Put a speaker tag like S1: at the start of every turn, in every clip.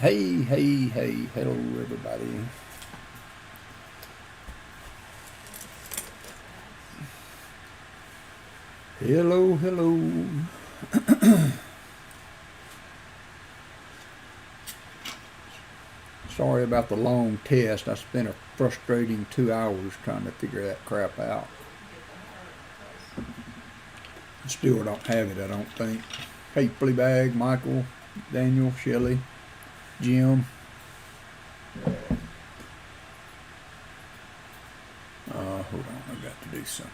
S1: Hey, hey, hey, hello everybody. Hello, hello. Sorry about the long test. I spent a frustrating 2 hours trying to figure that crap out. Still don't have it, I don't think. Hey, Fleabag, Michael, Daniel, Shelley, Jim. Hold on, I got to do something.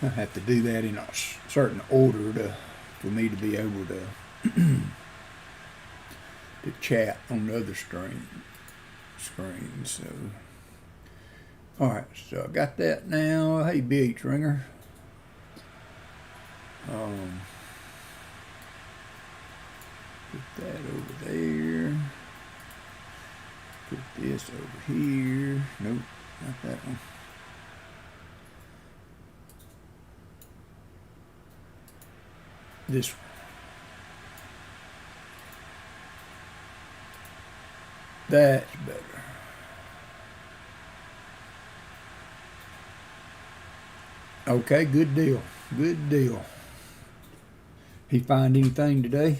S1: I have to do that in a certain order for me to be able to chat on the other screen. So, all right. So I got that now. Hey, BH Ringer. Put that over there. Put this over here. Nope, not that one. This one. That's better. Okay, good deal. Good deal. He find anything today?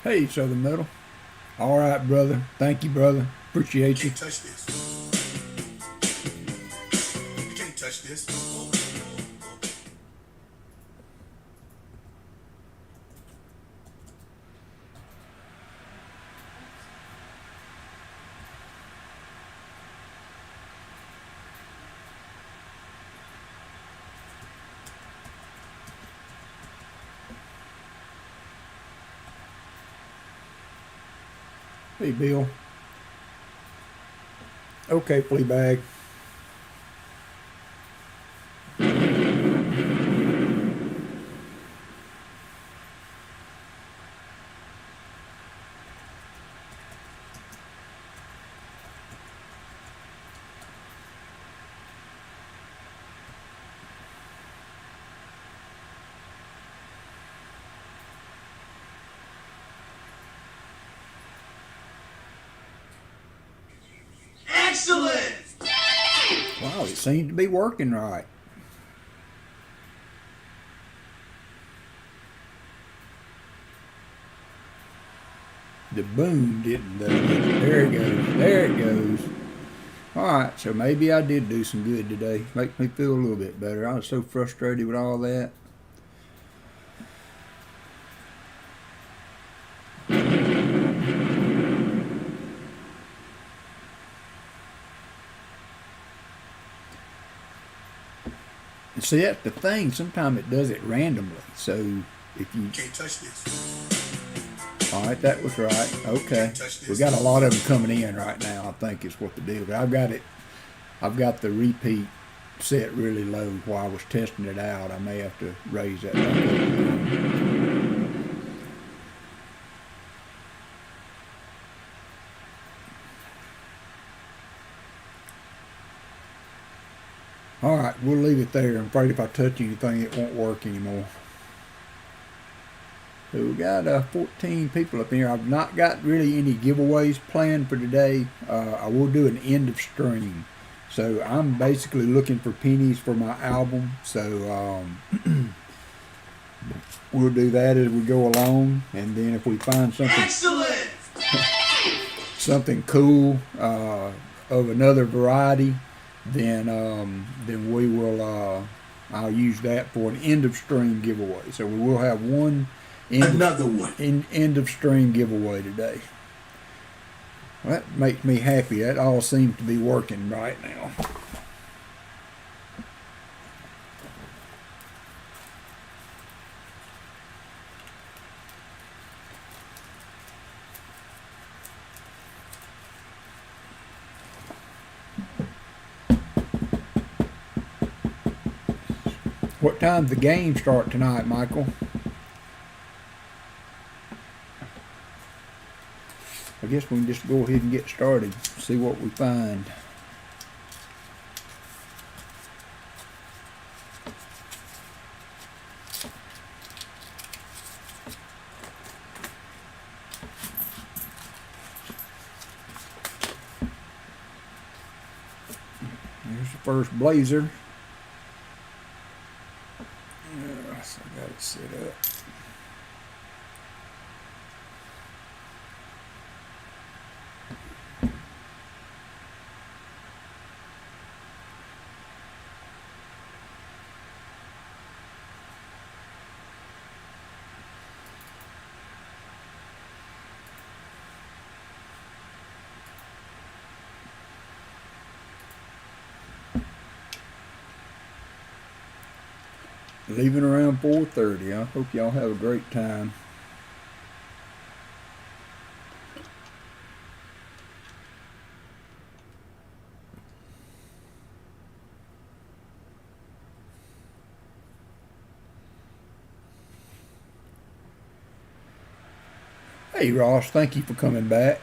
S1: Hey, Southern Metal. All right, brother. Thank you, brother. Appreciate you.
S2: Can't touch this. You can't touch this.
S1: Hey, Bill. Okay, Fleabag.
S2: Excellent!
S1: Wow, it seems to be working right. The boom didn't though. There it goes. There it goes. All right, so maybe I did do some good today. Makes me feel a little bit better. I was so frustrated with all that. And see, that's the thing. Sometimes it does it randomly. So if you,
S2: Can't touch this.
S1: all right, that was right. Okay,
S2: Can't touch
S1: we
S2: this.
S1: got a lot of them coming in right now. I think is what the deal. But I've got it. I've got the repeat set really low while I was testing it out. I may have to raise that back up. All right, we'll leave it there. I'm afraid if I touch anything, it won't work anymore. So we got 14 people up here. I've not got really any giveaways planned for today. I will do an end of stream. So I'm basically looking for pennies for my album. So we'll do that as we go along. And then if we find something
S2: Excellent.
S1: something cool of another variety, then we will. I'll use that for an end of stream giveaway. So we will have one
S2: Another one.
S1: end of stream giveaway today. Well, that makes me happy. That all seems to be working right now. What time's the game start tonight, Michael? I guess we can just go ahead and get started, see what we find. Here's the first blazer. So I got it set up. Leaving around 4:30. I hope y'all have a great time. Hey Ross, thank you for coming back.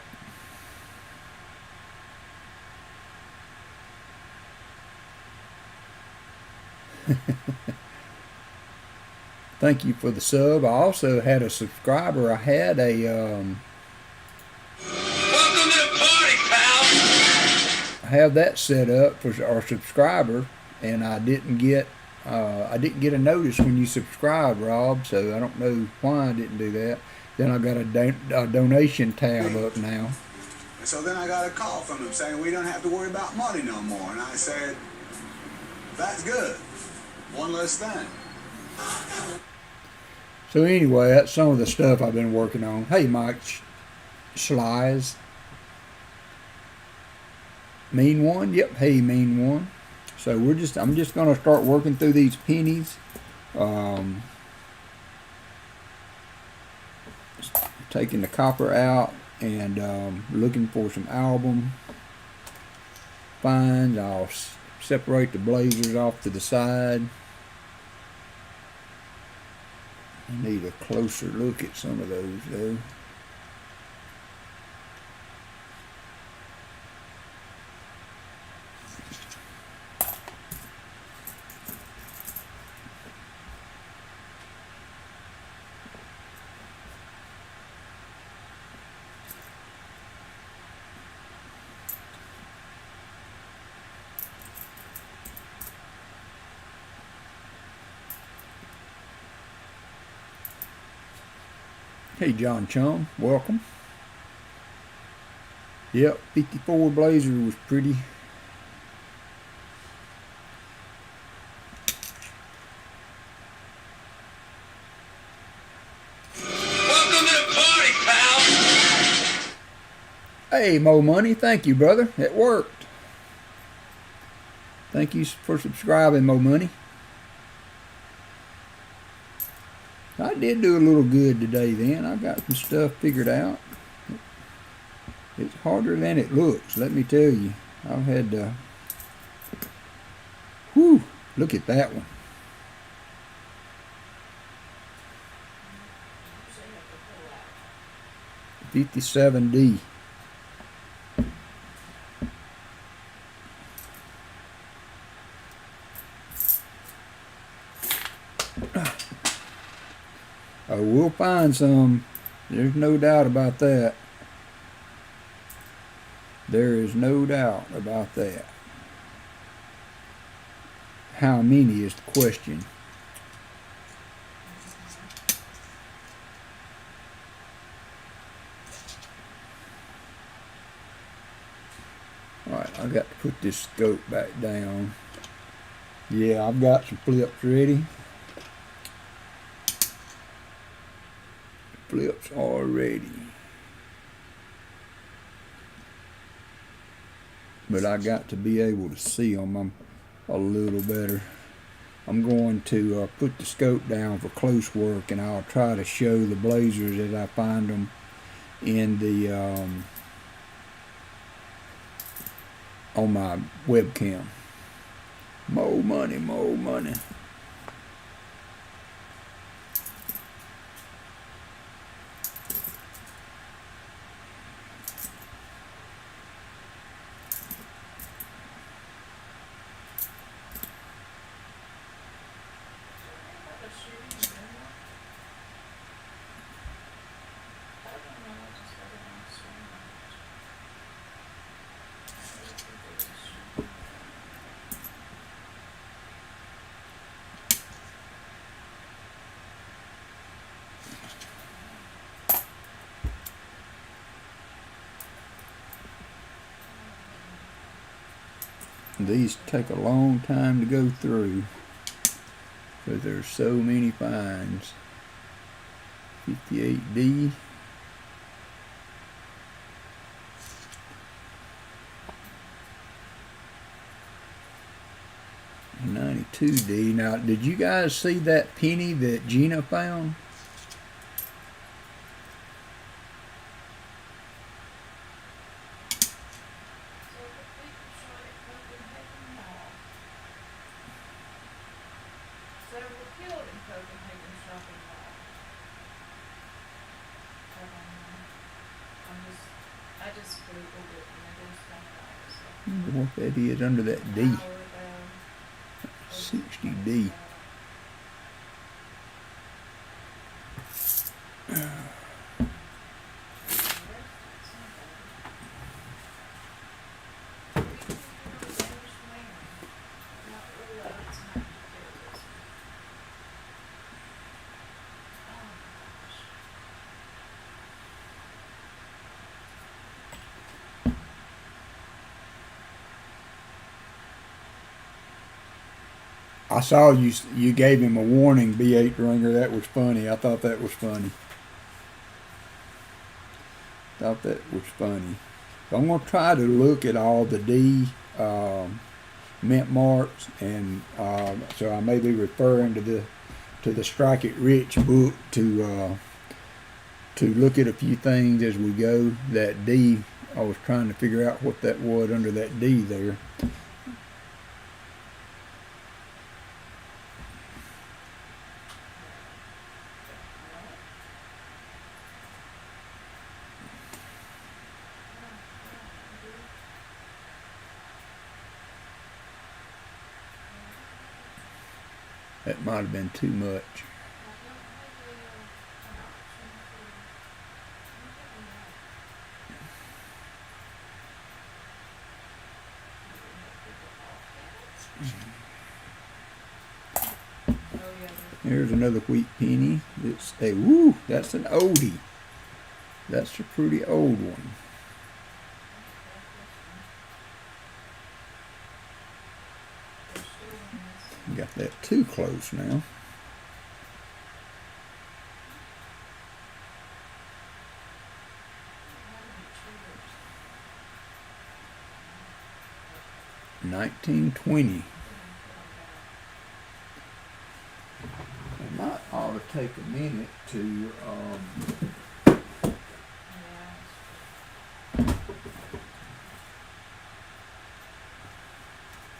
S1: Thank you for the sub. I also had a subscriber. I had a
S2: Welcome to the party, pal.
S1: I have that set up for our subscriber, and I didn't get a notice when you subscribe, Rob. So I don't know why I didn't do that. Then I got a donation tab up now.
S3: And so then I got a call from him saying we don't have to worry about money no more. And I said, that's good. One less thing.
S1: So anyway, that's some of the stuff I've been working on. Hey, Mike Slies. Mean one? Yep. Hey, mean one. So I'm just gonna start working through these pennies. Taking the copper out and looking for some album finds. I'll separate the blazers off to the side. I need a closer look at some of those though. Hey John Chum, welcome. Yep, 54 blazer was pretty.
S2: Welcome to the party, pal.
S1: Hey Mo Money, thank you brother, it worked. Thank you for subscribing, Mo Money. I did do a little good today then. I got some stuff figured out. It's harder than it looks, let me tell you. I've had to... Whew, look at that one. $57D. Oh, we'll find some. There's no doubt about that. There is no doubt about that. How many is the question? Alright, I got to put this scope back down. Yeah, I've got some flips ready. Flips are ready. But I got to be able to see them a little better. I'm going to put the scope down for close work, and I'll try to show the blazers as I find them in the on my webcam. More money, more money. These take a long time to go through because there's so many finds. 58D. And 92D. Now, did you guys see that penny that Gina found? I wonder what that is under that D. 60D. I saw you gave him a warning, B8 ringer. That was funny. I thought that was funny. So I'm going to try to look at all the D mint marks, and so I may be referring to the Strike It Rich book to look at a few things as we go. That D, I was trying to figure out what that was under that D there. That might have been too much. There's another wheat penny. It's a that's an oldie. That's a pretty old one. Got that too close now. $19.20. I might ought to take a minute to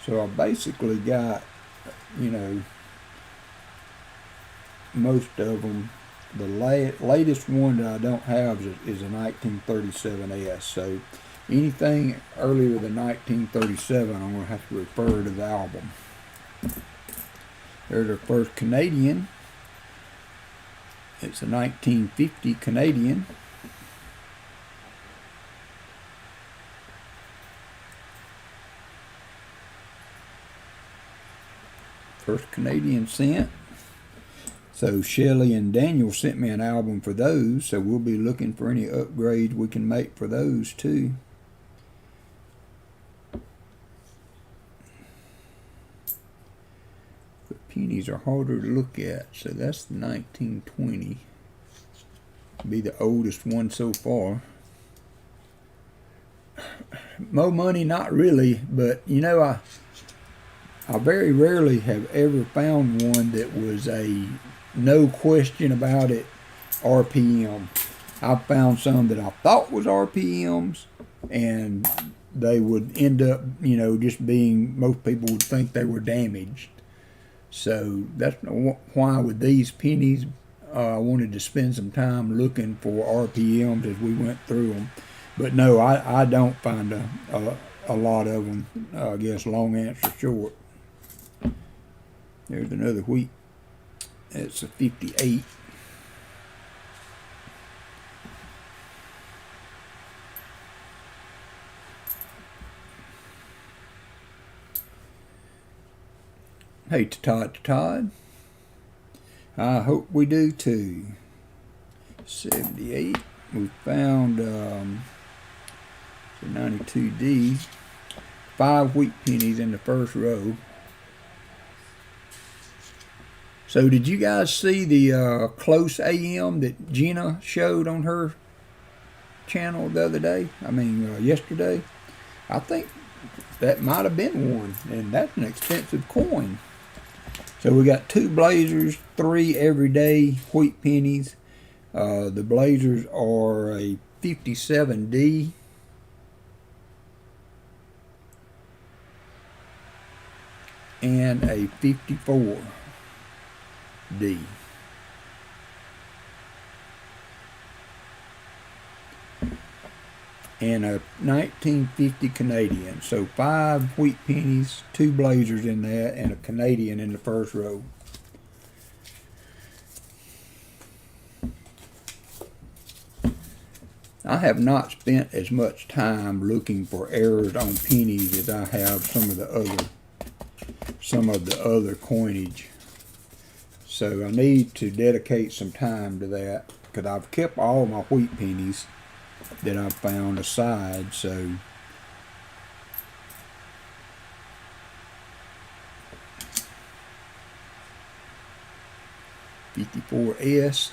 S1: so I basically got, you know, most of them. The latest one that I don't have is a 1937S. So anything earlier than 1937, I'm going to have to refer to the album. There's our first Canadian. It's a 1950 Canadian. First Canadian cent. So Shelley and Daniel sent me an album for those, so we'll be looking for any upgrades we can make for those too. But pennies are harder to look at, so that's the 1920. Be the oldest one so far. Mo money, not really, but you know, I very rarely have ever found one that was a no question about it RPM. I found some that I thought was RPMs, and they would end up, you know, just being, most people would think they were damaged. So that's why with these pennies, I wanted to spend some time looking for RPMs as we went through them. But no, I don't find a lot of them. I guess long answer short. There's another wheat. It's a 58. Hey, Todd. I hope we do too. 78. We found 92D. 5 wheat pennies in the first row. So did you guys see the close AM that Gina showed on her channel the other day? I mean, yesterday? I think that might have been one, and that's an expensive coin. So we got 2 Blazers, 3 everyday wheat pennies. The Blazers are a 57D. And a 54D. And a 1950 Canadian. So 5 wheat pennies, 2 Blazers in that, and a Canadian in the first row. I have not spent as much time looking for errors on pennies as I have some of the other coinage. So I need to dedicate some time to that, because I've kept all my wheat pennies that I've found aside. So $54S.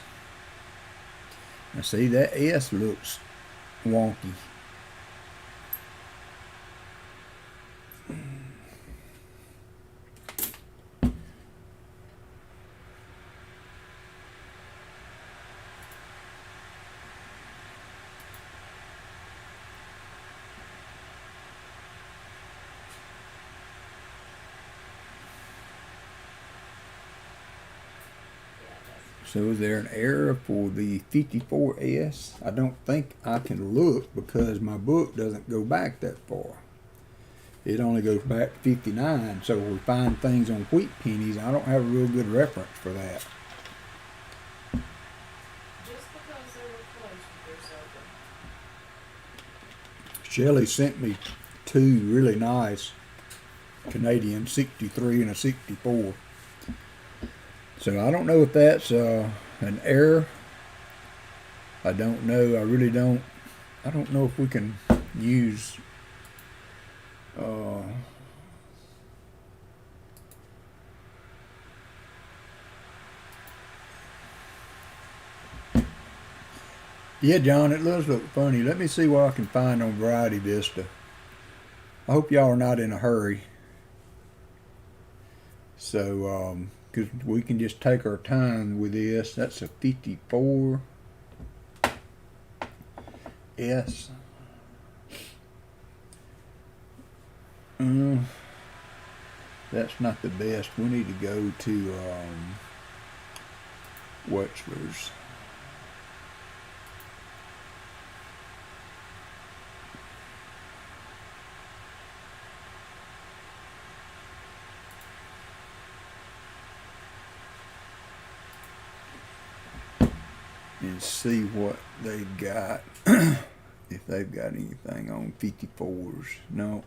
S1: Now see, that S looks wonky. So is there an error for the 54S? I don't think I can look because my book doesn't go back that far. It only goes back to 59. So when we find things on wheat pennies, I don't have a real good reference for that.
S4: Just because they were close with their
S1: Shelley sent me 2 really nice Canadian, 63 and a 64. So I don't know if that's an error. I don't know. I really don't. I don't know if we can use yeah, John, it does look funny. Let me see what I can find on Variety Vista. I hope y'all are not in a hurry. So, because we can just take our time with this. That's a 54S. That's not the best. We need to go to Wexler's. and see what they got. If they've got anything on 54s. No.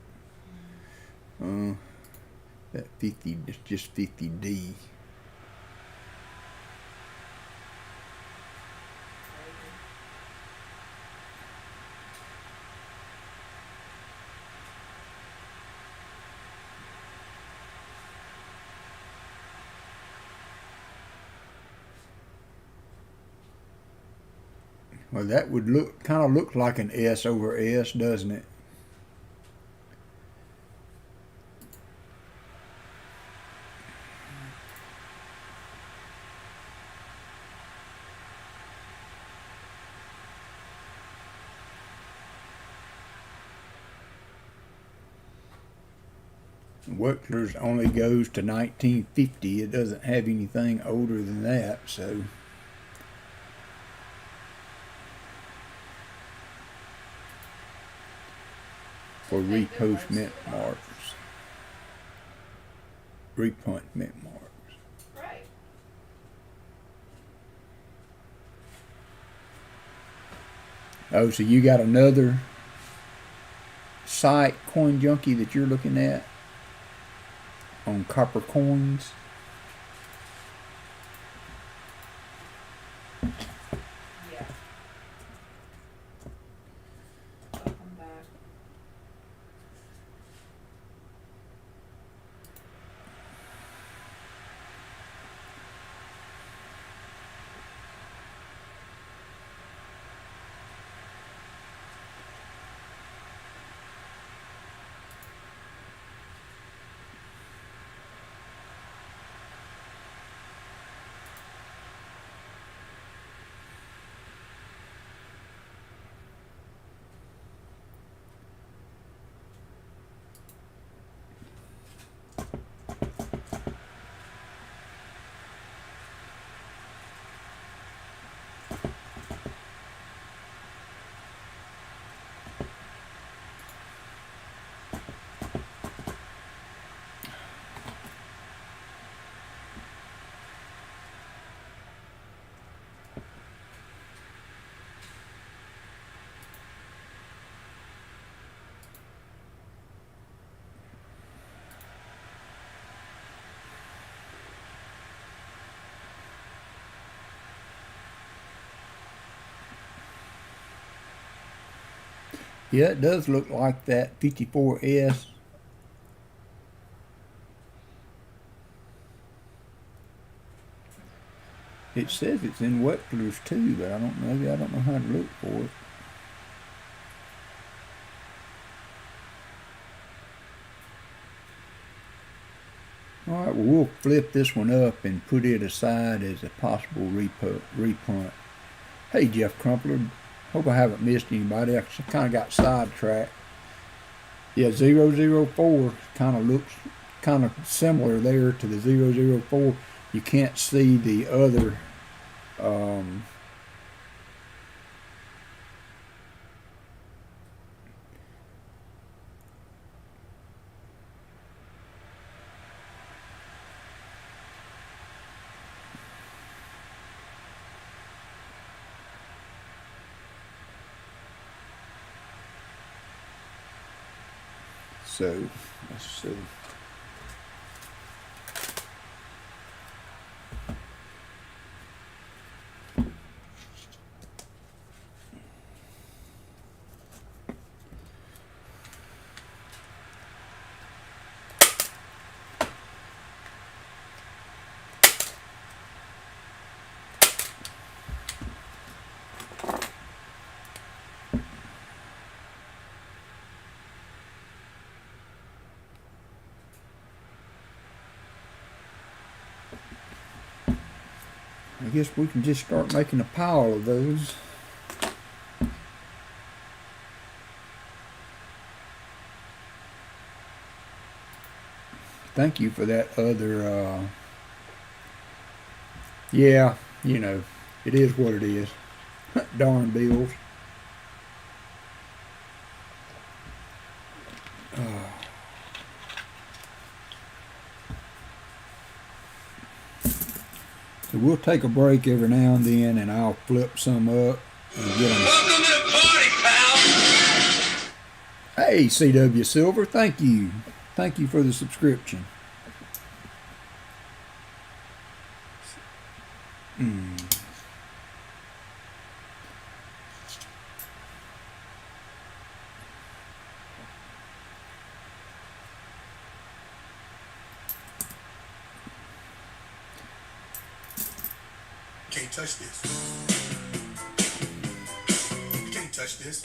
S1: That 50 is just 50D. Well, that would kind of look like an S over S, doesn't it? Wexler's only goes to 1950. It doesn't have anything older than that, so. For repost mint marks. Repunt mint marks.
S4: Right.
S1: Oh, so you got another site, Coin Junkie, that you're looking at on copper coins?
S4: Yeah. I'll come back.
S1: Yeah, it does look like that 54S. It says it's in Wexler's too, but I don't know how to look for it. All right, well, we'll flip this one up and put it aside as a possible repunt. Hey, Jeff Crumpler. Hope I haven't missed anybody. I kind of got sidetracked. Yeah, 004 kind of looks kind of similar there to the 004. You can't see the other so let's see. I guess we can just start making a pile of those. Thank you for that other, yeah, you know, it is what it is. Darn bills. So we'll take a break every now and then, and I'll flip some up and get them.
S2: Welcome to the party, pal.
S1: Hey, CW Silver, thank you. Thank you for the subscription.
S3: Can't touch this. You can't touch this.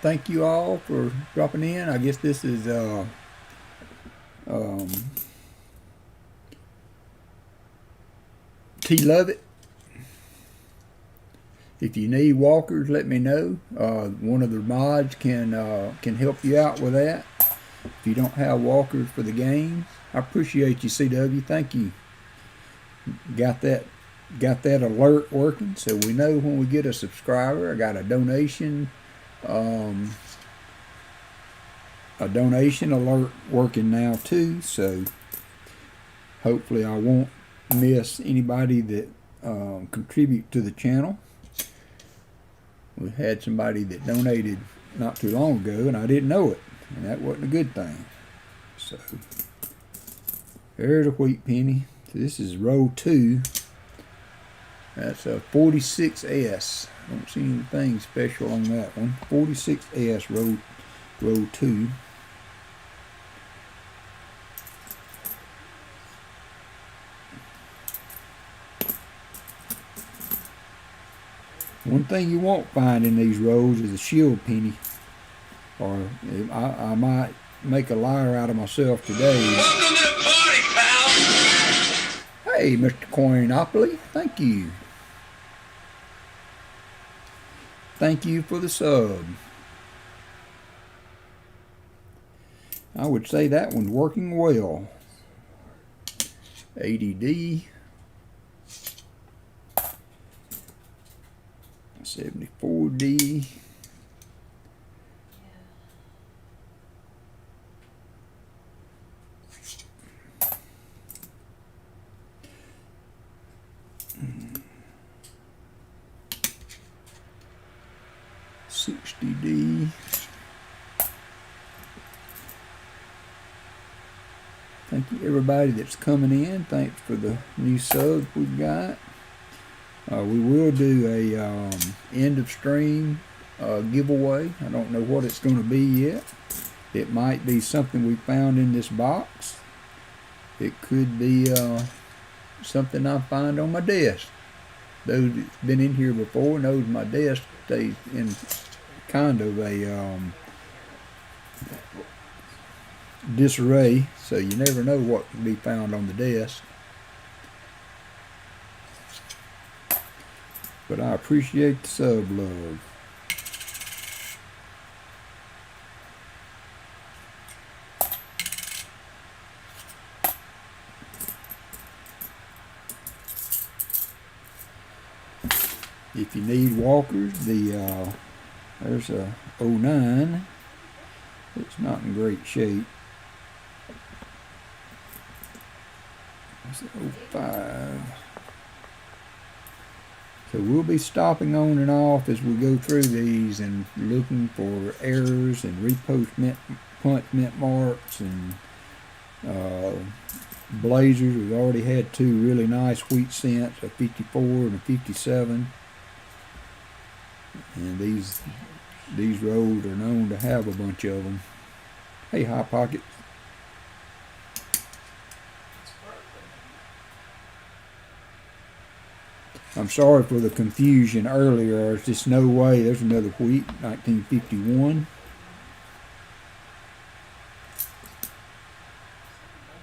S1: Thank you all for dropping in. I guess this is T Lovett. If you need walkers, let me know. One of the mods can help you out with that. If you don't have walkers for the games, I appreciate you, CW. Thank you. Got that alert working, so we know when we get a subscriber. I got a donation alert working now too, so hopefully I won't miss anybody that contribute to the channel. We had somebody that donated not too long ago and I didn't know it, and that wasn't a good thing. So there's a wheat penny. So this is row 2. That's a 46S. Don't see anything special on that one. 46S row 2. One thing you won't find in these rows is a shield penny. Or I might make a liar out of myself today.
S2: Welcome to the party, pal.
S1: Hey, Mr. Coinopoly, thank you. Thank you for the sub. I would say that one's working well. ADD 74D. $60D. Thank you everybody that's coming in. Thanks for the new subs we've got. We will do a end of stream giveaway. I don't know what it's going to be yet. It might be something we found in this box. It could be something I find on my desk. Those that's been in here before knows my desk stays in kind of a disarray, so you never know what can be found on the desk. But I appreciate the sub love. If you need walkers, there's a 09. It's not in great shape. It's an 05. So we'll be stopping on and off as we go through these and looking for errors and repost punch mint marks and blazers. We've already had 2 really nice wheat cents, a 54 and a 57. And these rows are known to have a bunch of them. Hey, Hot Pocket. I'm sorry for the confusion earlier. There's just no way. There's another wheat, 1951.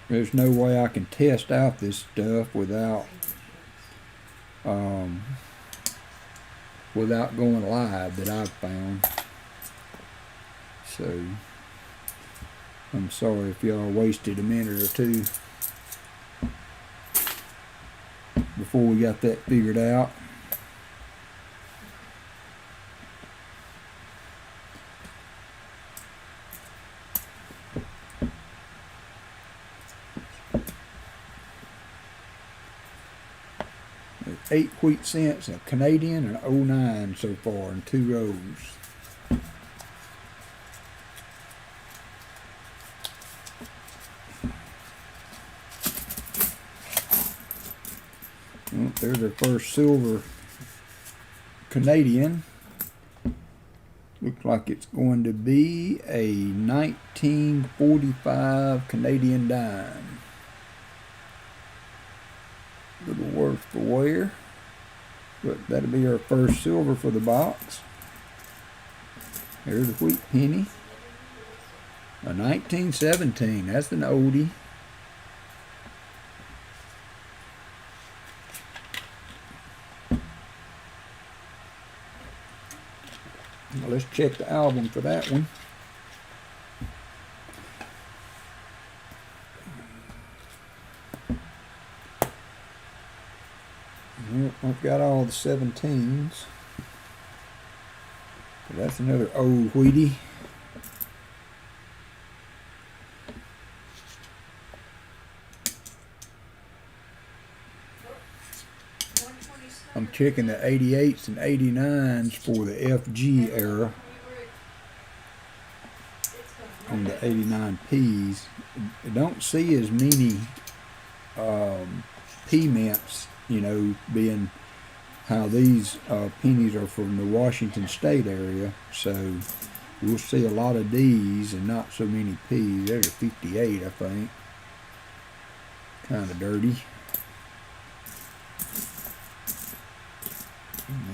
S1: There's no way I can test out this stuff without going live that I've found. So I'm sorry if y'all wasted a minute or two before we got that figured out. There's 8 wheat cents, a Canadian, and 09 so far in 2 rows. Well, there's our first silver Canadian. Looks like it's going to be a 1945 Canadian dime. Little worse for wear, but that'll be our first silver for the box. There's a wheat penny. A 1917, that's an oldie. Now let's check the album for that one. Yep, I've got all the 17s. So that's another old wheatie. I'm checking the 88s and 89s for the FG era on the 89 Ps. I don't see as many P mints, you know, being how these pennies are from the Washington State area. So we'll see a lot of D's and not so many P's. There's a 58, I think. Kind of dirty.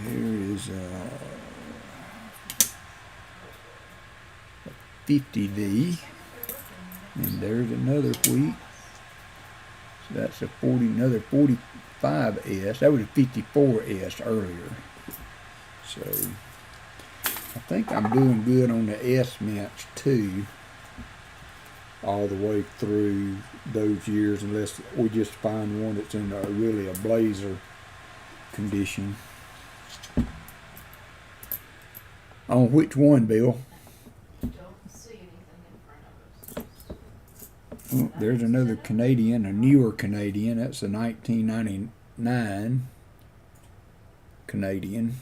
S1: There is a 50D, and there's another wheat. So that's a 40, another 45S. That was a 54S earlier. So I think I'm doing good on the S mints too, all the way through those years, unless we just find one that's in really a blazer condition. On which one, Bill?
S4: Don't see anything in front of us.
S1: Oh, there's another Canadian, a newer Canadian. That's a 1999 Canadian.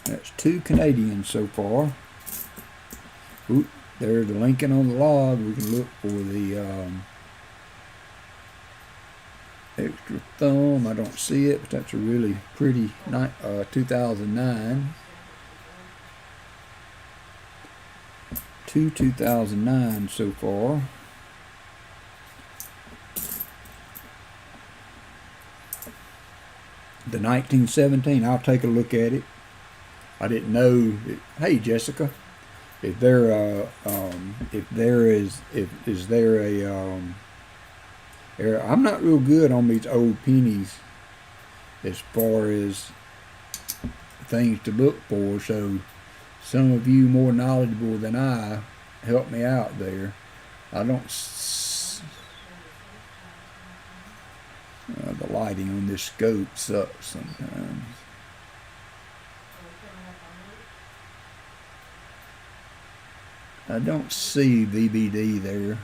S1: That's 2 Canadians so far. Ooh, there's the Lincoln on the log. We can look for the extra thumb. I don't see it, but that's a really pretty 2009. 2 2009 so far. The 1917, I'll take a look at it. I didn't know. Hey, Jessica, is there a I'm not real good on these old pennies as far as things to look for, so some of you more knowledgeable than I help me out there. I don't the lighting on this scope sucks sometimes. I don't see VBD there.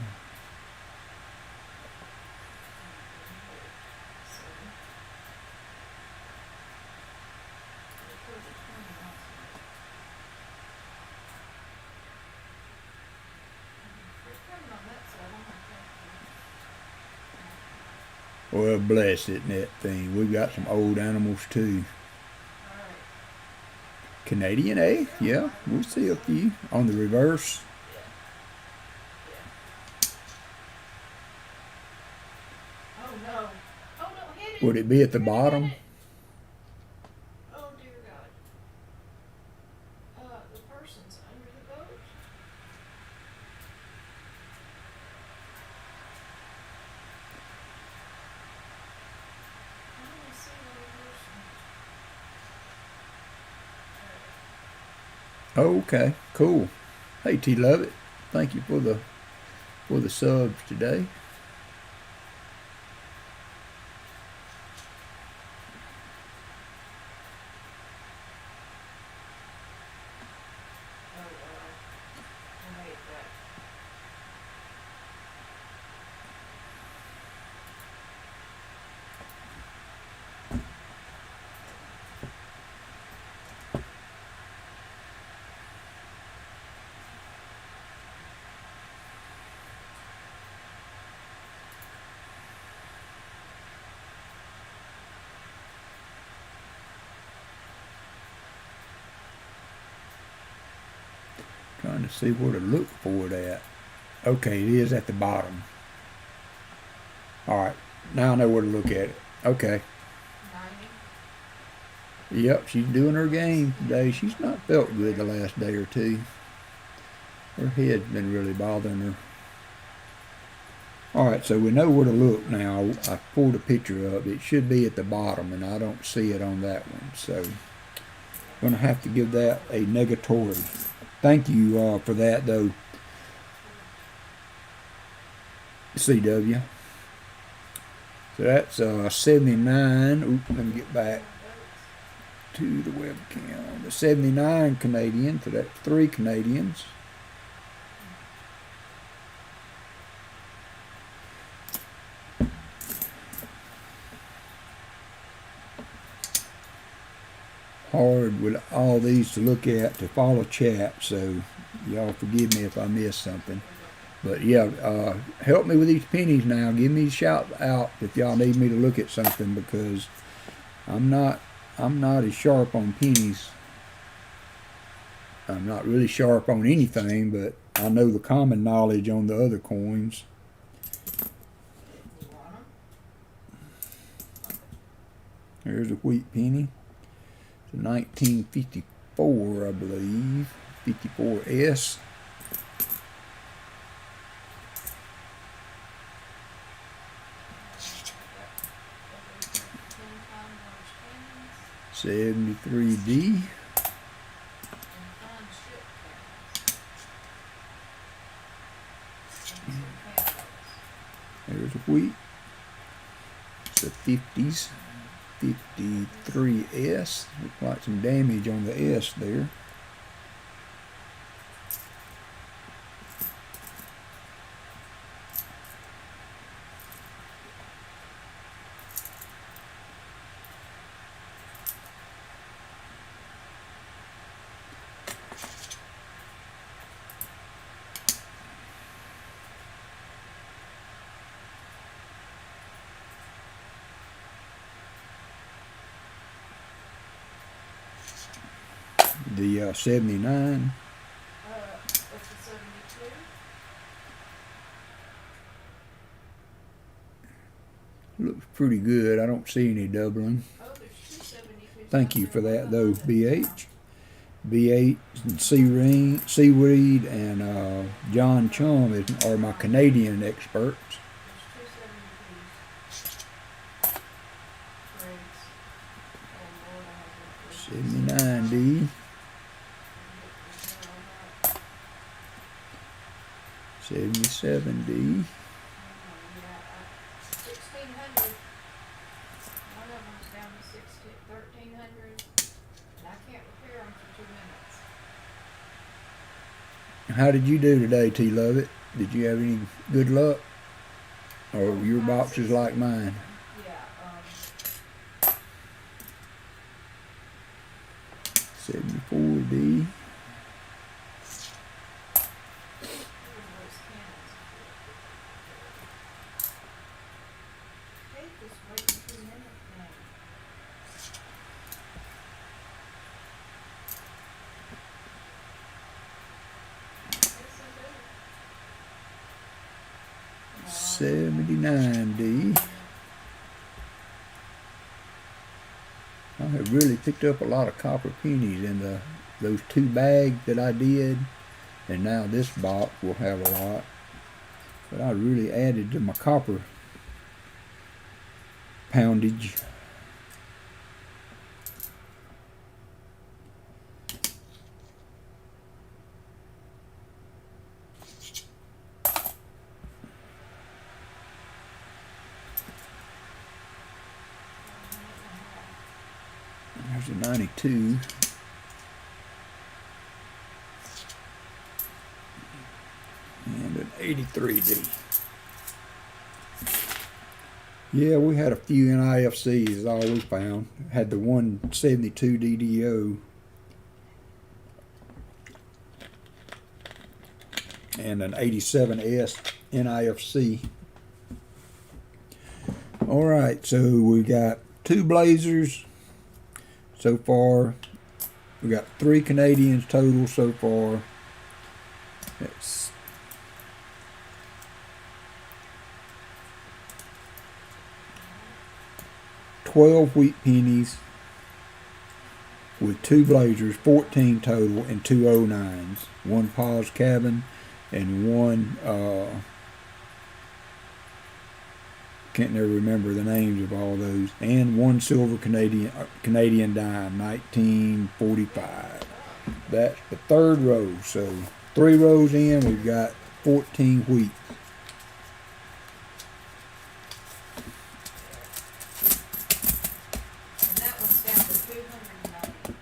S1: Well, bless it, that thing. We've got some old animals too. Canadian, eh? Yeah, we'll see a few on the reverse.
S4: Oh no. Oh no, hit it.
S1: Would it be at the
S4: Hit it,
S1: bottom?
S4: hit it. Oh dear God. The person's under the boat. I don't see another person.
S1: Okay, cool. Hey T Lovett, thank you for the subs today.
S4: Oh, I hate that.
S1: Trying to see where to look for it at. Okay, it is at the bottom. All right, now I know where to look at it. Okay.
S4: 90.
S1: Yep, she's doing her game today. She's not felt good the last day or two. Her head's been really bothering her. All right, so we know where to look now. I pulled a picture up. It should be at the bottom, and I don't see it on that one. So I'm going to have to give that a negatory. Thank you for that, though, CW. So that's 79. Oops, let me get back to the webcam. The 79 Canadian, so that's 3 Canadians. Hard with all these to look at to follow chat, so y'all forgive me if I miss something. But yeah, help me with these pennies now. Give me a shout out if y'all need me to look at something, because I'm not as sharp on pennies. I'm not really sharp on anything, but I know the common knowledge on the other coins.
S4: You want them?
S1: There's a wheat penny. It's a 1954, I believe. 54S.
S4: $10 large pennies
S1: 73D.
S4: and fine ship pennies. And some candles.
S1: There's a wheat. It's a 50s. 53S. Looks like some damage on the S there. The 79.
S4: What's the 72?
S1: Looks pretty good. I don't see any doubling.
S4: Oh, there's two 72s.
S1: Thank you for that, though, BH. BH and Seaweed and John Chum are my Canadian experts.
S4: There's two 72s. Grades. Oh, Lord, I have
S1: 79D. 77D.
S4: 1,600. One of them's down to 1,300, and I can't repair them for 2 minutes.
S1: How did you do today, T Lovett? Did you have any good luck? Or your box is like mine?
S4: Yeah,
S1: 74D.
S4: Yes,
S1: 79D. I have really picked up a lot of copper pennies in those 2 bags that I did, and now this box will have a lot. But I really added to my copper poundage. 92. And an 83D. Yeah, we had a few NIFCs is all we found. Had the 172 DDO. And an 87S NIFC. Alright, so we got 2 Blazers so far. We got 3 Canadians total so far. That's 12 wheat pennies with 2 Blazers, 14 total, and 2 09s. 1 pause cabin and 1 can't never remember the names of all those, and 1 silver Canadian dime, 1945. That's the 3rd row. So 3 rows in, we've got 14 wheat.
S4: And that one's down to 290.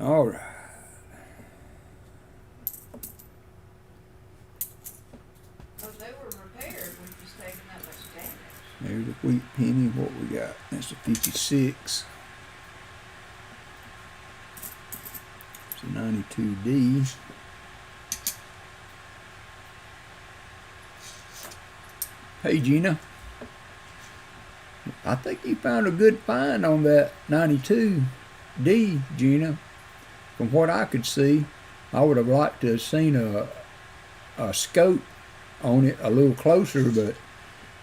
S1: All right.
S4: Oh, they were repaired. We've just taken that much damage.
S1: There's a wheat penny. What we got? That's a 56. It's a 92D. Hey, Gina. I think you found a good find on that 92D, Gina. From what I could see, I would have liked to have seen a scope on it a little closer, but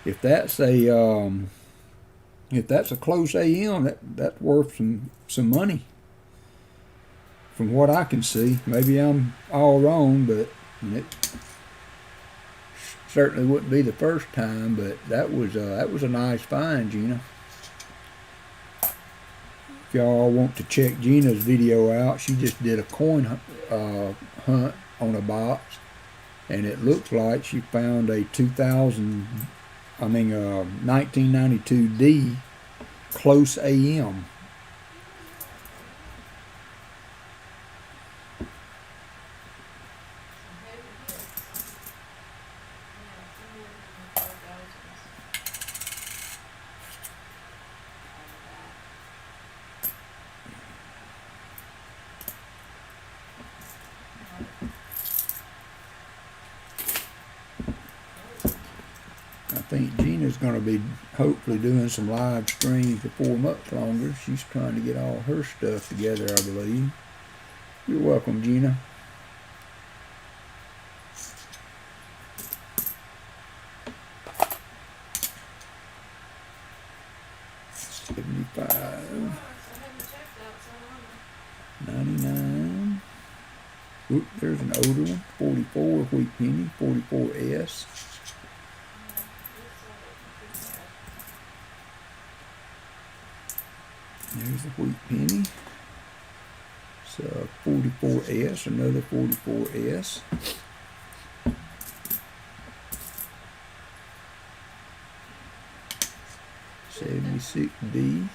S1: if that's a close AM, that's worth some money. From what I can see, maybe I'm all wrong, but it certainly wouldn't be the first time. But that was a nice find, Gina. If y'all want to check Gina's video out, she just did a coin hunt on a box, and it looks like she found a 1992D close AM. I think Gina's going to be hopefully doing some live streams before much longer. She's trying to get all her stuff together, I believe. You're welcome, Gina. $75, 99. Oop, there's an older one. 44 wheat penny, 44S. There's the wheat penny. It's 44S, another 44S. $76D.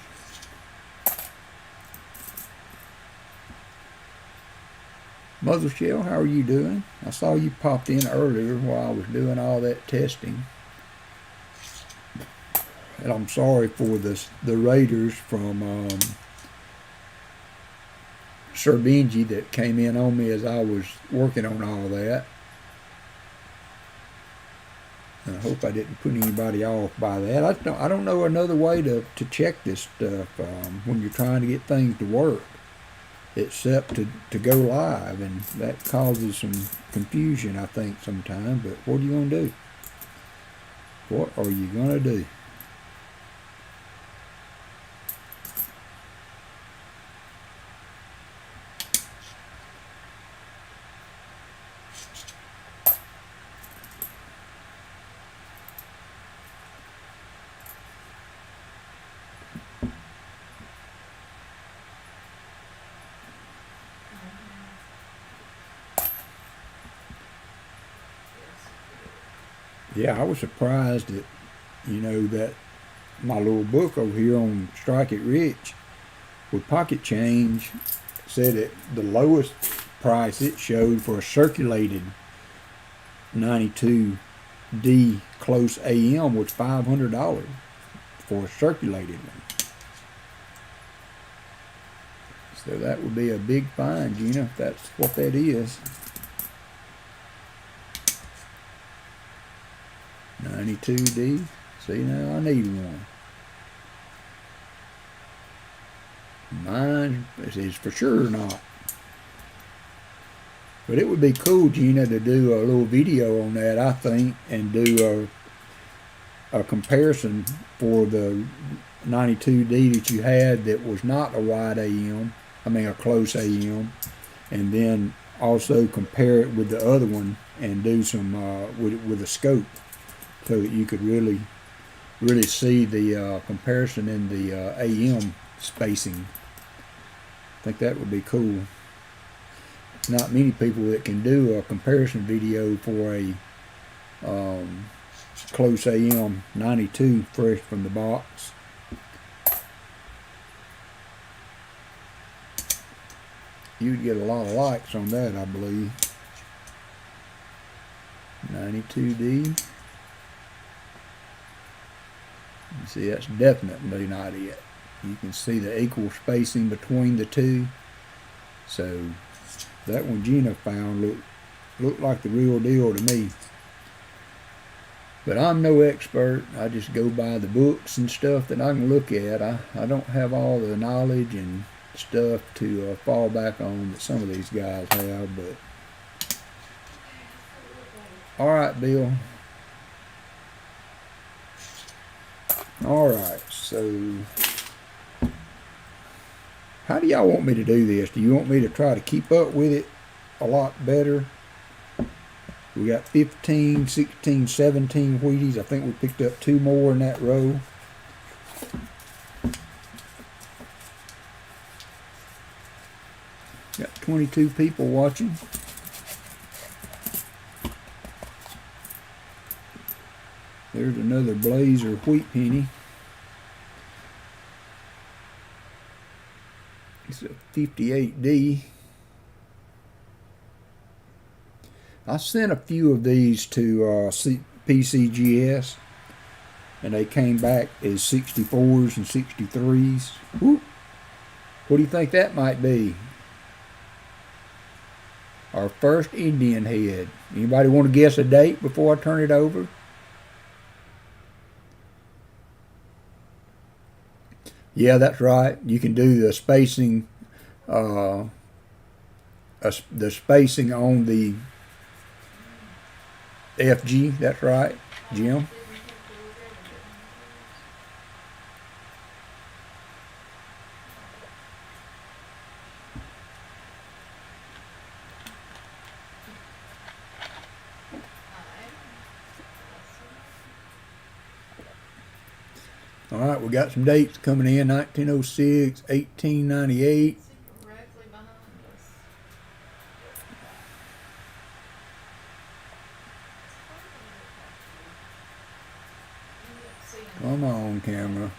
S1: Mother Shell, how are you doing? I saw you popped in earlier while I was doing all that testing. And I'm sorry for the raiders from Sir Benji that came in on me as I was working on all that. And I hope I didn't put anybody off by that. I don't know another way to check this stuff when you're trying to get things to work, except to go live, and that causes some confusion, I think, sometimes. But what are you going to do? What are you going to do? Yeah, I was surprised that you know, that my little book over here on Strike It Rich with pocket change said that the lowest price it showed for a circulated 92D close AM was $500 for a circulated one. So that would be a big find, Gina, if that's what that is. 92D. See, now I need one. Mine is for sure not. But it would be cool, Gina, to do a little video on that, I think, and do a comparison for the 92D that you had that was not a wide AM, I mean a close AM, and then also compare it with the other one and do some with a scope so that you could really see the comparison in the AM spacing. I think that would be cool. Not many people that can do a comparison video for a close AM 92 fresh from the box. You'd get a lot of likes on that, I believe. 92D. You see, that's definitely not it. You can see the equal spacing between the two. So that one Gina found looked like the real deal to me. But I'm no expert. I just go by the books and stuff that I can look at. I don't have all the knowledge and stuff to fall back on that some of these guys have. But all right, Bill. All right, so how do y'all want me to do this? Do you want me to try to keep up with it a lot better? We got 15, 16, 17 Wheaties. I think we picked up 2 more in that row. Got 22 people watching. There's another Blazer wheat penny. It's a 58D. I sent a few of these to PCGS, and they came back as 64s and 63s. Whoop. What do you think that might be? Our first Indian head. Anybody want to guess a date before I turn it over? Yeah, that's right. You can do the spacing, the spacing on the FG. That's right, Jim. All right, we got some dates coming in: 1906, 1898.
S4: Directly behind us.
S1: Come on, camera.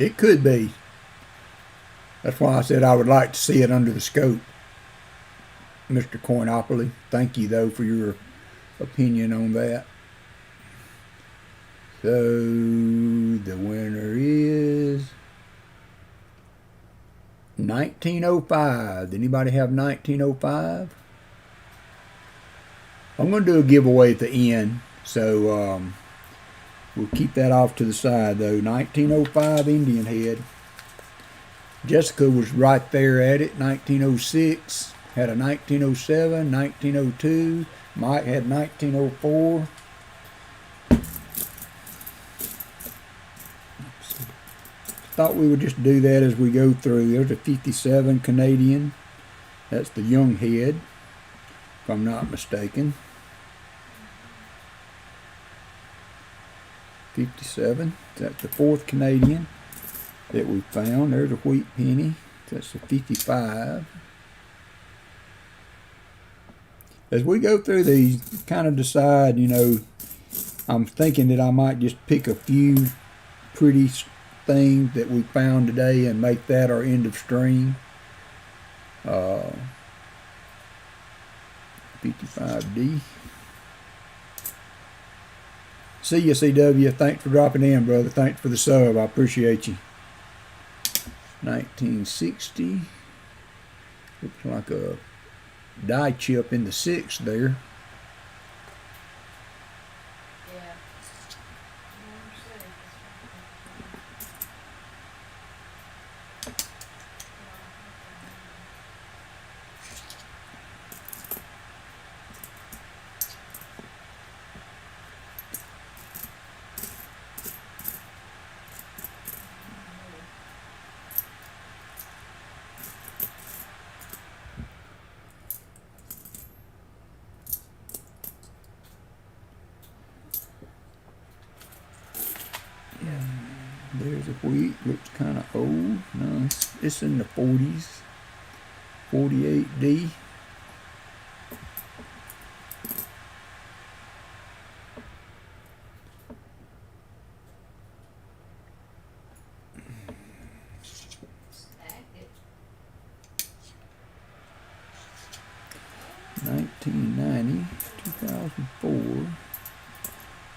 S1: It could be. That's why I said I would like to see it under the scope. Mr. Coinopoly, thank you, though, for your opinion on that. So, the winner is 1905. Did anybody have 1905? I'm going to do a giveaway at the end, so we'll keep that off to the side, though. 1905 Indian head. Jessica was right there at it. 1906, had a 1907, 1902. Mike had 1904. Thought we would just do that as we go through. There's a 57 Canadian. That's the young head, if I'm not mistaken. 57. That's the 4th Canadian that we found. There's a wheat penny. It's That's the 55. As we go through these, kind of decide, I'm thinking that I might just pick a few pretty things that we found today and make that our end of stream. 55D. See you, CW. Thanks for dropping in, brother. Thanks for the sub. I appreciate you. 1960. Looks like a die chip in the 6 there.
S4: Yeah.
S1: There's a wheat. Looks kind of old. No, it's in the 40s. 48D.
S4: Stacked it.
S1: 1990, 2004,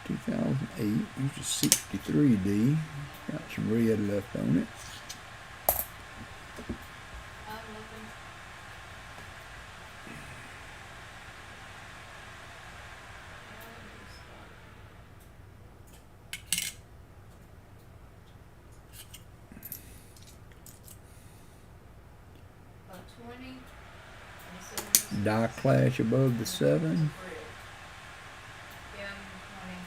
S1: 2008. There's a 63D. Got some red left on it.
S4: I'm looking. About 20.
S1: Die clash above the 7.
S4: Yeah, I'm 20.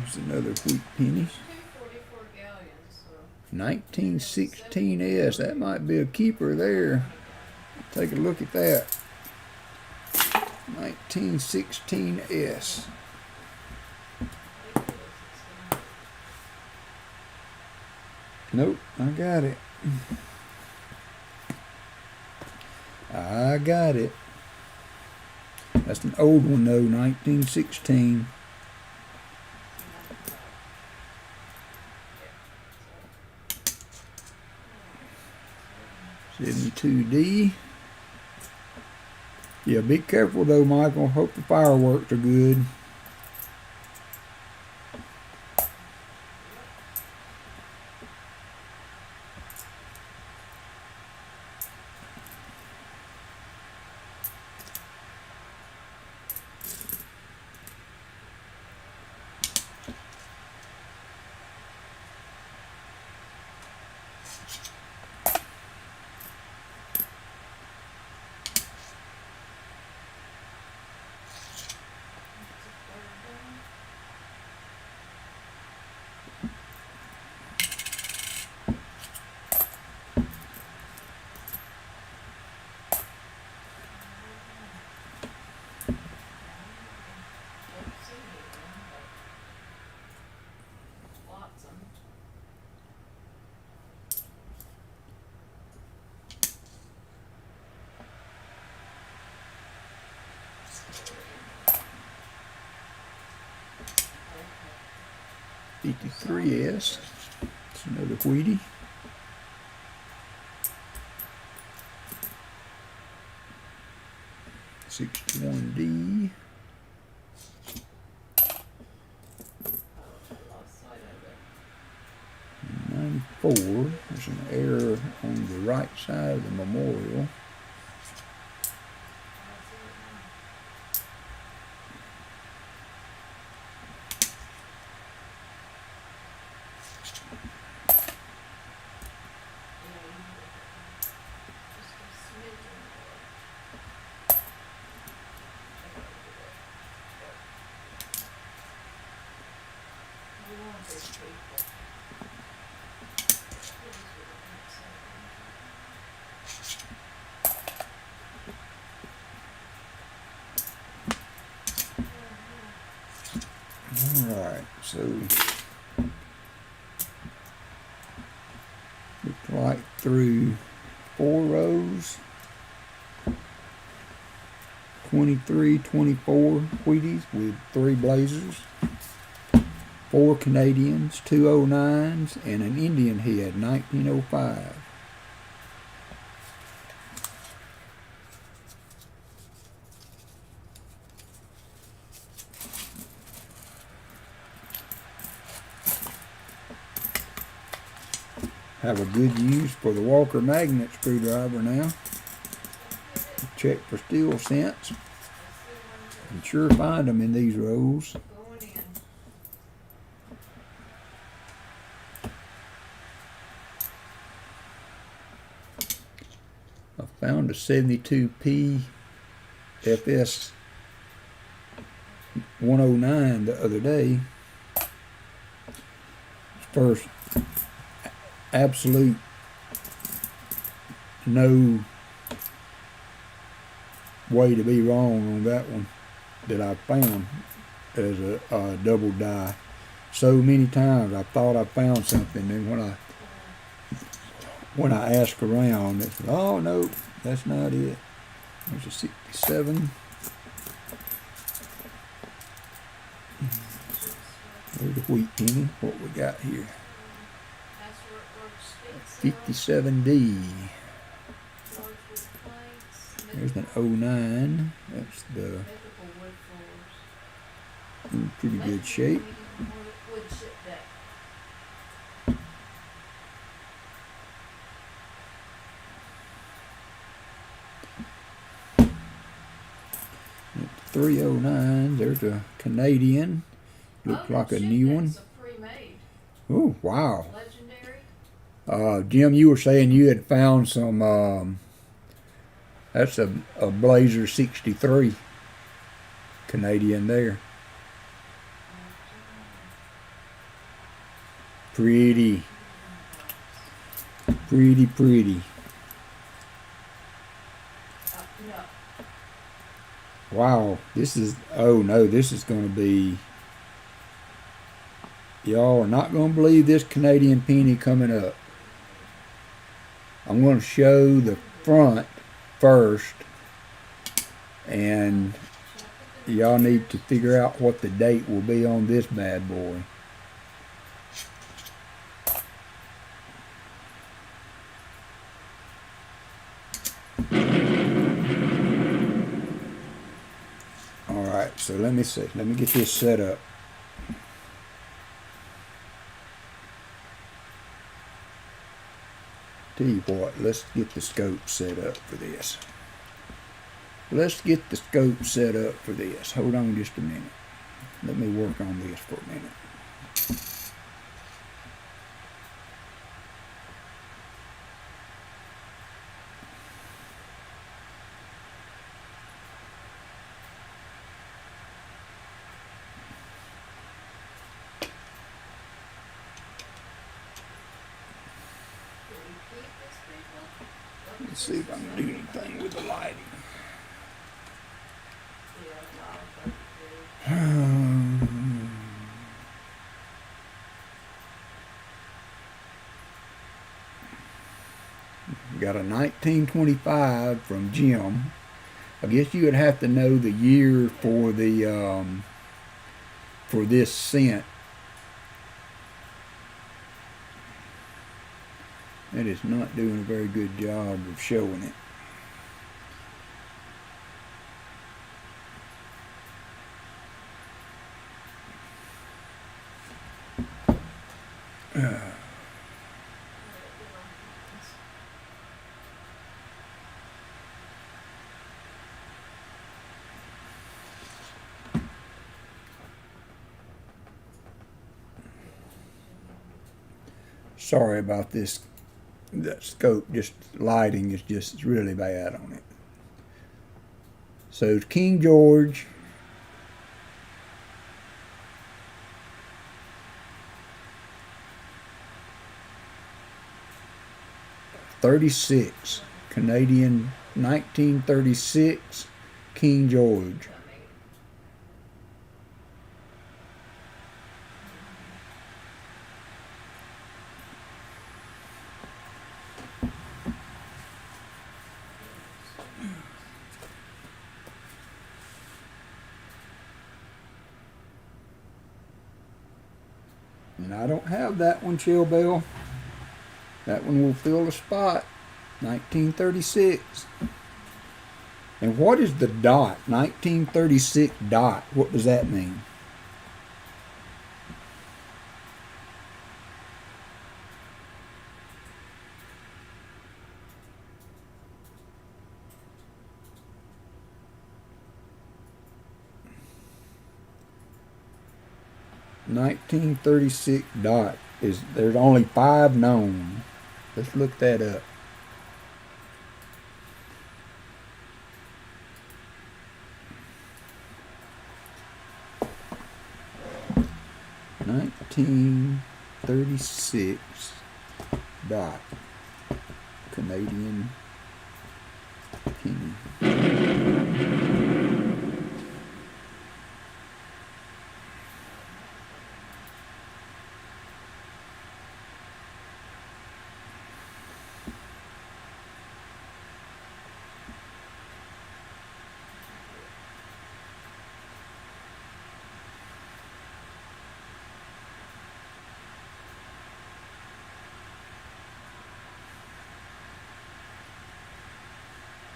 S1: There's another wheat pennies.
S4: 244 galleons, so
S1: 1916S. That might be a keeper there. Take a look at that. 1916S. Nope, I got it. I got it. That's an old one though, 1916. 72D. Yeah, be careful though, Michael. Hope the fireworks are good. $53S. It's another Wheatie. $61D. 94. There's an error on the right side of the memorial.
S4: these people.
S1: Alright, so looks like through 4 rows, 23, 24 Wheaties with 3 Blazers, 4 Canadians, 2 09s, and an Indian head, 1905. Have a good use for the Walker magnet screwdriver now. Check for steel scents. You sure find them in these rows.
S4: Going in.
S1: I found a 72P FS 109 the other day. First, absolute no way to be wrong on that one that I found as a double die. So many times I thought I found something, and when I ask around, it's, oh no, that's not it. There's a 67. There's the wheat penny. What we got here?
S4: That's where it works.
S1: 57D.
S4: Large wood planks.
S1: There's an 09. That's the
S4: Mythical wood floors.
S1: in pretty good shape.
S4: Wood chip deck.
S1: It's 309s. There's a Canadian. Looks like a new one.
S4: It's a pre-made.
S1: Oh, wow.
S4: Legendary.
S1: Jim, you were saying you had found some, that's a Blazer 63 Canadian there. Pretty. Pretty, pretty.
S4: No.
S1: Wow, this is, oh no, this is going to be, y'all are not going to believe this Canadian penny coming up. I'm going to show the front first, and y'all need to figure out what the date will be on this bad boy. Alright, so let me see. Let me get this set up. Tell you what, let's get the scope set up for this. Let's get the scope set up for this. Hold on just a minute. Let me work on this for a minute. Let's see if I can do anything with the lighting. Got a 1925 from Jim. I guess you would have to know the year for the for this cent. It is not doing a very good job of showing it. Sorry about this. That scope, just lighting is just really bad on it. So King George, 36. Canadian 1936 King George. And I don't have that one, Chill Bell. That one will fill the spot. 1936. And what is the dot? 1936 dot. What does that mean? .1936 dot is, there's only 5 known. Let's look that up. .1936 dot Canadian penny.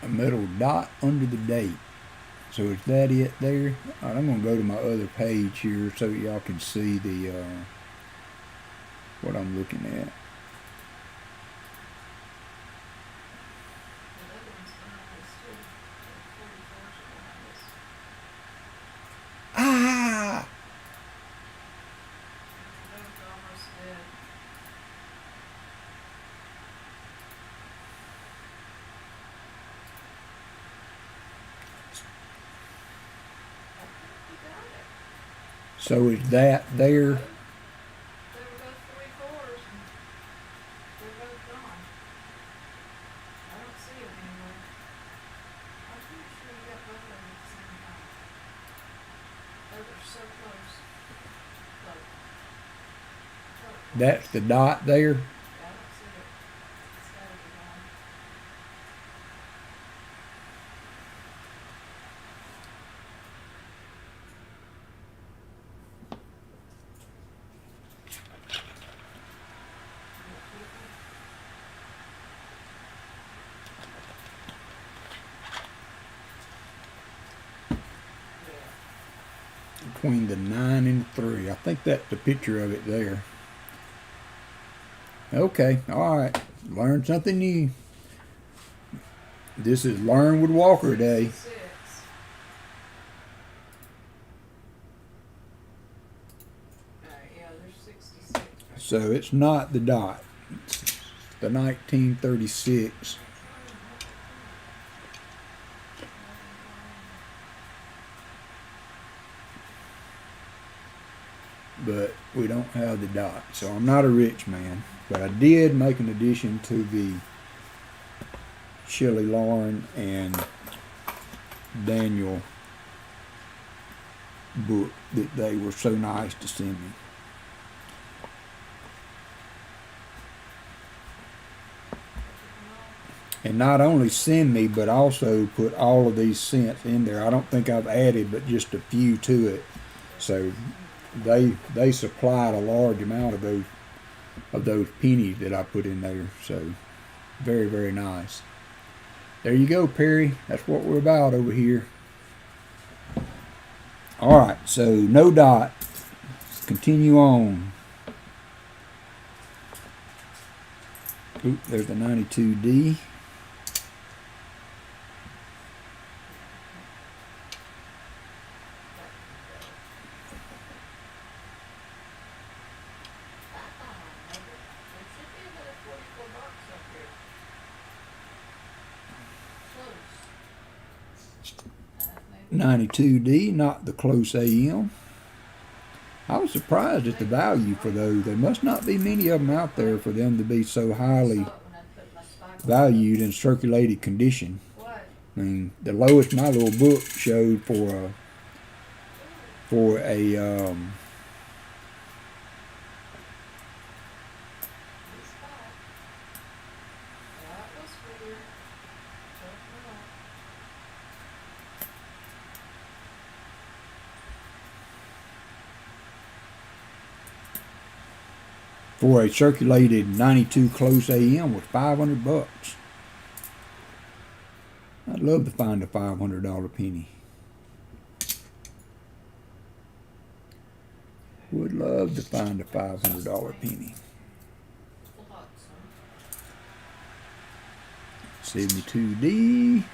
S1: A metal dot under the date. So is that it there? All right, I'm going to go to my other page here so y'all can see the what I'm looking at. Ah! So is that there?
S4: They were both 3/4s and they're both gone. I don't see them anywhere. I'm pretty sure you got both of them at the same time. Those are so close. Look.
S1: That's the dot there?
S4: Yeah, I don't see it. It's gotta be gone.
S1: Between the 9 and the 3. I think that's the picture of it there. Okay, alright. Learn something new. This is Learn with Walker Day.
S4: 66. Yeah, there's 66.
S1: So it's not the dot. It's the 1936. But we don't have the dot. So I'm not a rich man. But I did make an addition to the Shelley Lauren and Daniel book that they were so nice to send me. And not only send me, but also put all of these cents in there. I don't think I've added but just a few to it. So they supplied a large amount of those pennies that I put in there. So very, very nice. There you go, Perry. That's what we're about over here. All right, so no dot. Let's continue on. Oop, there's the 92D.
S4: There should be another 44 bucks up here. Close. Maybe.
S1: 92D, not the close AM. I was surprised at the value for those. There must not be many of them out there for them to be so
S4: I
S1: highly.
S4: saw it when I put my spike
S1: valued in circulated condition.
S4: What?
S1: I mean, the lowest my little book showed for a
S4: He's back. That was weird. Check it out.
S1: for a circulated 92 close AM was $500. I'd love to find a $500 penny. Would love to find a $500 penny.
S4: Flux, huh?
S1: 72D.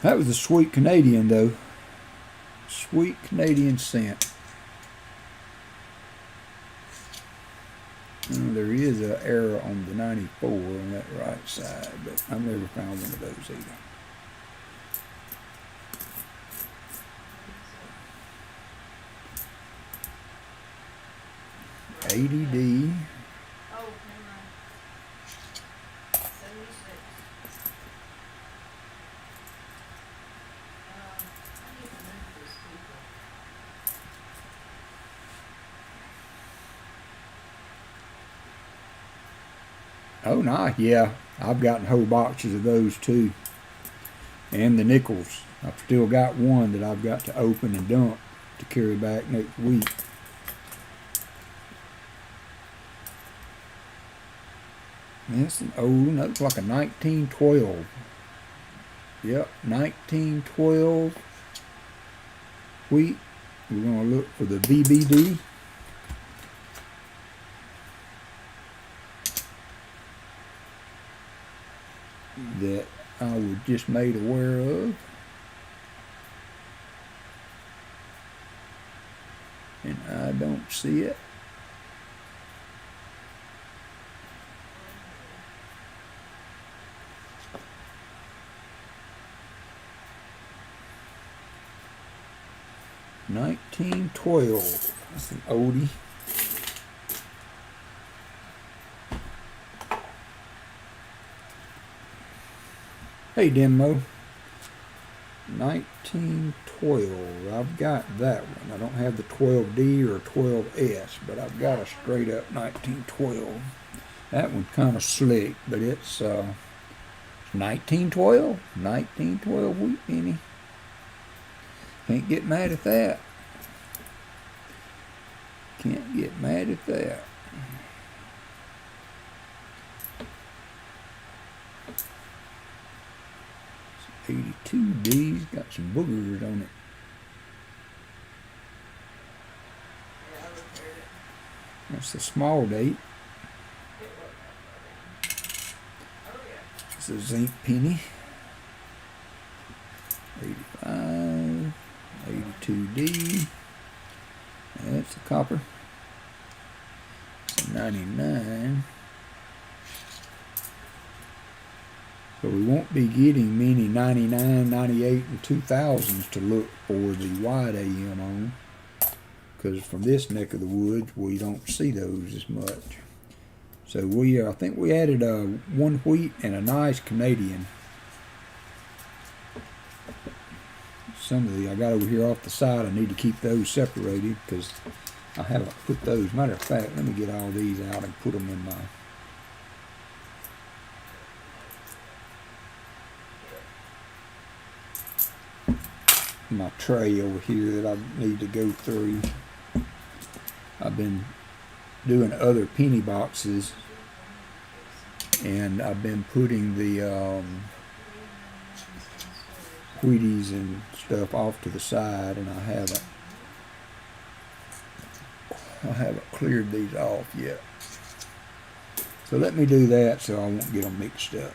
S1: That was a sweet Canadian, though. Sweet Canadian cent. There is an error on the 94 on that right side, but I've never found one of those either. $80D.
S4: Oh, never mind. 76. I need to move this people.
S1: Oh, nice. Yeah, I've gotten whole boxes of those too. And the nickels. I've still got one that I've got to open and dump to carry back next week. That's an old one. That looks like a 1912. Yep, 1912 wheat. We're going to look for the VBD. That I was just made aware of. And I don't see it. $19.12. That's an oldie. Hey, Demo. 1912. I've got that one. I don't have the 12D or 12S, but I've got a straight up 1912. That one's kind of slick, but it's 1912. 1912 wheat penny. Can't get mad at that. Can't get mad at that. It's 82D's got some boogers on it.
S4: Yeah, I repaired it.
S1: That's the small date.
S4: It wasn't. Oh, yeah.
S1: It's a zinc penny. 85. 82D. That's the copper. 99. So we won't be getting many 99, 98, and 2000s to look for the wide AM on, because from this neck of the woods we don't see those as much. So I think we added one wheat and a nice Canadian. Some of I got over here off the side. I need to keep those separated because I haven't put those. Matter of fact, let me get all these out and put them in my tray over here that I need to go through. I've been doing other penny boxes, and I've been putting the Wheaties and stuff off to the side, and I haven't cleared these off yet. So let me do that so I won't get them mixed up.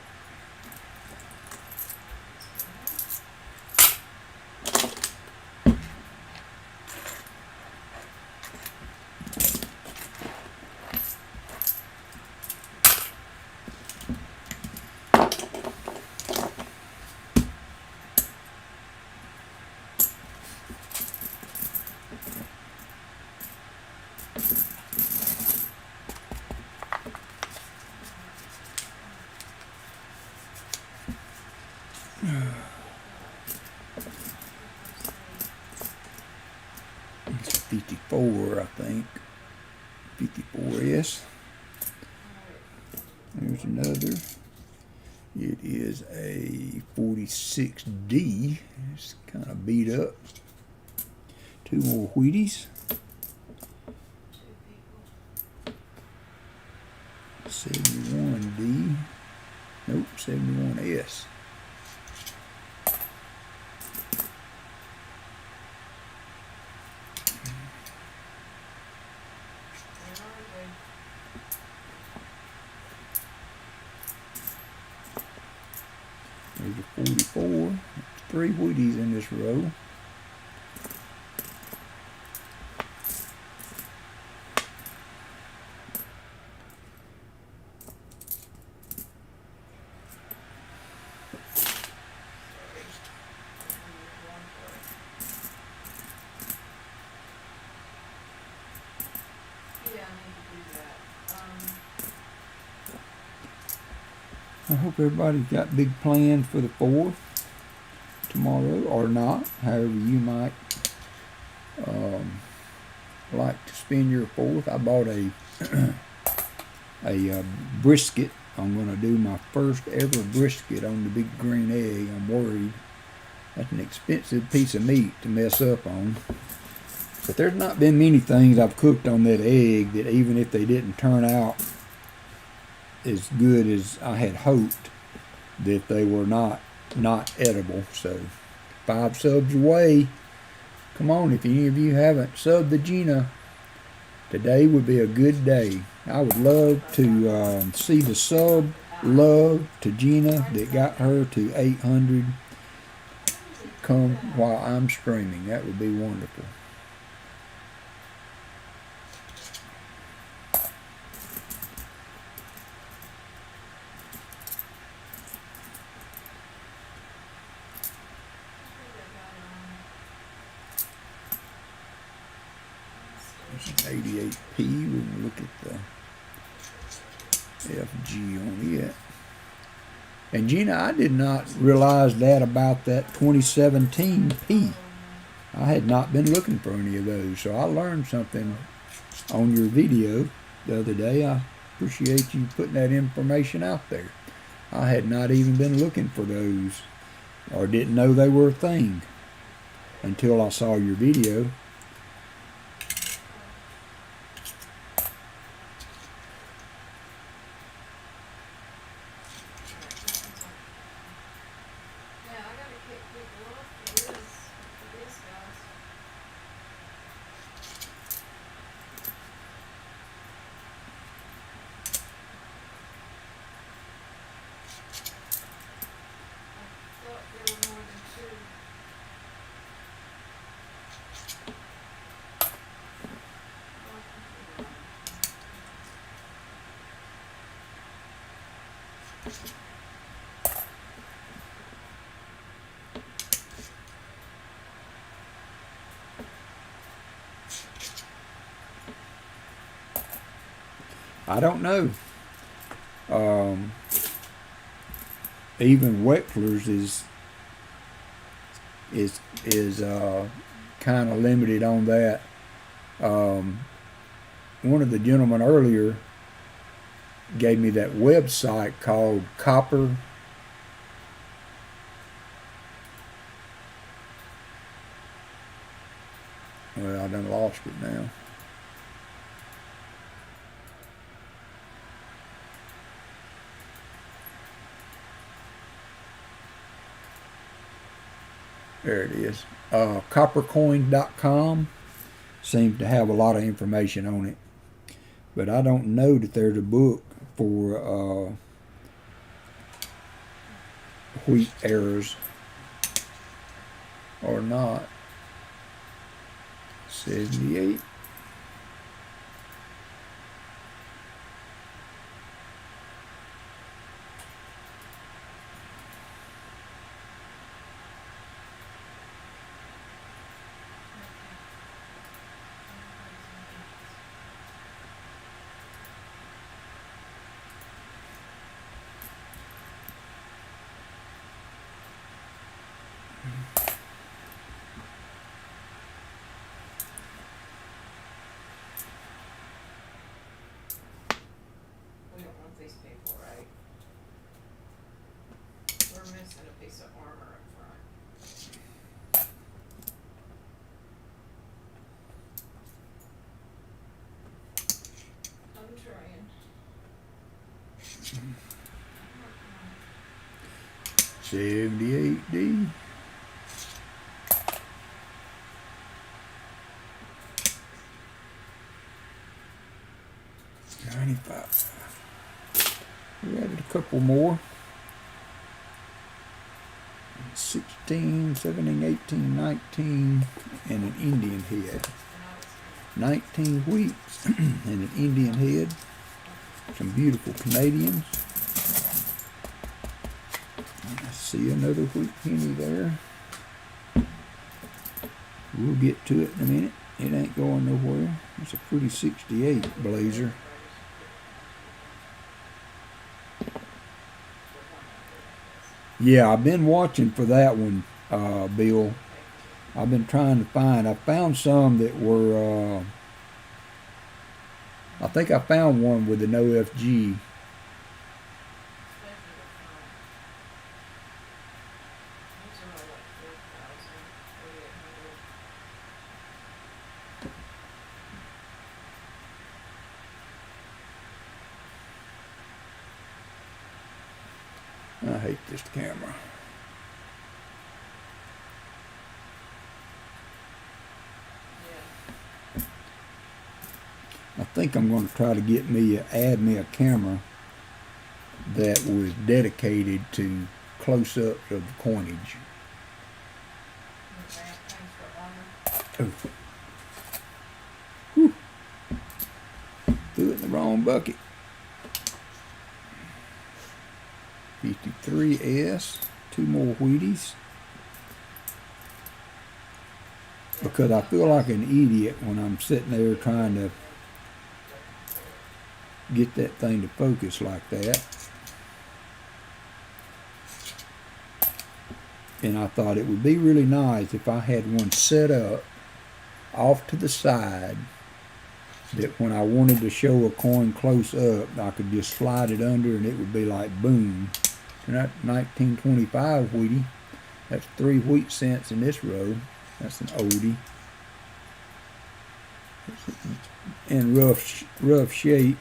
S1: It's 54, I think. 54S. There's another. It is a 46D. It's kind of beat up. Two more Wheaties. 71D. Nope, 71S. There's a 44. There's 3 Wheaties in this row.
S4: Yeah, I need to do that.
S1: I hope everybody's got big plans for the 4th tomorrow, or not, however you might like to spend your 4th. I bought a brisket. I'm going to do my first ever brisket on the big green egg. I'm worried. That's an expensive piece of meat to mess up on. But there's not been many things I've cooked on that egg that, even if they didn't turn out as good as I had hoped, that they were not edible. So 5 subs away. Come on, if any of you haven't subbed to Gina, today would be a good day. I would love to see the sub love to Gina that got her to 800 come while I'm streaming. That would be wonderful. There's an 88p. We can look at the FG on it. And Gina, I did not realize that about that 2017P. I had not been looking for any of those, so I learned something on your video the other day. I appreciate you putting that information out there. I had not even been looking for those, or didn't know they were a thing, until I saw your video.
S4: Yeah, I gotta kick people off for this, guys. I thought there were more than 2.
S1: I don't know. Even Wexler's is kind of limited on that. One of the gentlemen earlier gave me that website called Copper. Well, I done lost it now. There it is. Coppercoin.com seems to have a lot of information on it. But I don't know that there's a book for wheat errors or not. 78.
S4: We don't want these people, right? We're missing a piece of armor up front. I'm trying.
S1: 78D. $95. We added a couple more. 16, 17, 18, 19, and an Indian head. 19 wheats and an Indian head. Some beautiful Canadians. I see another wheat penny there. We'll get to it in a minute. It ain't going nowhere. It's a pretty 68 blazer. Yeah, I've been watching for that one, Bill. I've been trying to find. I found some that were. I think I found one with an OFG. I hate this camera. I think I'm going to try to add me a camera that was dedicated to close-ups of the coinage. Oh. Whew. Threw it in the wrong bucket. 53S, two more Wheaties. Because I feel like an idiot when I'm sitting there trying to get that thing to focus like that. And I thought it would be really nice if I had one set up off to the side that when I wanted to show a coin close up, I could just slide it under and it would be like boom. And that 1925 Wheatie, that's 3 wheat cents in this row. That's an oldie. In rough shape.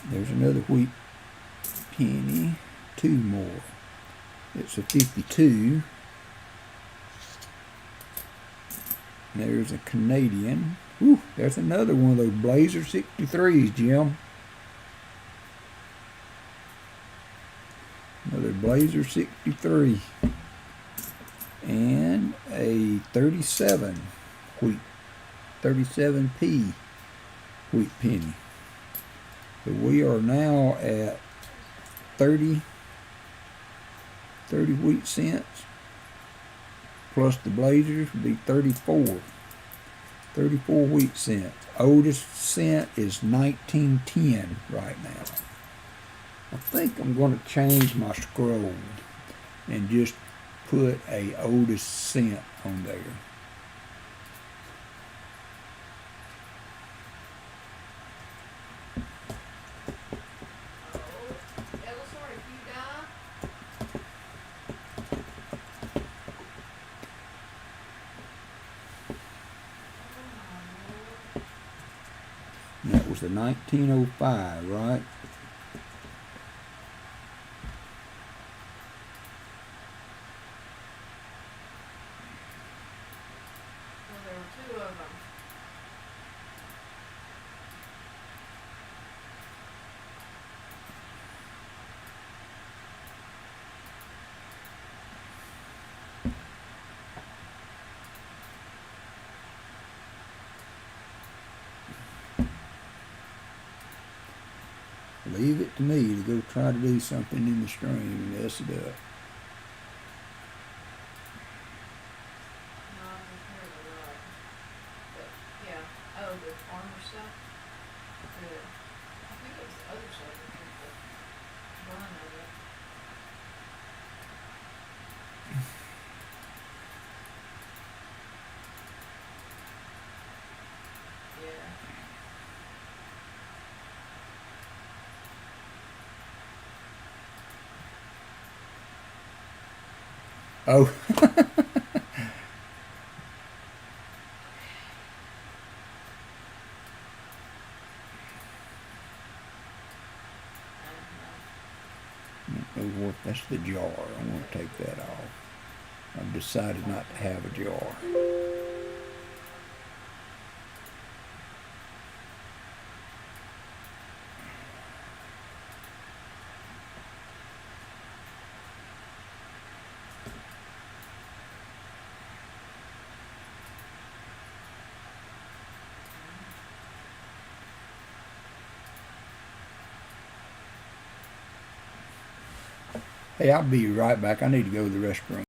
S1: There's another wheat penny. 2 more. It's a 52. There's a Canadian. Whew, there's another one of those Blazer 63s, Jim. Another Blazer 63. And a 37 wheat. 37p wheat penny. So we are now at 30 wheat cents. Plus the Blazers would be 34. 34 wheat cents. Oldest cent is 1910 right now. I think I'm going to change my scroll and just put a oldest cent on there. And that was the 1905, right?
S4: Well, there were 2 of them.
S1: Leave it to me to go try to do something in the stream and mess it up.
S4: No, I can hear the rug. But, yeah. Oh, the armor stuff? Good. I think it was the other side that took the run of it.
S1: Oh, oh, what? That's the jar. I want to take that off. I've decided not to have a jar. Hey, I'll be right back. I need to go to the restroom.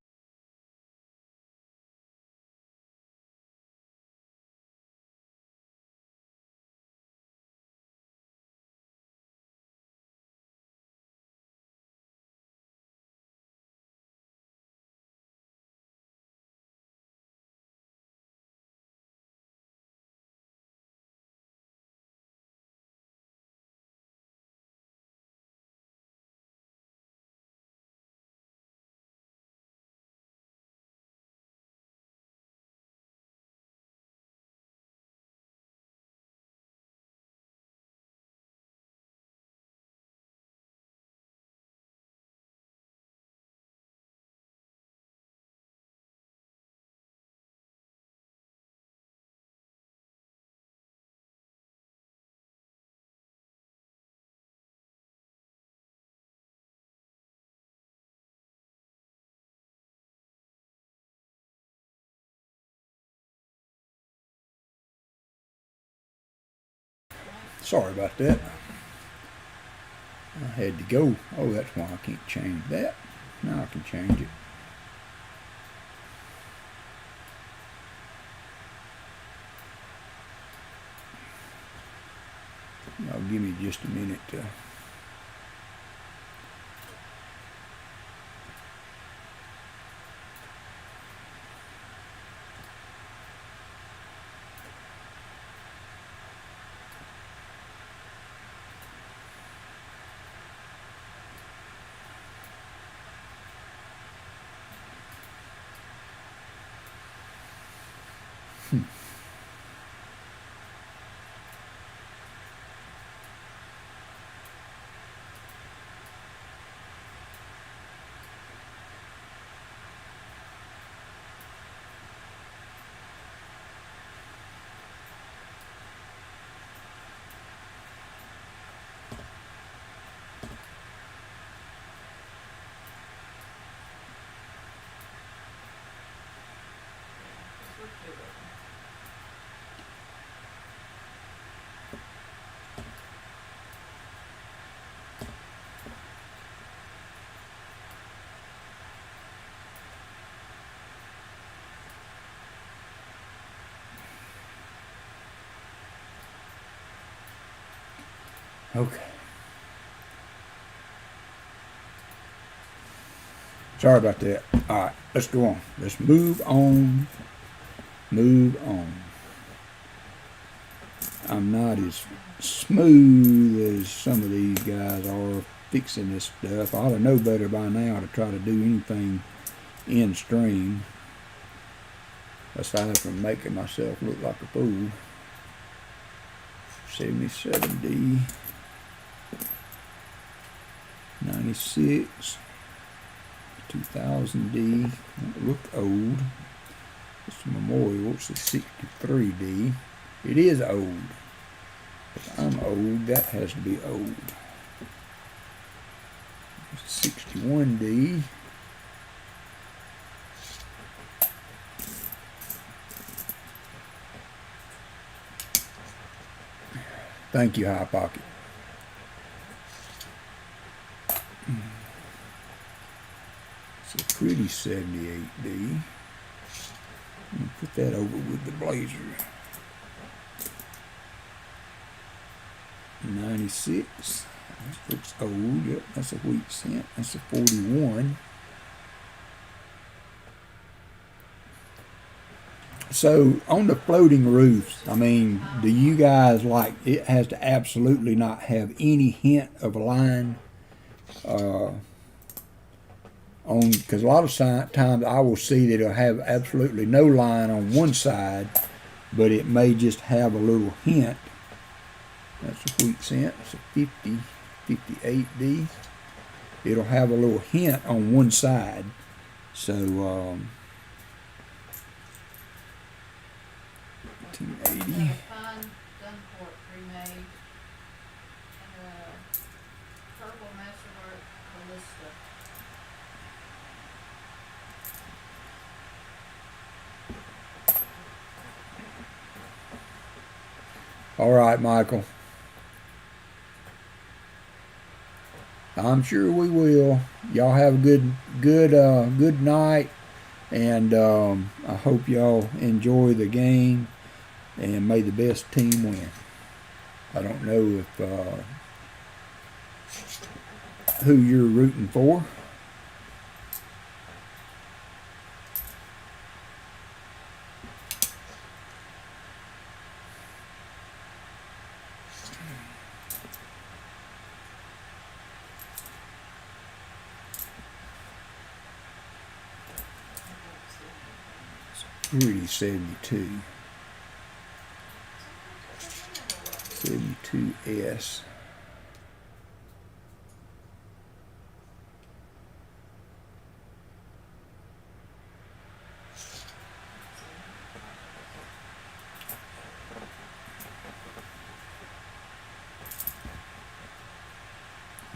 S1: Sorry about that. I had to go. Oh, that's why I can't change that. Now I can change it. Now give me just a minute to. Okay. Sorry about that. All right, let's go on. Let's move on. Move on. I'm not as smooth as some of these guys are fixing this stuff. I ought to know better by now to try to do anything in stream, aside from making myself look like a fool. 77D, 96, 2000D. It looked old. It's a memorial. It's a 63D. It is old. If I'm old, that has to be old. 61D. Thank you, High Pocket. It's a pretty 78D. Put that over with the blazer. 96. That looks old. Yep, that's a wheat cent. That's a 41. So on the floating roofs, I mean, do you guys like it has to absolutely not have any hint of a line on, because a lot of times I will see that it'll have absolutely no line on one side, but it may just have a little hint. That's a wheat cent. It's a 50, 58D. It'll have a little hint on one side. So, 1880.
S4: Fine Dunport pre-made. And purple masterwork ballista.
S1: All right, Michael. I'm sure we will. Y'all have a good night, and I hope y'all enjoy the game, and may the best team win. I don't know if who you're rooting for. Pretty 72. 72S.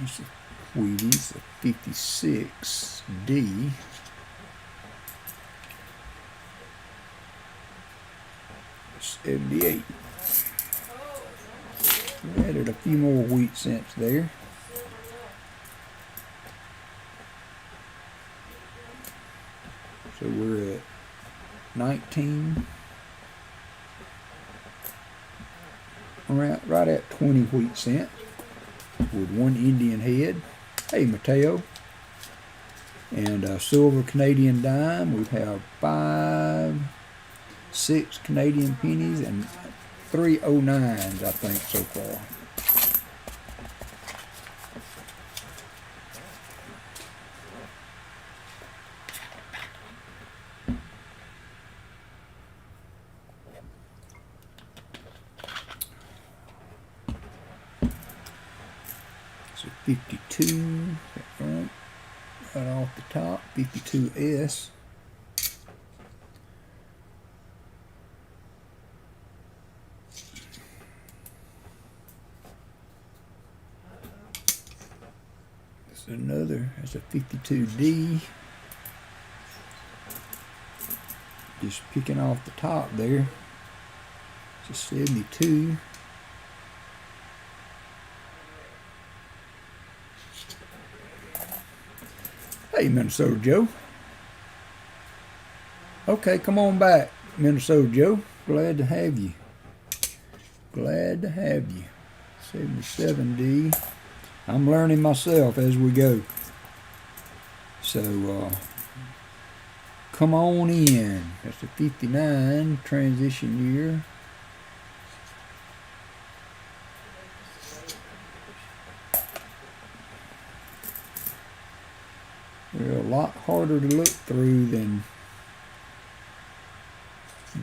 S1: It's a Wheaties, a 56D. $78. Added a few more wheat cents there. So we're at 19. Right at 20 wheat cents with one Indian head. Hey, Mateo. And a silver Canadian dime. We have 6 Canadian pennies and 3 09s, I think, so far. So 52, right off the top, 52S. That's a 52D. Just picking off the top there. It's a 72. Hey, Minnesota Joe. Okay, come on back, Minnesota Joe. Glad to have you. Glad to have you. 77D. I'm learning myself as we go. So, come on in. That's a 59 transition year. They're a lot harder to look through than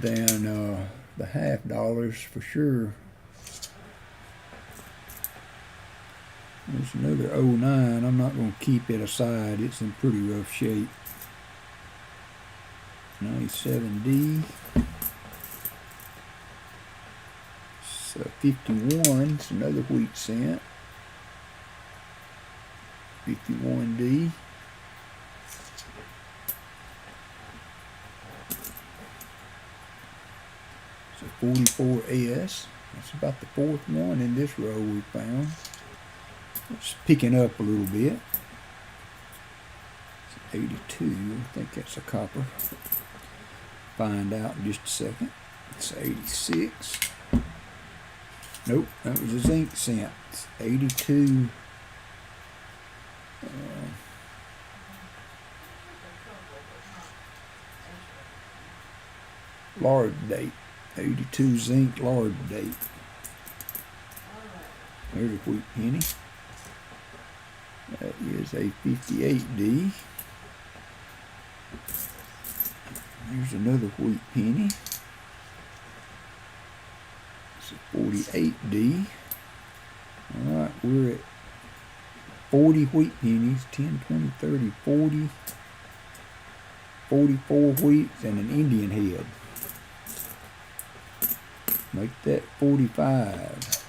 S1: the half dollars for sure. There's another 09. I'm not going to keep it aside. It's in pretty rough shape. 97D. So 51. It's another wheat cent. 51D. So 44S. That's about the fourth one in this row we found. It's picking up a little bit. It's 82. I think that's a copper. Find out in just a second. It's 86. Nope, that was a zinc cent. It's 82. Lard date. 82 zinc lard date. There's a wheat penny. That is a 58D. Here's another wheat penny. It's a 48D. Alright, we're at 40 wheat pennies, 10, 20, 30, 40, 44 wheats, and an Indian head. Make that 45.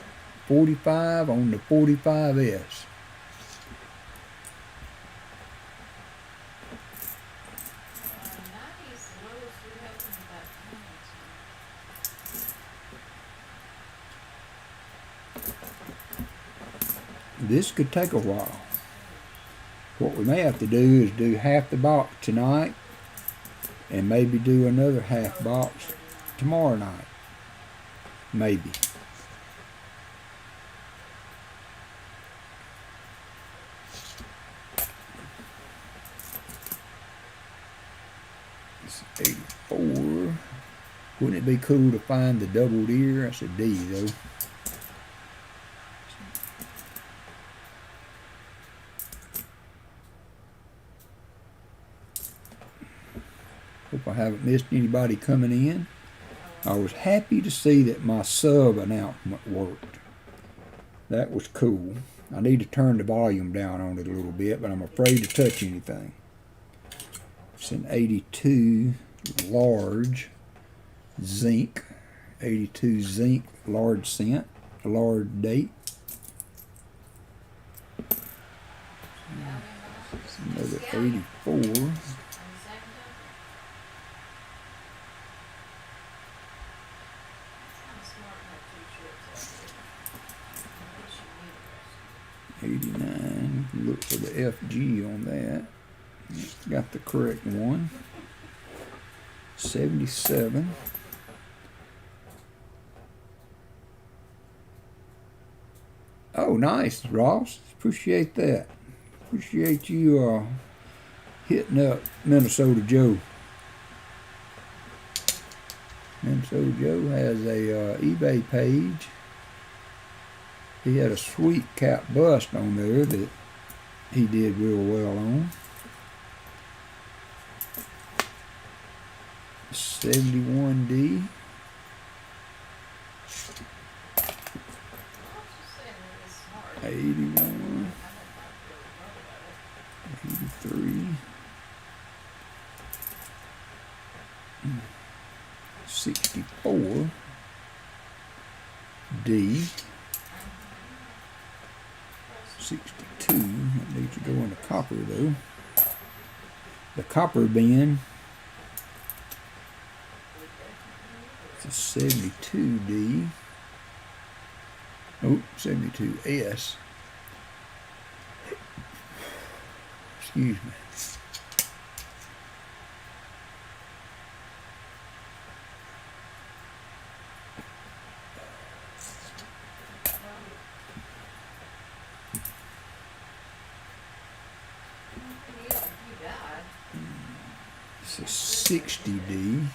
S1: 45 on the 45S. This could take a while. What we may have to do is do half the box tonight and maybe do another half box tomorrow night. Maybe. It's 84. Wouldn't it be cool to find the doubled ear? That's a D though. Hope I haven't missed anybody coming in. I was happy to see that my sub announcement worked. That was cool. I need to turn the volume down on it a little bit, but I'm afraid to touch anything. It's an 82 large zinc. 82 zinc large cent, large date. It's another 84. Look for the FG on that. Got the correct one. 77. Oh, nice, Ross. Appreciate that. Appreciate you hitting up Minnesota Joe. Minnesota Joe has a eBay page. He had a sweet cap bust on there that he did real well on. 71D. $81. $83. $64. D. 62. That needs to go in the copper though. The copper bin. It's a 72D. Oh, 72S. Excuse me. It's a 60D.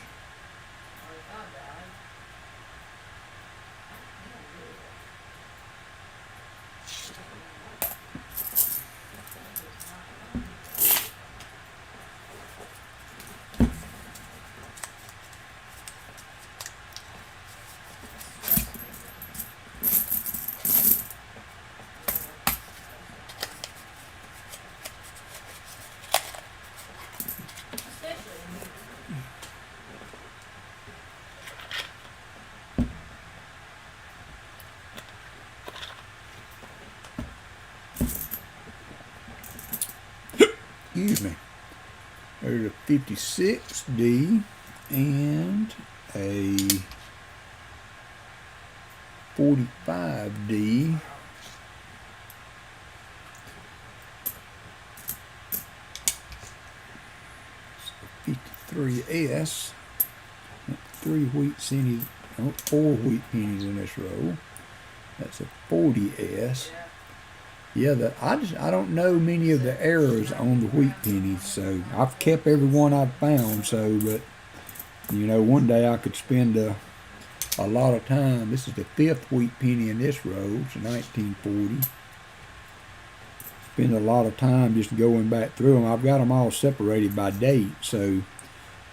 S1: Excuse me. There's a 56D and a 45D. It's a 53S. 3 wheat pennies, no, 4 wheat pennies in this row. That's a 40S. Yeah, I don't know many of the errors on the wheat pennies, so I've kept every one I've found. So, but you know, one day I could spend a lot of time. This is the 5th wheat penny in this row. It's a 1940. Spend a lot of time just going back through them. I've got them all separated by date, so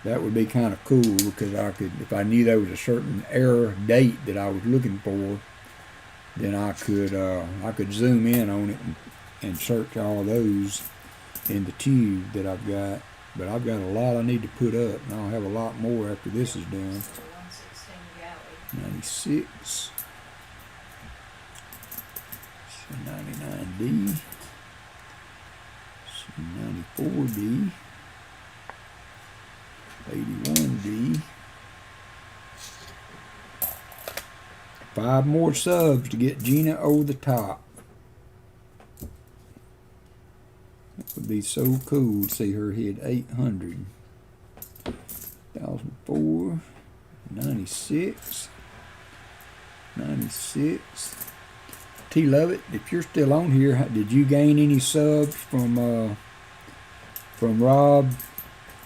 S1: That would be kind of cool because I could, if I knew there was a certain error date that I was looking for, then I could zoom in on it and search all those in the tube that I've got. But I've got a lot I need to put up, and I'll have a lot more after this is done.
S4: 116 galley.
S1: 96, 99D, 94D, 81D. 5 more subs to get Gina over the top. It would be so cool to see her hit 800. 1004, 96, 96. T Lovett, if you're still on here, did you gain any subs from Rob,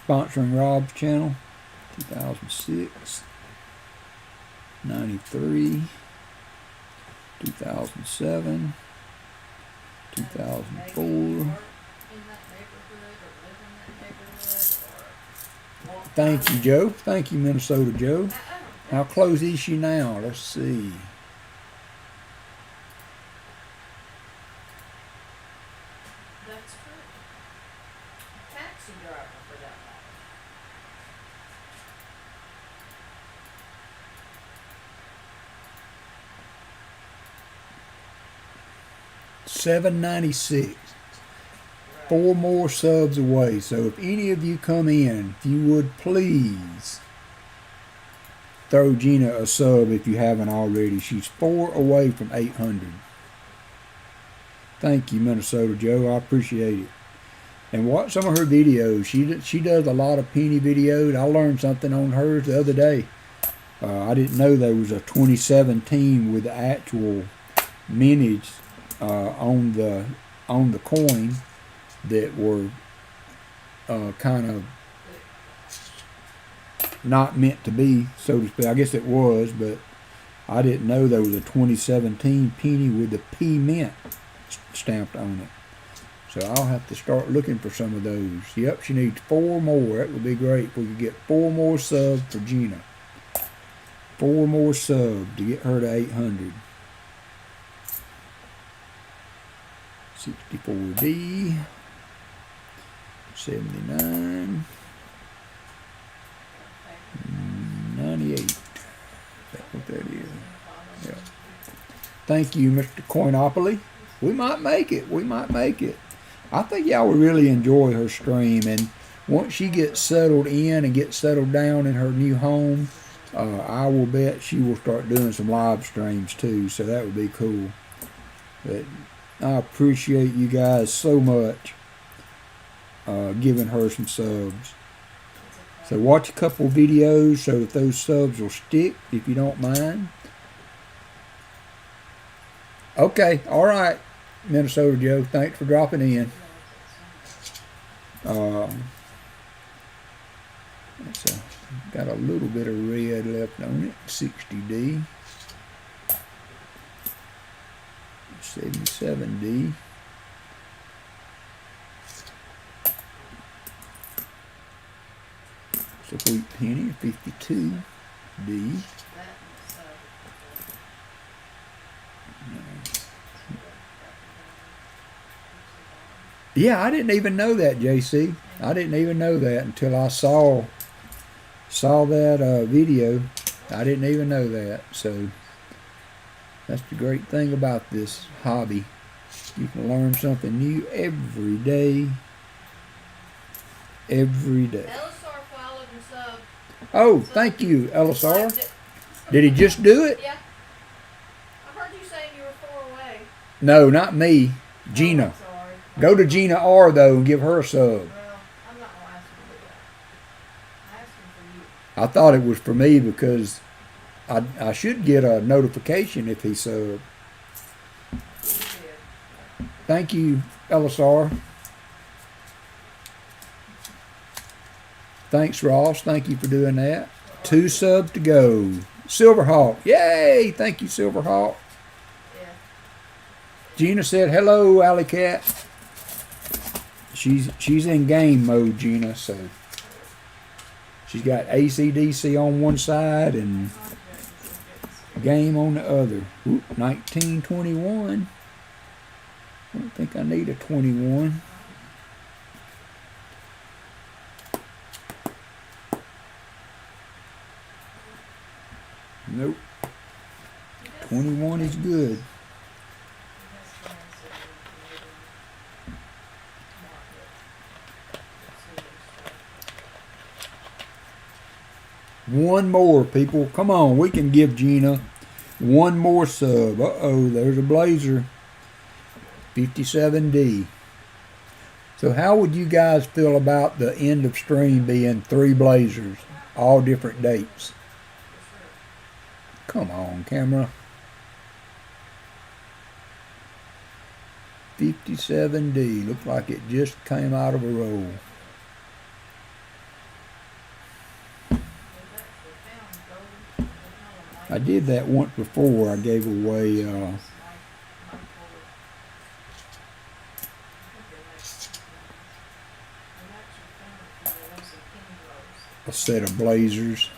S1: sponsoring Rob's channel? 2006, 93, 2007, 2004.
S4: In that neighborhood or live in that neighborhood or walk
S1: Thank
S4: by.
S1: you, Joe. Thank you, Minnesota Joe.
S4: Uh-oh.
S1: How close is she now? Let's see.
S4: That's true. Taxi driver for that matter.
S1: $7.96. 4 more subs away. So if any of you come in, if you would please throw Gina a sub if you haven't already. She's 4 away from 800. Thank you, Minnesota Joe. I appreciate it. And watch some of her videos. She does a lot of penny videos. I learned something on hers the other day. I didn't know there was a 2017 with the actual mintage on the coin that were kind of not meant to be, so to speak. I guess it was, but I didn't know there was a 2017 penny with the P mint stamped on it. So I'll have to start looking for some of those. Yep, she needs 4 more. That would be great if we could get 4 more subs for Gina. 4 more subs to get her to 800. 64D. 79. 98. Is that what that is? Yeah. Thank you, Mr. Coinopoly. We might make it. We might make it. I think y'all will really enjoy her stream. And once she gets settled in and gets settled down in her new home, I will bet she will start doing some live streams too. So that would be cool. But I appreciate you guys so much giving her some subs. So watch a couple videos so that those subs will stick, if you don't mind. Okay, all right, Minnesota Joe. Thanks for dropping in. Got a little bit of red left on it. 60D. 77D. It's a wheat penny, 52D. Yeah, I didn't even know that, JC. I didn't even know that until I saw that video. I didn't even know that. So that's the great thing about this hobby. You can learn something new every day. Every day.
S4: Elisar followed and subbed.
S1: Oh, thank you, Elisar.
S4: Subbed it.
S1: Did he just do it?
S4: Yeah. I heard you saying you were 4 away.
S1: No, not me. Gina.
S4: Oh, I'm sorry.
S1: Go to Gina R, though, and give her a sub.
S4: Well, I'm not going to ask him to do that. I asked him for you.
S1: I thought it was for me because I should get a notification if he subbed.
S4: You did.
S1: Thank you, Elisar. Thanks, Ross. Thank you for doing that. 2 subs to go. Silverhawk. Yay! Thank you, Silverhawk.
S4: Yeah.
S1: Gina said, hello, Alley Cat. She's in game mode, Gina, so She's got AC/DC on one side and game on the other. Oop, 1921. I don't think I need a 21. Nope. 21 is good. One more, people. Come on, we can give Gina one more sub. Uh-oh, there's a blazer. 57D. So how would you guys feel about the end of stream being 3 blazers, all different dates? Come on, camera. 57D. Looks like it just came out of a roll. I did that once before. I gave away a set of blazers.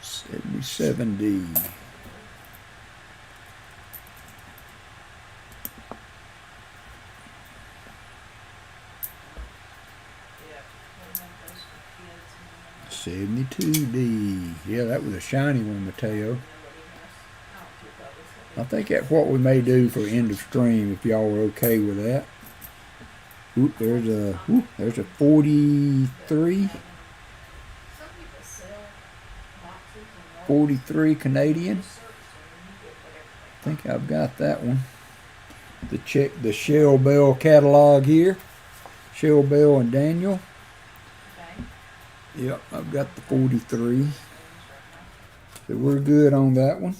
S1: 77D. $72D. Yeah, that was a shiny one, Mateo. I think that's what we may do for end of stream if y'all are okay with that. Oop, there's a 43. 43 Canadian. I think I've got that one. Check the Shell Bell catalog here. Shell Bell and Daniel. Yep, I've got the 43. So we're good on that one.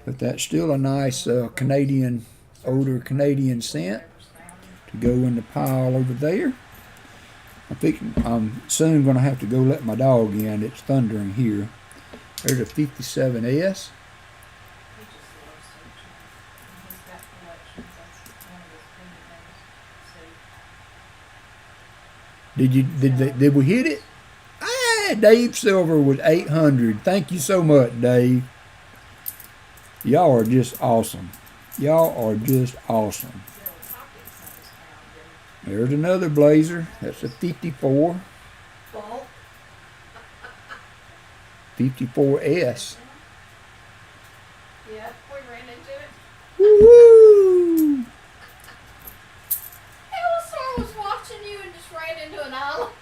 S1: But that's still a nice Canadian, older Canadian scent to go in the pile over there. I think I'm soon going to have to go let my dog in. It's thundering here. There's a 57S. Did we hit it? Ah, Dave Silver was 800. Thank you so much, Dave. Y'all are just awesome. Y'all are just awesome. There's another blazer. That's a 54. 54S.
S4: Yeah, we ran into it.
S1: Woo-hoo!
S4: Elsa was watching you and just ran into an aisle.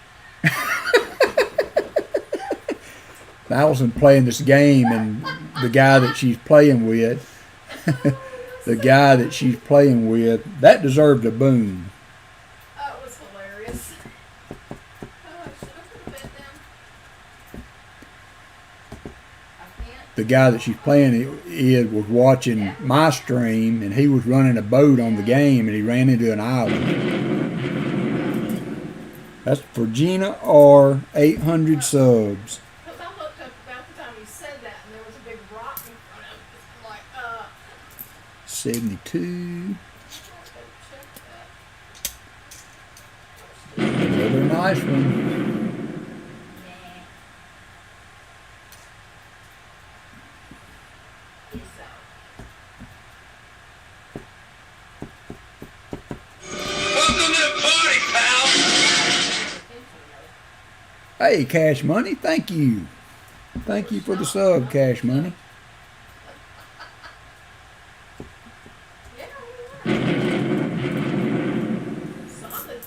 S1: Allison playing this game, and the guy that she's playing with, that deserved a boom.
S4: That was hilarious. Oh, I should have put a bet down. I can't.
S1: The guy that she's playing it was watching my stream, and he was running a boat on the game, and he ran into an island. That's for Gina R. 800 subs.
S4: Because I looked up about the time you said that, and there was a big rock in front of it. I'm like,
S1: 72.
S4: check that.
S1: Another nice one.
S2: Welcome to the party, pal.
S1: Hey, Cash Money, thank you. Thank you for the sub, Cash Money.
S4: Yeah, we were. Solid.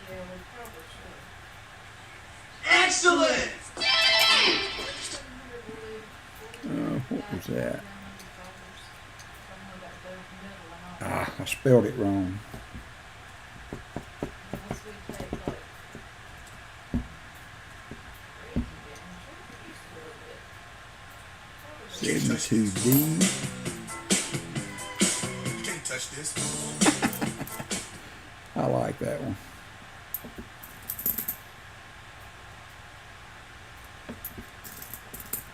S4: Yeah, we probably should.
S2: Excellent.
S1: What was that? Ah, I spelled it wrong. 72D.
S3: Can't touch this.
S1: I like that one.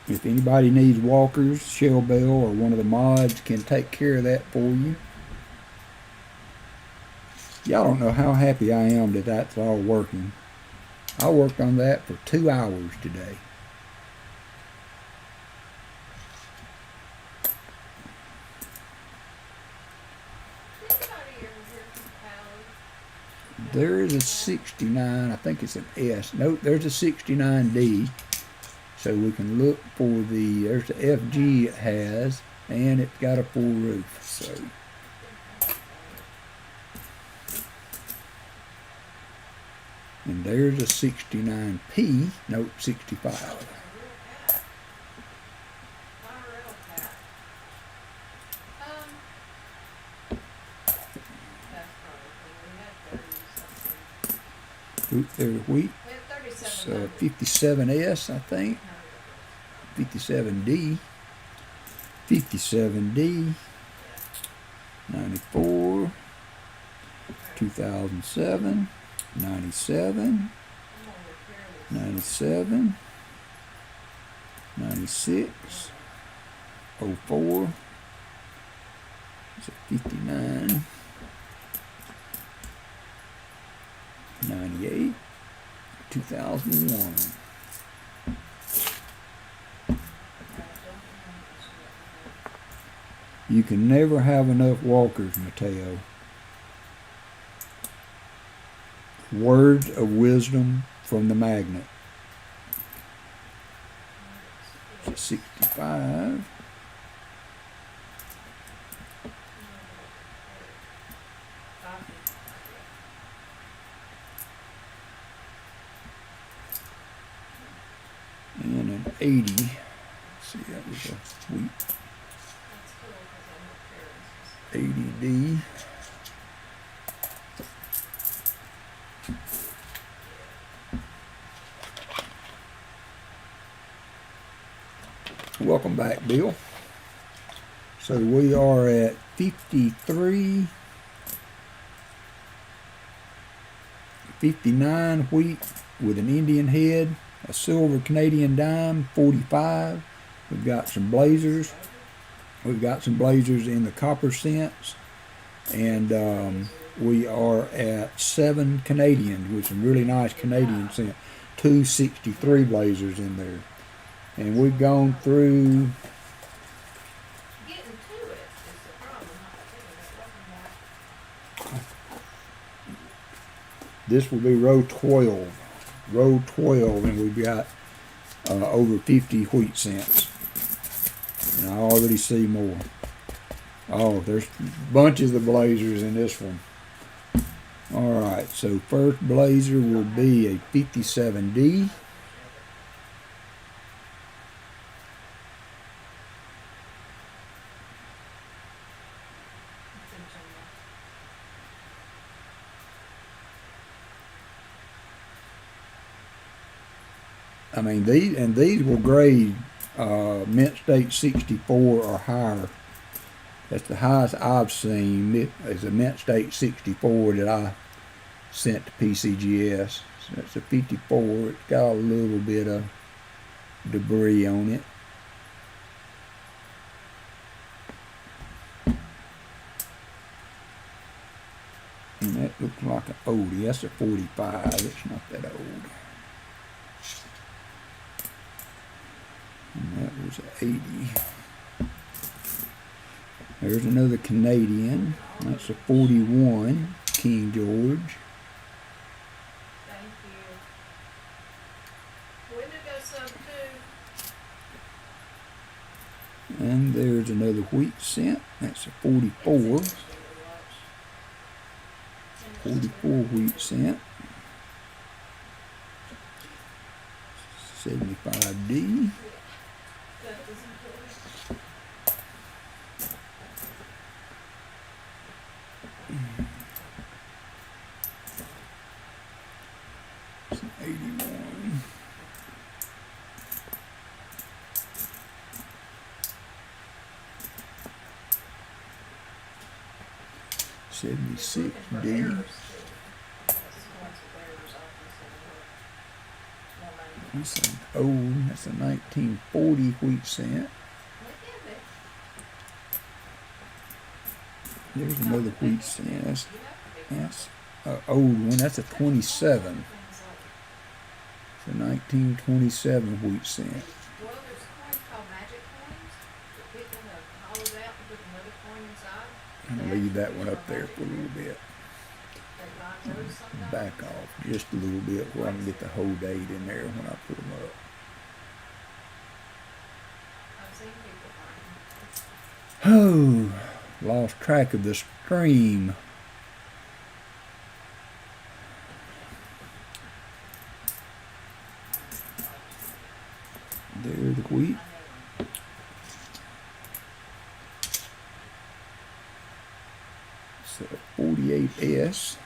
S1: If anybody needs walkers, Shell Bell or one of the mods can take care of that for you. Y'all don't know how happy I am that that's all working. I worked on that for 2 hours today.
S4: Anybody ever hear from Pally?
S1: There is a 69, I think it's an S. Nope, there's a 69D. So we can look for there's the FG it has, and it's got a full roof. So and there's a 69P, nope, 65.
S4: Real cat. Not a real cat. That's probably, we had 30 something.
S1: Oop, there's wheat.
S4: We had
S1: It's
S4: 3700.
S1: 57S, I think. 57D. 57D. 94. 2007. 97. 97. 96. 04. It's a 59. 98. 2001. You can never have enough walkers, Mateo. Words of wisdom from the magnet. 65. And an 80. Let's see, that was a wheat. 80D. Welcome back, Bill. So we are at 53, 59 wheat with an Indian head, a silver Canadian dime, 45. We've got some blazers. We've got some blazers in the copper cents, and we are at 7 Canadians with some really nice Canadian cents. 263 blazers in there, and we've gone through.
S4: Getting to it is the problem, not getting it.
S1: This will be row 12. Row 12, and we've got over 50 wheat cents. And I already see more. Oh, there's bunches of blazers in this one. All right, so first blazer will be a 57D. I mean, these will grade mint state 64 or higher. That's the highest I've seen. It is a mint state 64 that I sent to PCGS. So that's a 54. It's got a little bit of debris on it. And that looks like an oldie. That's a 45. It's not that old. And that was an 80. There's another Canadian. That's a 41, King George.
S4: Thank you. Wendigo sub 2.
S1: And there's another wheat cent. That's a 44. 44 wheat cent. 75D. It's an 81. $76D. That's an old, that's a 1940 wheat cent.
S4: Look at it.
S1: There's another wheat cent. That's,
S4: You have to be
S1: that's an old one. That's a 27.
S4: things like,
S1: It's a 1927 wheat cent.
S4: well, there's coins called magic coins that people have hollowed out and put another coin inside.
S1: I'm gonna leave that one up there for a little bit.
S4: They buy those sometimes.
S1: Back off just a little bit where I can get the whole date in there when I put them up.
S4: I've seen people buy them.
S1: Oh, lost track of the stream. There, the wheat. So 48S.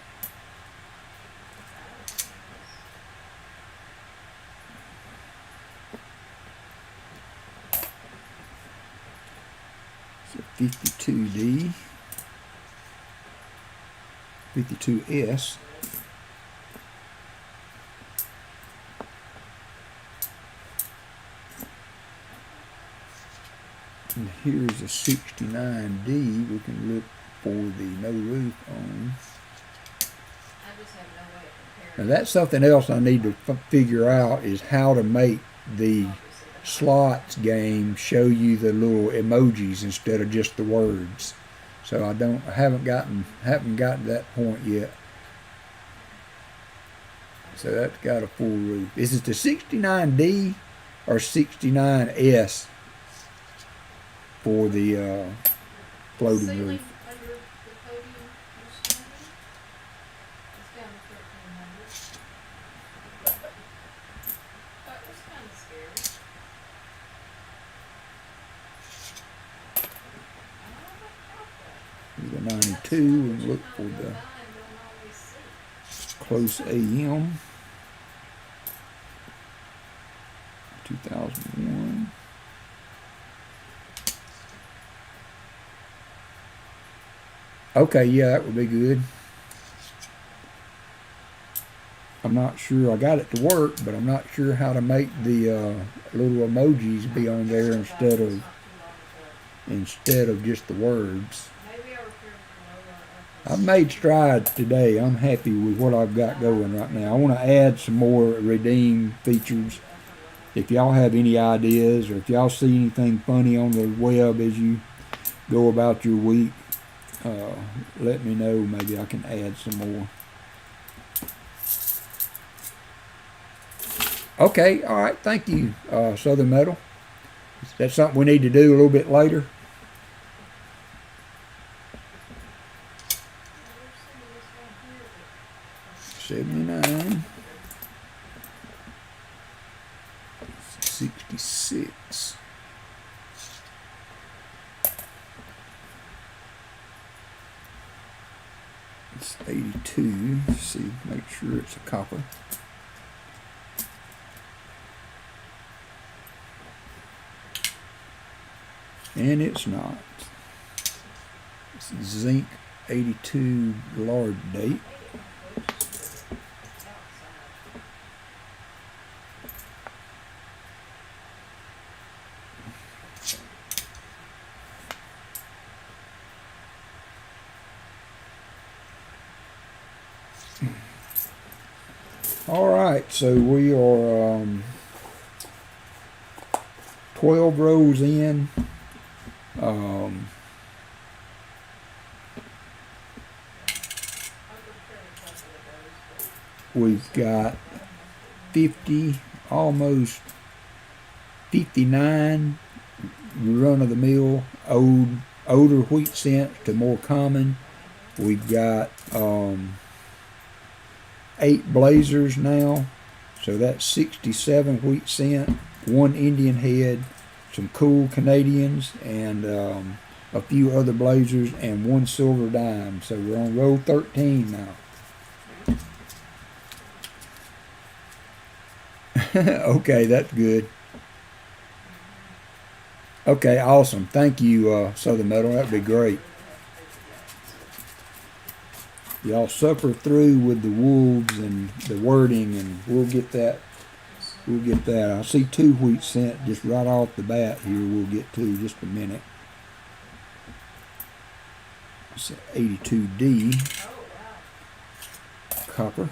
S1: So 52D. 52S. And here's a 69D. We can look for the no roof on.
S4: I just have no way of
S1: Now
S4: comparing.
S1: that's something else I need to figure out is how to make the slots game show you the little emojis instead of just the words. So I haven't gotten to that point yet. So that's got a full roof. Is it the 69D or 69S for the floating
S4: Ceiling
S1: roof?
S4: under the podium you're standing, it's down to 1,300. That was kind of scary. I don't know about that.
S1: The 92, we can look for the close AM. 2001. Okay, yeah, that would be good. I'm not sure. I got it to work, but I'm not sure how to make the little emojis be on there instead of just the words. I've made strides today. I'm happy with what I've got going right now. I want to add some more redeem features. If y'all have any ideas or if y'all see anything funny on the web as you go about your week, let me know. Maybe I can add some more. Okay, all right. Thank you, Southern Metal. That's something we need to do a little bit later. $79, 66. It's 82. See, make sure it's a copper. And it's not. It's zinc 82 lard date. All right, so we are 12 rows in. We've got 50, almost 59 run-of-the-mill older wheat cents to more common. We've got 8 blazers now, so that's 67 wheat cent, 1 Indian head, some cool Canadians, and a few other blazers, and 1 silver dime. So we're on row 13 now. Okay, that's good. Okay, awesome. Thank you, Southern Metal. That'd be great. Y'all suffer through with the wolves and the wording, and we'll get that We'll get that. I see 2 wheat cent just right off the bat here. We'll get to just a minute. It's 82D
S4: Oh, wow.
S1: copper.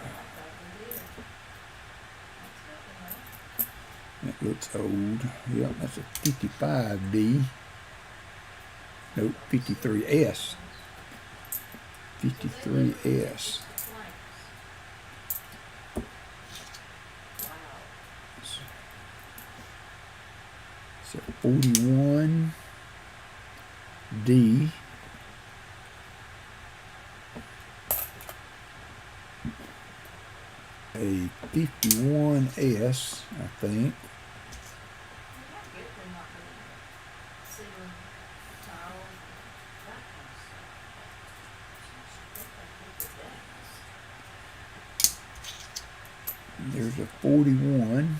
S4: That's good to know.
S1: That looks old. Yep, that's a 55D. Nope, 53S. 53S. So 41D. A 51S, I think. There's a 41.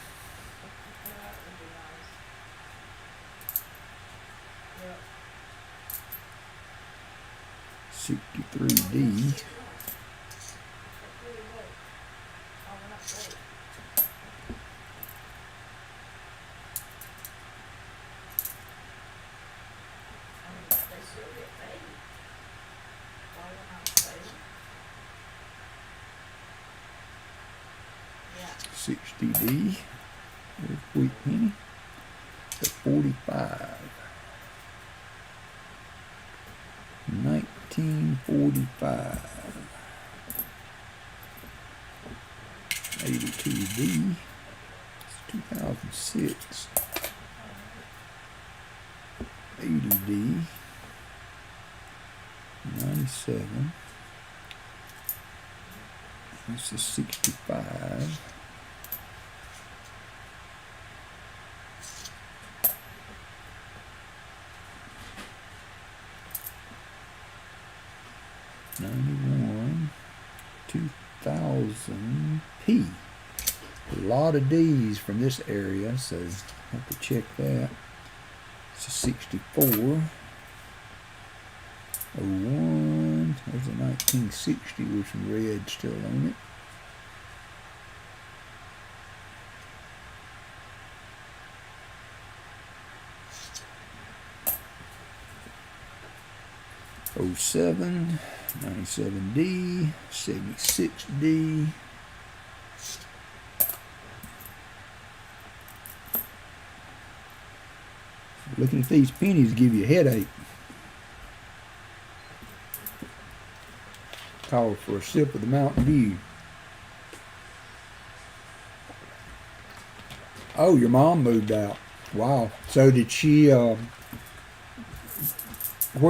S4: Yep.
S1: 63D.
S4: Yeah.
S1: 60D. There's wheat penny. The 45. 1945. 82D. It's 2006. 80D. 97. This is 65. '91, 2000 P. A lot of D's from this area, so have to check that. It's a 64. 01. There's a 1960 with some red still on it. '07, 97D, 76D. Looking at these pennies give you a headache. Call for a sip of the Mountain Dew. Oh, your mom moved out. Wow. So did she, where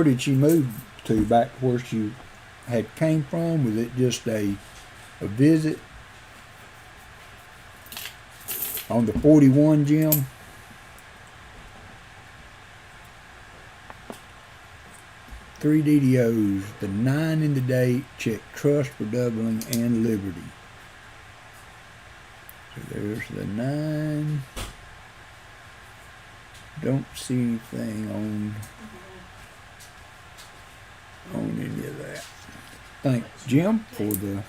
S1: did she move to? Back where she had came from? Was it just a visit? On the 41, Jim? Three DDOs, the 9 in the date, check trust for doubling and liberty. So there's the 9. Don't see anything on any of that. Thanks, Jim, for the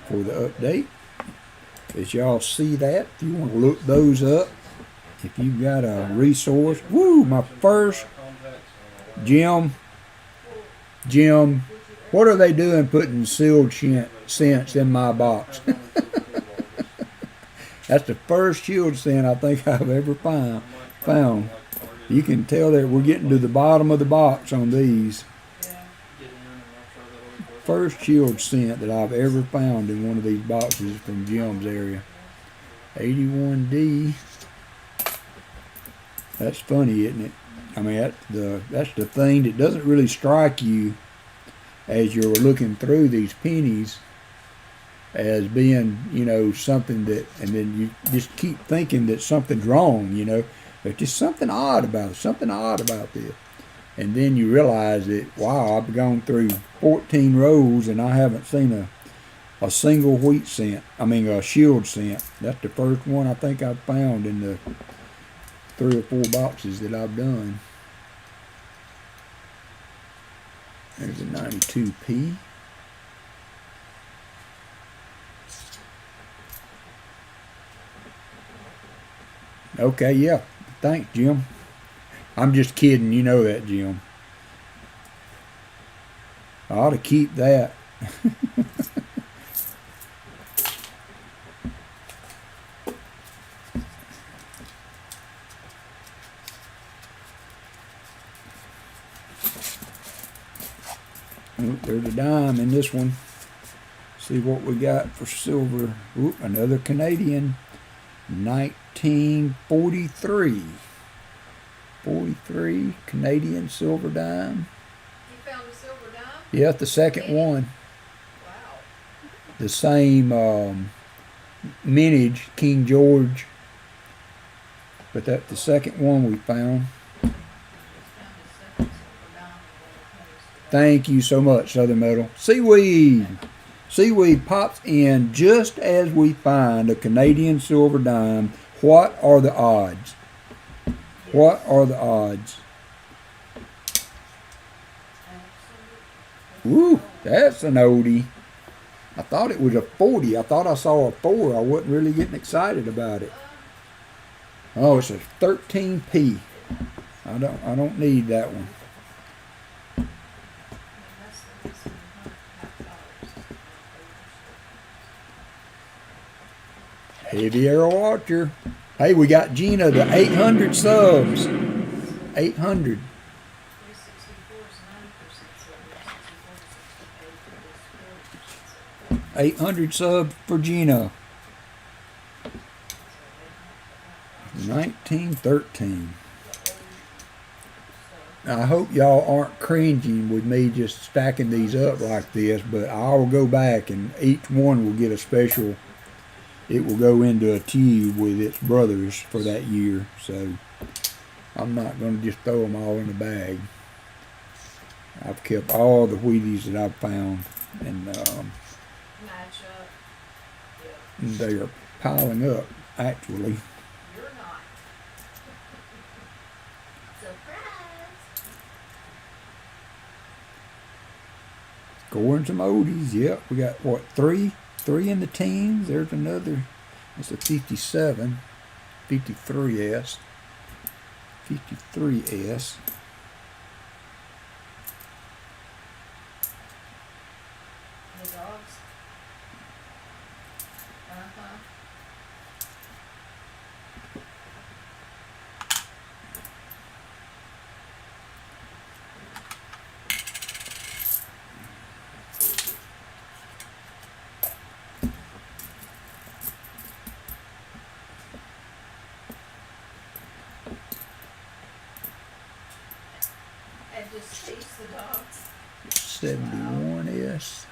S1: update. As y'all see that, if you want to look those up, if you've got a resource, woo, my first. Jim, what are they doing putting sealed cents in my box? That's the first sealed cent I think I've ever found. You can tell that we're getting to the bottom of the box on these. First sealed cent that I've ever found in one of these boxes from Jim's area. 81D. That's funny, isn't it? I mean, that's the thing that doesn't really strike you as you're looking through these pennies as being, you know, something that, and then you just keep thinking that something's wrong, you know. There's just something odd about it, something odd about this. And then you realize that, wow, I've gone through 14 rows and I haven't seen a single wheat cent, a shield cent. That's the first one I think I've found in the 3 or 4 boxes that I've done. There's a 92p. Okay, yeah. Thanks, Jim. I'm just kidding. You know that, Jim. I ought to keep that. Oop, there's a dime in this one. See what we got for silver. Oop, another Canadian. 1943. 43 Canadian silver dime.
S4: You found a silver dime?
S1: Yeah, the second one.
S4: Wow.
S1: The same mintage, King George. But that's the second one we found.
S4: Just found a second silver dime in the pennies today.
S1: Thank you so much, Southern Metal. Seaweed. Seaweed pops in just as we find a Canadian silver dime. What are the odds? What are the odds? Woo, that's an oldie. I thought it was a 40. I thought I saw a 4. I wasn't really getting excited about it. Oh, it's a 13p. I don't need that one.
S4: That's the reason
S1: Heavy Arrow Archer. Hey, we got Gina the 800 subs. 800.
S4: 364 is 90% silver, 64 to 68 is 40% silver.
S1: 800 subs for Gina.
S4: So
S1: 1913. I hope y'all aren't cringing with me just stacking these up like this, but I'll go back and each one will get a special. It will go into a tube with its brothers for that year. So I'm not going to just throw them all in a bag. I've kept all the Wheaties that I've found, and
S4: match up. Yeah.
S1: they are piling up, actually.
S4: You're not. Surprise!
S1: Scoring some oldies. Yep, we got what, three in the teens. There's another. It's a 57, 53s, 53s.
S4: The dogs. Uh-huh. And just chase the dogs.
S1: 71s.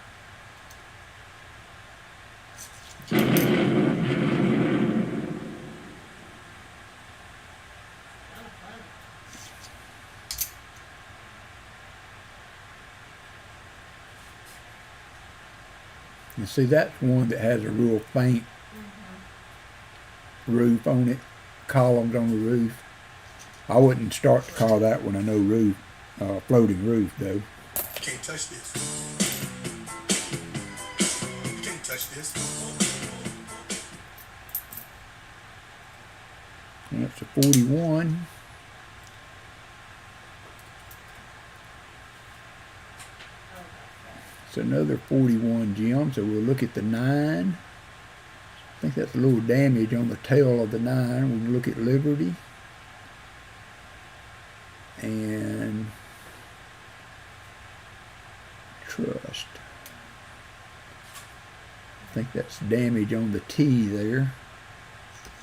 S4: Kind of fun.
S1: You see, that's one that has a real faint roof on it, columns on the roof. I wouldn't start to call that one a no roof, floating roof though.
S3: Can't touch this. You can't touch this.
S1: That's a 41. It's another 41 gem, so we'll look at the 9. I think that's a little damage on the tail of the 9. We can look at Liberty. And Trust. I think that's damage on the T there.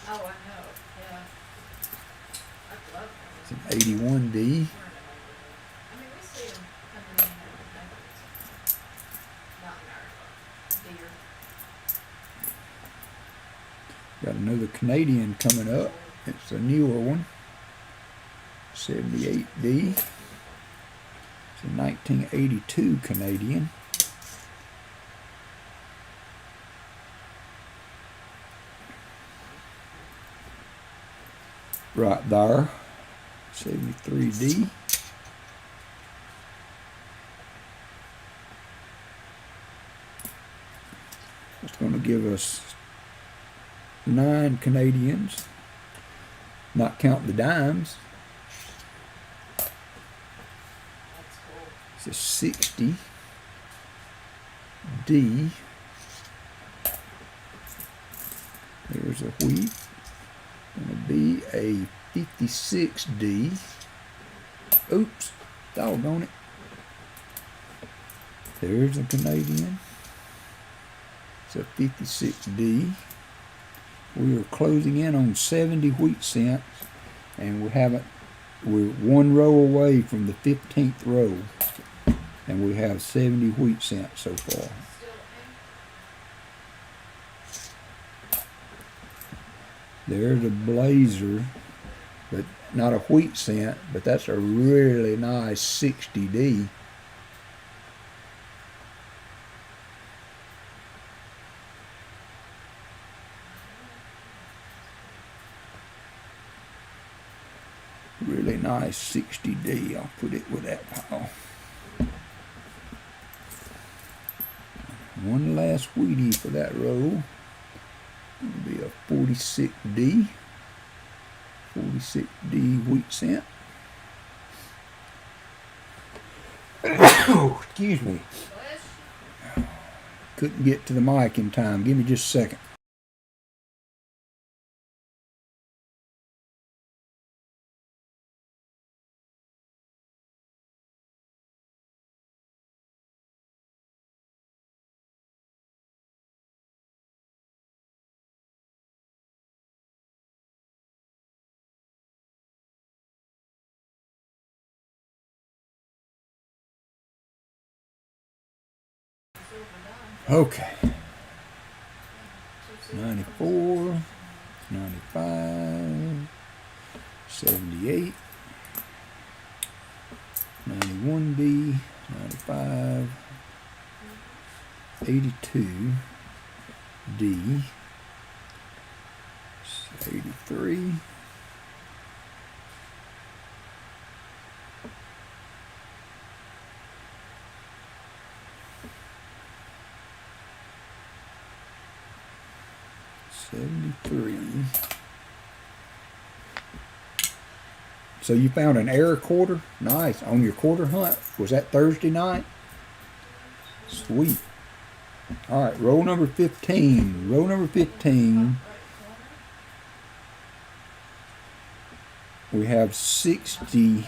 S4: Oh, I know. Yeah. I'd love
S1: It's
S4: them.
S1: an 81D.
S4: I mean, we see them coming in every neighborhood. Not in our deer.
S1: Got another Canadian coming up. It's a newer one. 78D. It's a 1982 Canadian. Right there. 73D. It's going to give us 9 Canadians. not counting the dimes.
S4: That's cool.
S1: It's a 60 D. There's a wheat. Gonna be a 56 D. Oops, doggone it. There's a Canadian. It's a 56 D. We are closing in on 70 wheat cents, and we're one row away from the 15th row, and we have 70 wheat cents so far.
S4: Still
S1: There's a blazer, but not a wheat cent, but that's a really nice 60D. Really nice 60D. I'll put it with that pile. One last wheatie for that row. It'll be a 46D. 46D wheat cent. Oh, excuse me.
S4: bless you.
S1: Couldn't get to the mic in time. Give me just a second.
S4: Silver done.
S1: Okay.
S4: 260.
S1: 94, 95, 78, 91B, 95, 82, D, 83, 73. So you found an error quarter? Nice. On your quarter hunt. Was that Thursday night? Sweet. All right, roll number 15. Roll number 15. We have 60,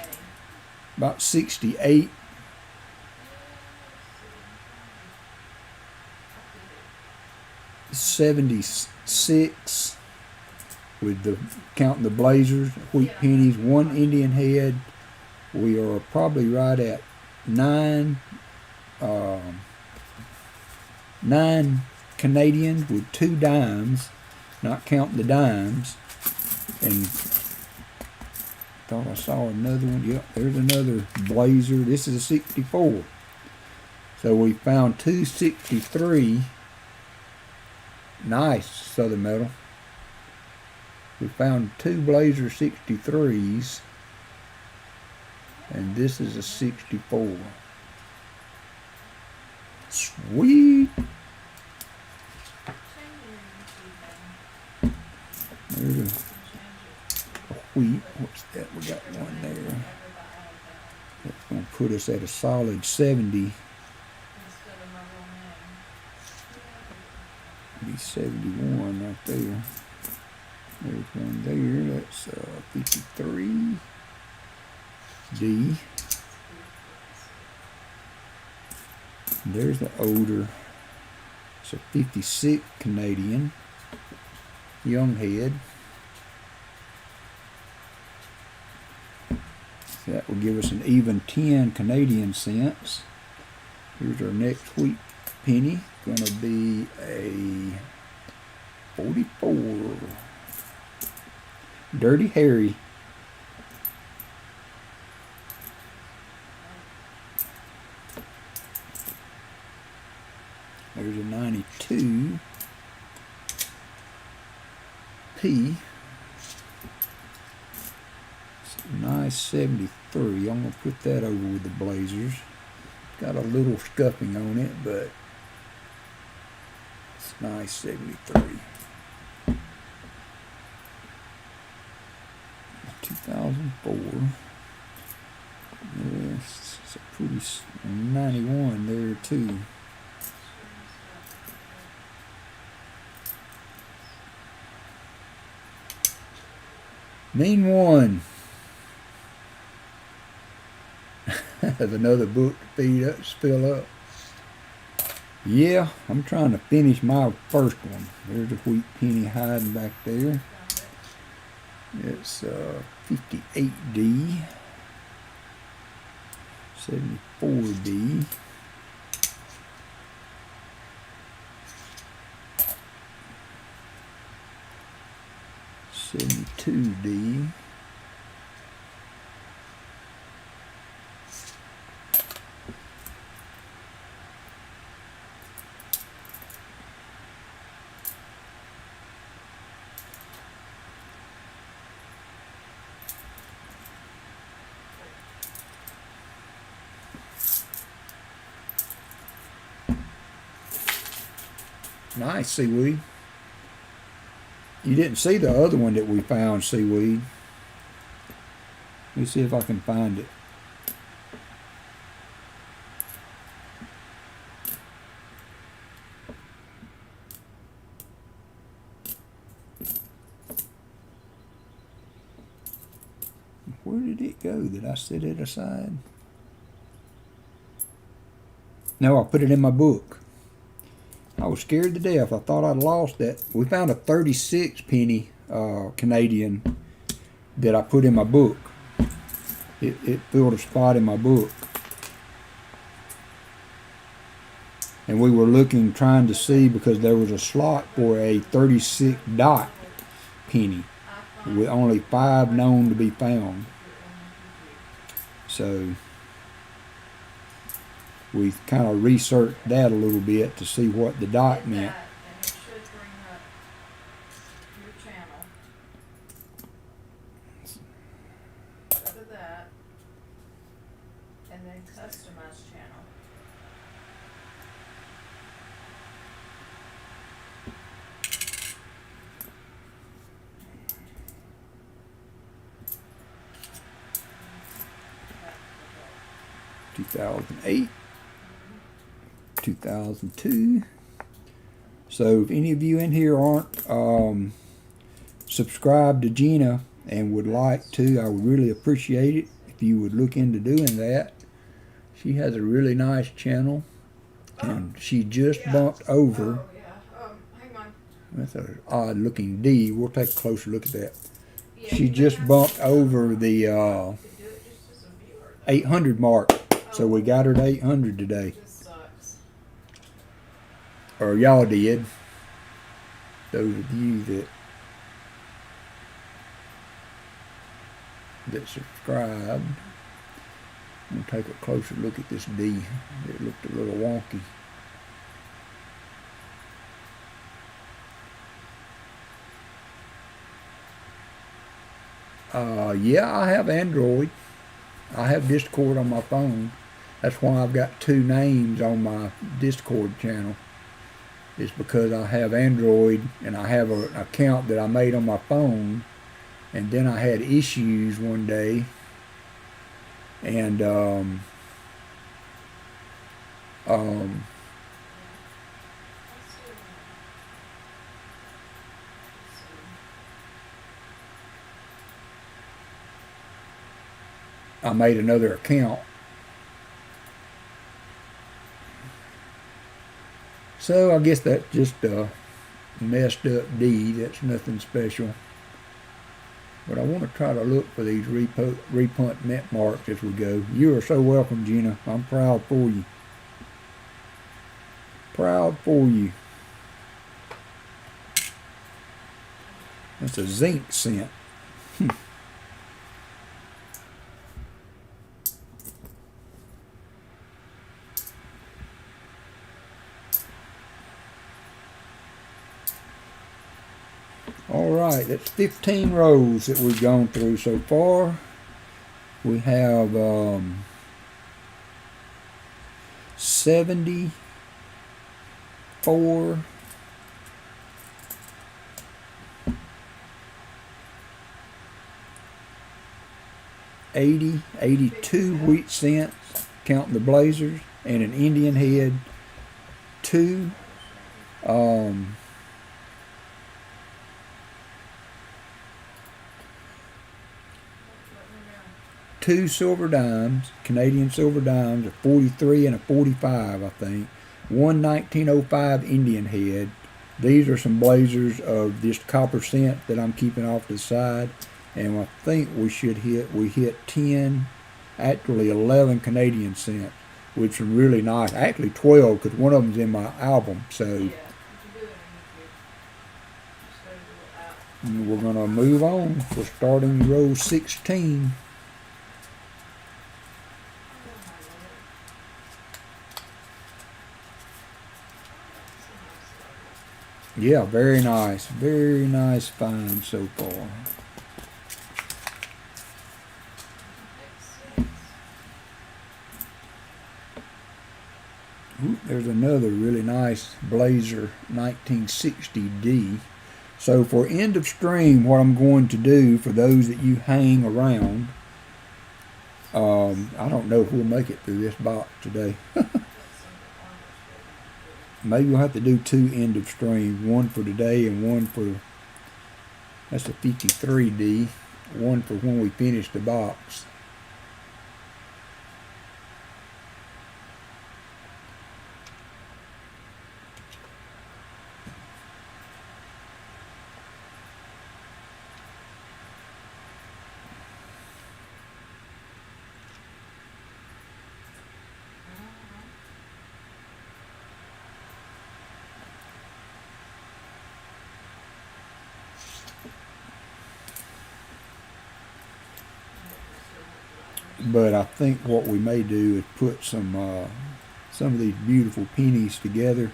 S1: about 68. $76 with the counting the blazers, wheat pennies, one Indian head. We are probably right at 9 Canadian with 2 dimes, not counting the dimes. And thought I saw another one. Yep, there's another blazer. This is a 64. So we found 263. Nice Southern metal. We found 2 blazer 63s, and this is a 64. Sweet. There's a wheat. What's that? We got one there. That's gonna put us at a solid 70. Be 71 right there. There's one there. That's 53 D. There's the older. It's a 56 Canadian young head. That will give us an even 10 Canadian cents. Here's our next wheat penny. Gonna be a 44. Dirty Harry. There's a 92 P. It's a nice 73. I'm gonna put that over with the blazers. Got a little scuffing on it, but it's nice 73. 2004. Yes, it's a pretty 91 there too. Mean one. Have another book to feed up, spill up. Yeah, I'm trying to finish my first one. There's a wheat penny hiding back there. It's 58D, 74D, 72D, 'Nice seaweed. You didn't see the other one that we found, seaweed. Let me see if I can find it. Where did it go? Did I set it aside? No, I put it in my book. I was scared to death. I thought I'd lost that. We found a 36 penny Canadian that I put in my book. It filled a spot in my book. And we were looking, trying to see, because there was a slot for a 36 dot penny with only 5 known to be found. So we kind of researched that a little bit to see what the dot meant.
S4: And it should bring up your channel. Go to that. And then customize channel.
S1: That will go. 2008. 2002. So if any of you in here aren't subscribed to Gina and would like to, I would really appreciate it if you would look into doing that. She has a really nice channel, and she just bumped over.
S4: Oh, yeah. Hang on.
S1: That's an odd looking D. We'll take a closer look at that.
S4: Yeah,
S1: She
S4: you
S1: just
S4: may have
S1: bumped
S4: to
S1: over the
S4: do it just as a viewer.
S1: 800 mark. So we got her to 800 today.
S4: This sucks.
S1: Or y'all did. Those of you that subscribed. We'll take a closer look at this D. It looked a little wonky. Yeah, I have Android. I have Discord on my phone. That's why I've got 2 names on my Discord channel. It's because I have Android and I have an account that I made on my phone, and then I had issues one day, and I made another account. So I guess that's just a messed up D. That's nothing special. But I want to try to look for these repunt net marks as we go. You are so welcome, Gina. I'm proud for you. Proud for you. That's a zinc scent. All right, that's 15 rows that we've gone through so far. We have 74, 78, 80, 82 wheat cents, counting the blazers, and an Indian head, two, um, two silver dimes, Canadian silver dimes, a 43 and a 45, I think. One 1905 Indian head. These are some blazers of this copper cent that I'm keeping off to the side. And I think we hit 10, actually 11 Canadian cents, which are really nice. Actually 12, because one of them's in my album. So
S4: Yeah, if you do it on YouTube, just go to the app.
S1: we're going to move on. We're starting row 16. Yeah, very nice. Very nice find so far. Ooh, there's another really nice Blazer 1960D. So for end of stream, what I'm going to do for those that you hang around, I don't know if we'll make it through this box today. Maybe we'll have to do two end of stream, one for today and one for, that's a 53D, one for when we finish the box. But I think what we may do is put some of these beautiful pennies together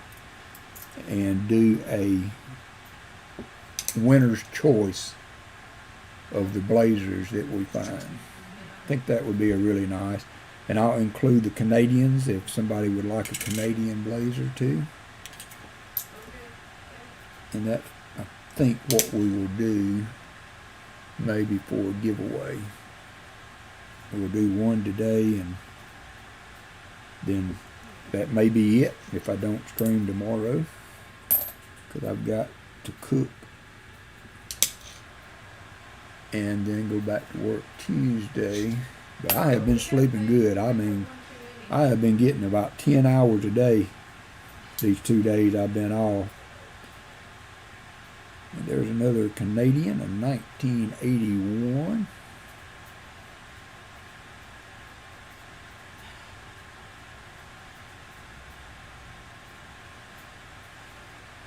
S1: and do a winner's choice of the blazers that we find. I think that would be a really nice. And I'll include the Canadians if somebody would like a Canadian blazer too. And that, I think, what we will do maybe for a giveaway. We'll do one today, and then that may be it if I don't stream tomorrow, because I've got to cook and then go back to work Tuesday. But I have been sleeping good. I mean, I have been getting about 10 hours a day these 2 days I've been off. And there's another Canadian, a 1981.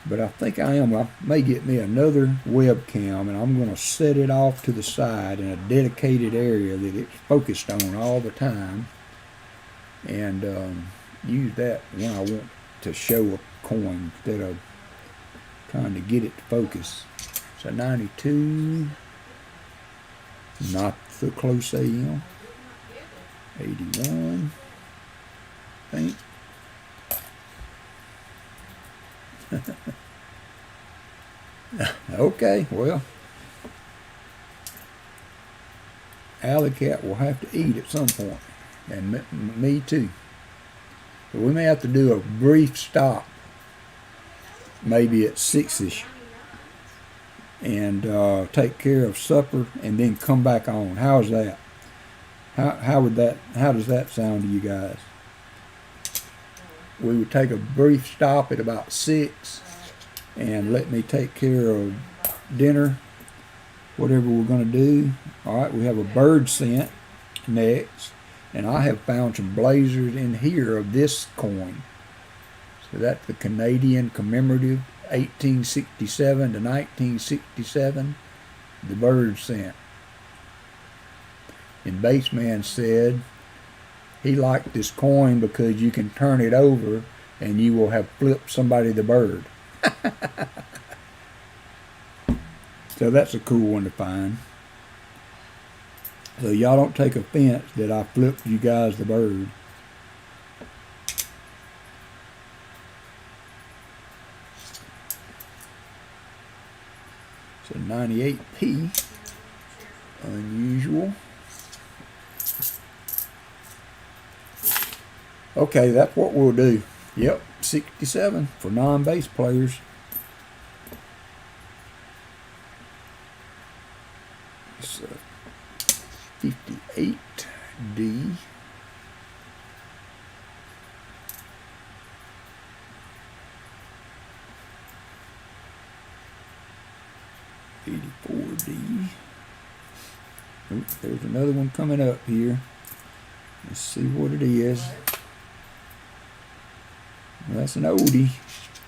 S1: But I think I may get me another webcam, and I'm going to set it off to the side in a dedicated area that it's focused on all the time, and use that when I want to show a coin instead of trying to get it to focus. So 92, not the close AM, 81, I think. Okay, well, Alley Cat will have to eat at some point, and me too. But we may have to do a brief stop, maybe at 6ish, and take care of supper, and then come back on. How's that? How does that sound to you guys? We would take a brief stop at about 6 and let me take care of dinner, whatever we're going to do. All right, we have a bird scent next, and I have found some blazers in here of this coin. So that's the Canadian commemorative 1867 to 1967, the bird scent. And Baseman said he liked this coin because you can turn it over and you will have flipped somebody the bird. So that's a cool one to find. So y'all don't take offense that I flipped you guys the bird. So 98p, unusual. Okay, that's what we'll do. Yep, 67 for non-base players. So 58D. $84D. Oop, there's another one coming up here. Let's see what it is. Well, that's an oldie. I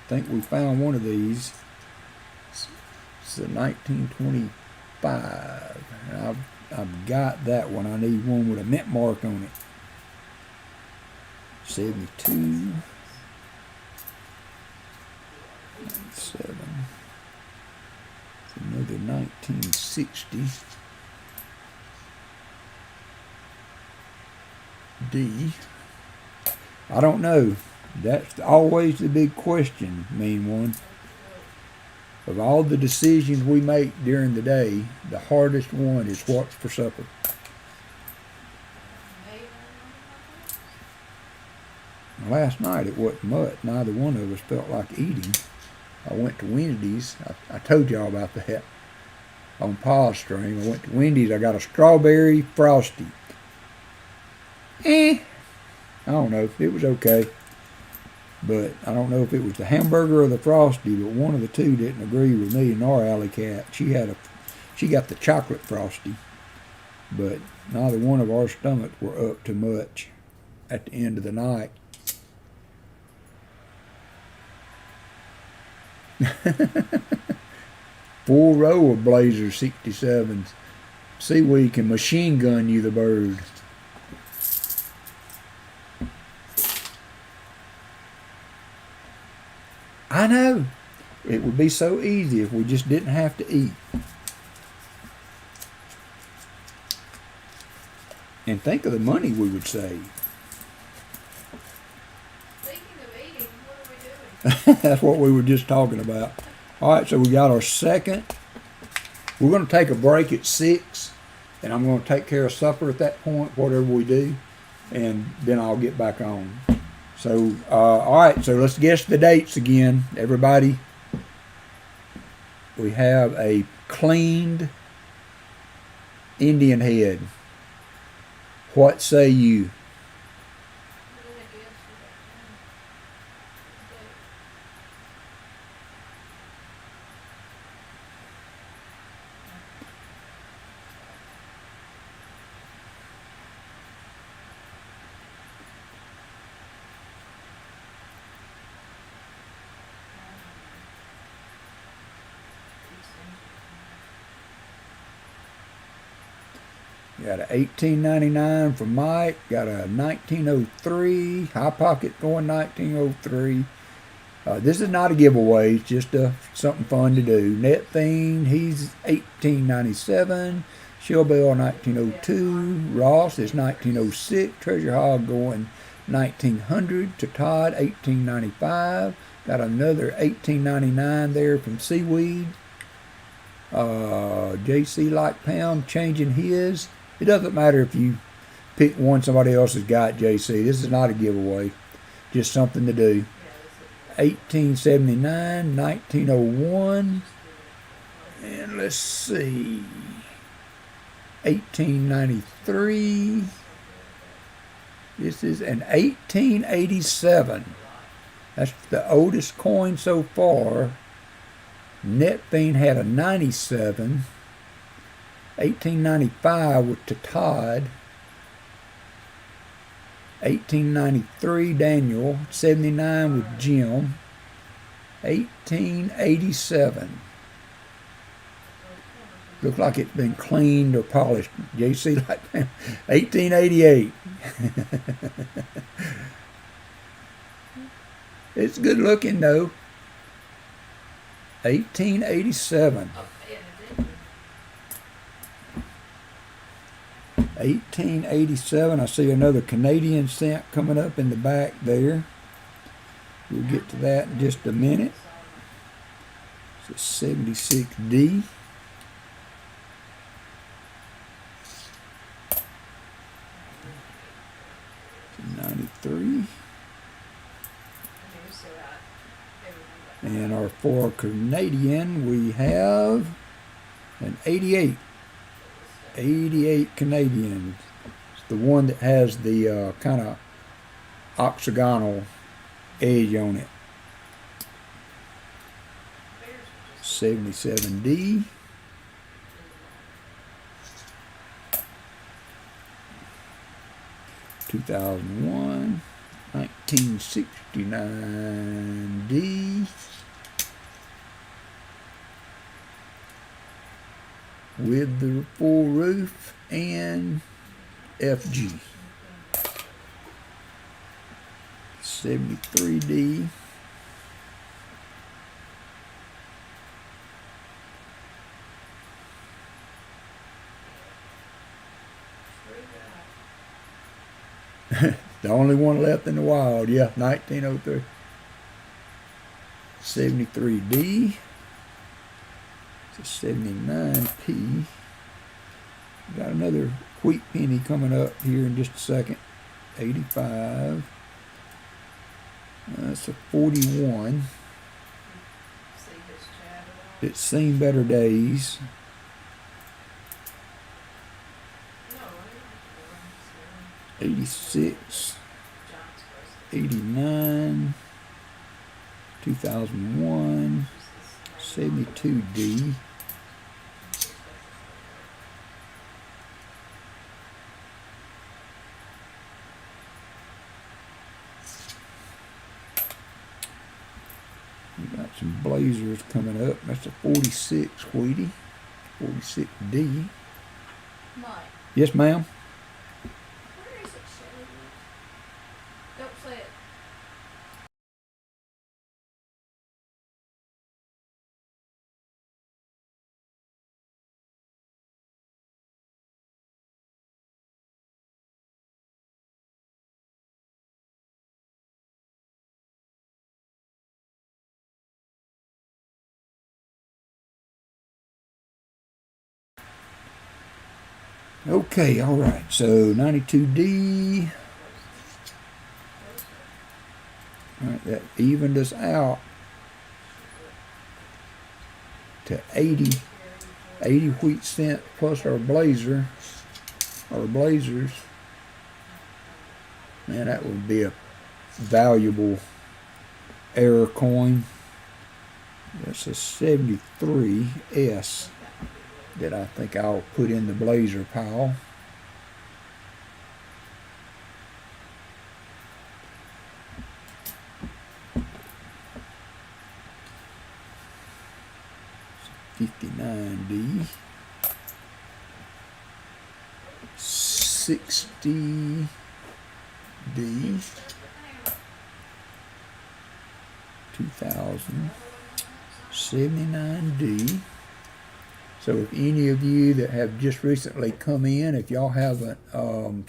S1: think we found one of these. It's a 1925. And I've got that one. I need one with a mint mark on it. 72. 7. It's another 1960. D. I don't know. That's always the big question, mean one. Of all the decisions we make during the day, the hardest one is what's for supper. Last night it wasn't much. Neither one of us felt like eating. I went to Wendy's. I told y'all about that on Pa's stream. I went to Wendy's. I got a strawberry frosty. I don't know. It was okay. But I don't know if it was the hamburger or the frosty, but one of the two didn't agree with me and our alley cat. She got the chocolate frosty. But neither one of our stomachs were up to much at the end of the night. Full row of Blazer 67s. See where you can machine gun you the bird. I know. It would be so easy if we just didn't have to eat. And think of the money we would save.
S4: Speaking of eating, what are we doing?
S1: That's what we were just talking about. All right, so we got our second. We're going to take a break at 6, and I'm going to take care of supper at that point, whatever we do, and then I'll get back on. So, all right, so let's guess the dates again, everybody. We have a cleaned Indian head. What say you? Got a 1899 from Mike. Got a 1903. High Pocket going 1903. This is not a giveaway. It's just something fun to do. Net Fiend, he's 1897. Shellbell 1902. Ross is 1906. Treasure Hog going 1900. To Todd 1895. Got another 1899 there from Seaweed. JC Like Pound changing his. It doesn't matter if you pick one somebody else has got, JC. This is not a giveaway. Just something to do. 1879, 1901, and let's see, 1893. This is an 1887. That's the oldest coin so far. Netfiend had a 97. 1895 with to Todd. 1893 Daniel. 79 with Jim. 1887. Looks like it's been cleaned or polished. JC like 1888. It's good looking though. 1887. 1887. I see another Canadian cent coming up in the back there. We'll get to that in just a minute. It's a 76D. It's a 93. 73.
S4: I mean, we still got everything but
S1: And our for Canadian, we have an 88. 88 Canadian. It's the one that has the kind of octagonal edge on it.
S4: bears are just
S1: 77D. 2001. 1969D. With the full roof and FG. 73D. The only one left in the wild, yeah, 1903. 73D. It's a 79P. Got another wheat penny coming up here in just a second. 85. That's a 41.
S4: see his chat at all.
S1: It's seen better days.
S4: No, I didn't have to go.
S1: 86.
S4: John's supposed to.
S1: 89. 2001.
S4: Just this
S1: 72D. We got some blazers coming up. That's a 46 Wheatie. 46D.
S4: Mike,
S1: Yes, ma'am.
S4: where is it, Shelly? Don't say it.
S1: Okay, all right. So 92D. All right, that evened us out to 80 wheat cent plus our blazer, our blazers. Man, that would be a valuable error coin. That's a 73S that I think I'll put in the blazer pile. $59D. 60D. 2000. 79D. So if any of you that have just recently come in, if y'all haven't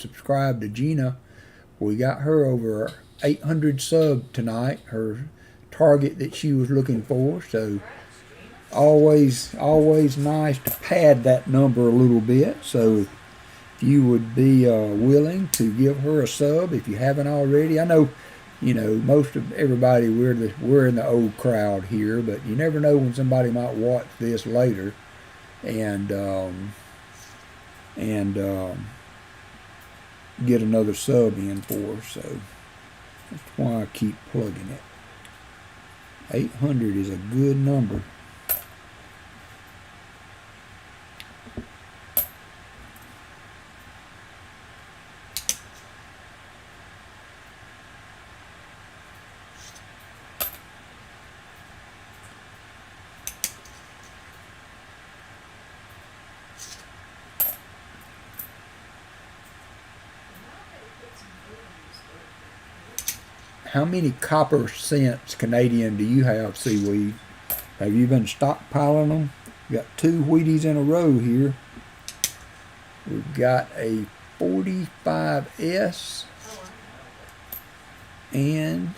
S1: subscribed to Gina, we got her over 800 sub tonight, her target that she was looking for. So always nice to pad that number a little bit. So if you would be willing to give her a sub, if you haven't already. I know, you know, most of everybody, we're in the old crowd here, but you never know when somebody might watch this later and get another sub in for her. So that's why I keep plugging it. 800 is a good number. How many copper cents Canadian do you have, Seaweed? Have you been stockpiling them? We got 2 Wheaties in a row here. We've got a 45S, and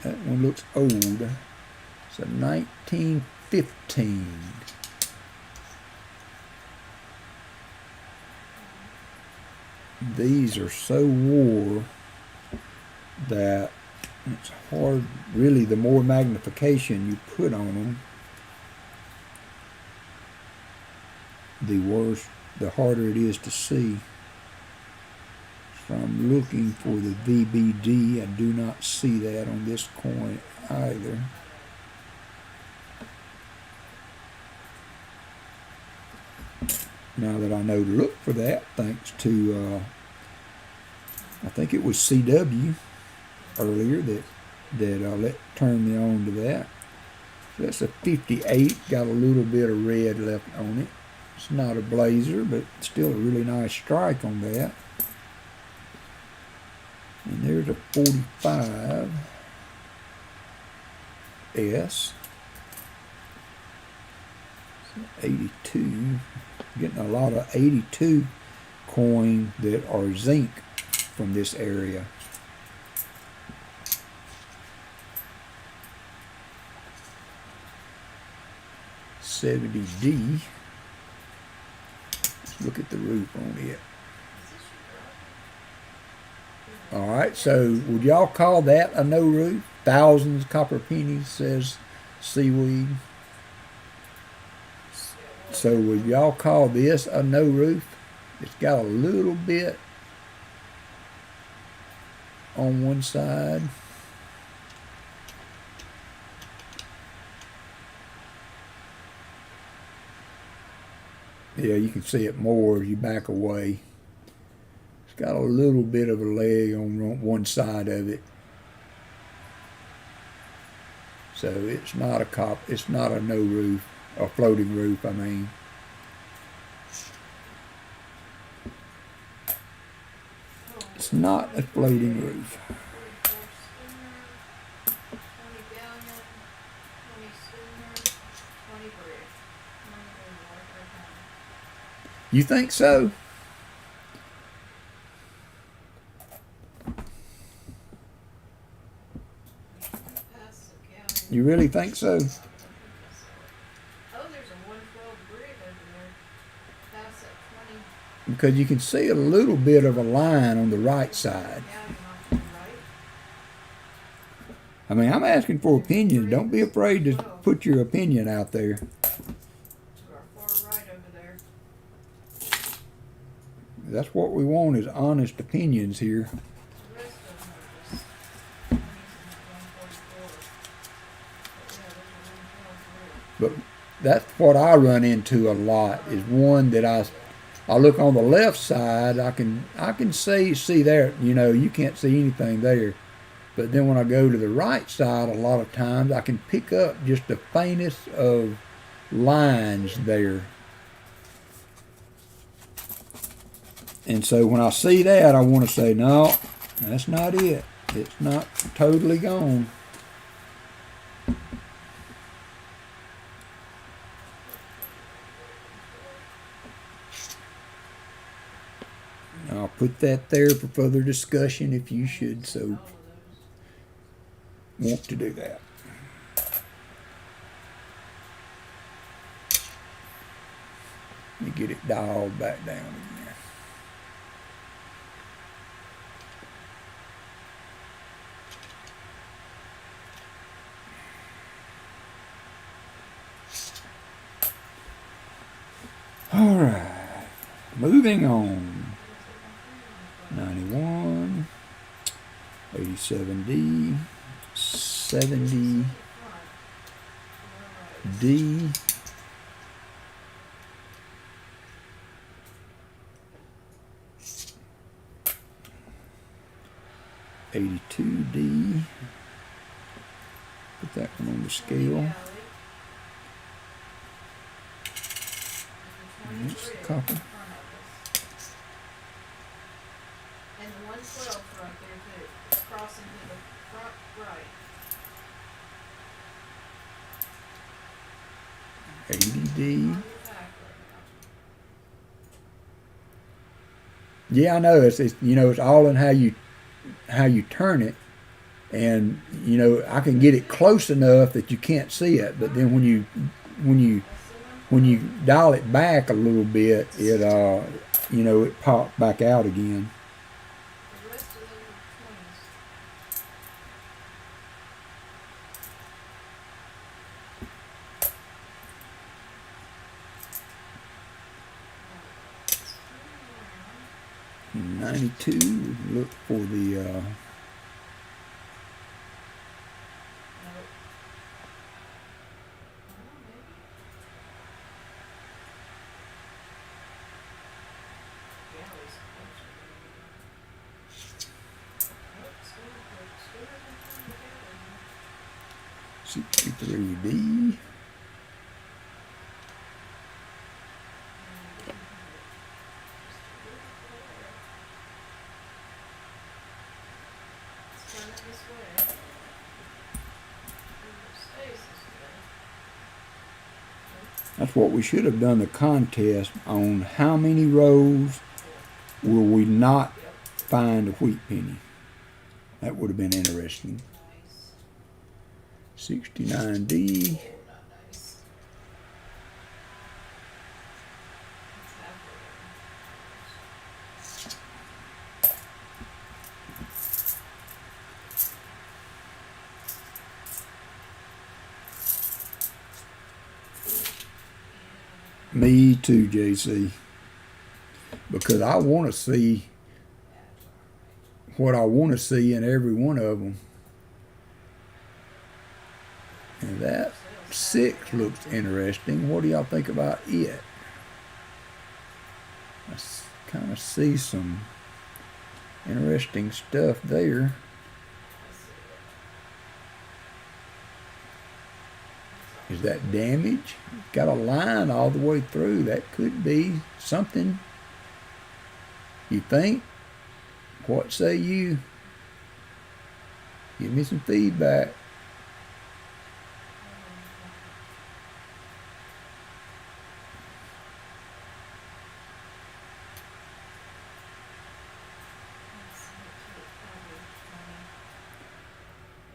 S1: that one looks old. It's a 1915. These are so wore. that it's hard, really, the more magnification you put on them, the worse, the harder it is to see. So I'm looking for the VBD. I do not see that on this coin either. Now that I know to look for that, thanks to, I think it was CW earlier that turned me on to that. So that's a 58, got a little bit of red left on it. It's not a blazer, but still a really nice strike on that. And there's a 45 S. 82. Getting a lot of 82 coin that are zinc from this area. $70D. Let's look at the roof on it. All right, so would y'all call that a no roof? Thousands copper pennies, says Seaweed. So would y'all call this a no roof? It's got a little bit on one side. Yeah, you can see it more as you back away. It's got a little bit of a leg on one side of it. So it's not it's not a no roof, a floating roof, I mean. It's not a floating roof.
S4: 20 galleon, 20 schooner, 20 brig.
S1: You think so? You really think so?
S4: Oh, there's a 112 brig over there. That's at 20
S1: Because you can see a little bit of a line on the right side.
S4: galleon off to the right.
S1: I mean, I'm asking for opinions. Don't be afraid to put your opinion out there.
S4: To our far right over there.
S1: That's what we want, is honest opinions here.
S4: The rest of them are just pennies and 144. But yeah, there's a 112 brig.
S1: But that's what I run into a lot, is one that I look on the left side, I can see there, you know, you can't see anything there. But then when I go to the right side, a lot of times I can pick up just the faintest of lines there. And so when I see that, I want to say, no, that's not it. It's not totally gone. I'll put that there for further discussion if you should so want to do that. Let me get it dialed back down again. All right, moving on. 91, 87D, 70D, 82D. Put that one on the scale. And that's the copper.
S4: And the 112 right there too. It's crossing to the front right.
S1: 80D.
S4: On your back right now.
S1: Yeah, I know. It's you know, it's all in how you turn it, and you know, I can get it close enough that you can't see it, but then when you dial it back a little bit, it you know, it pops back out again.
S4: The rest of those are 20s.
S1: 92. We can look for the
S4: Nope. Well, maybe. GAWs supposed to be. Nope, still doesn't come together.
S1: 63D.
S4: It's turning this way. It stays this way.
S1: That's what we should have done the contest on. How many rows will we not
S4: Yep.
S1: find a wheat penny? That would have been interesting.
S4: Nice.
S1: 69D.
S4: Oh, not nice. It's halfway there.
S1: Me too, JC. Because I want to see what I want to see in every one of them. And that 6 looks interesting. What do y'all think about it? I kind of see some interesting stuff there. Is that damage? Got a line all the way through. That could be something. You think? What say you? Give me some feedback.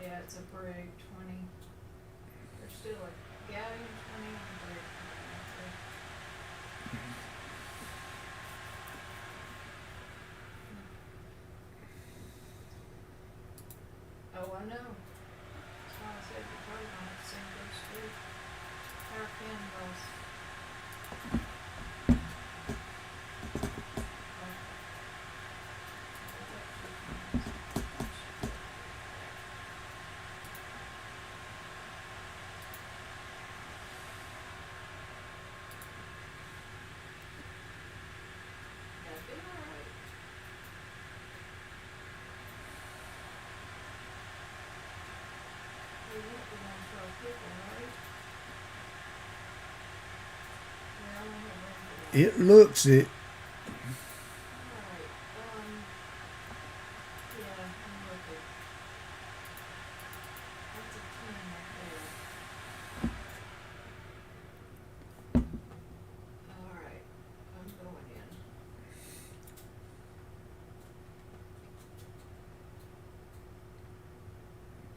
S4: Yeah, it's a brig 20. There's still a galleon 20 and a brig 20. Oh, I know. That's why I said you're probably gonna have to sing those three. Our cannonballs. That'd be alright. We won't be on 12 people, right? We only have room for one.
S1: It looks it.
S4: Alright, yeah, I'm looking. That's a 10 right there. Alright, I'm going in.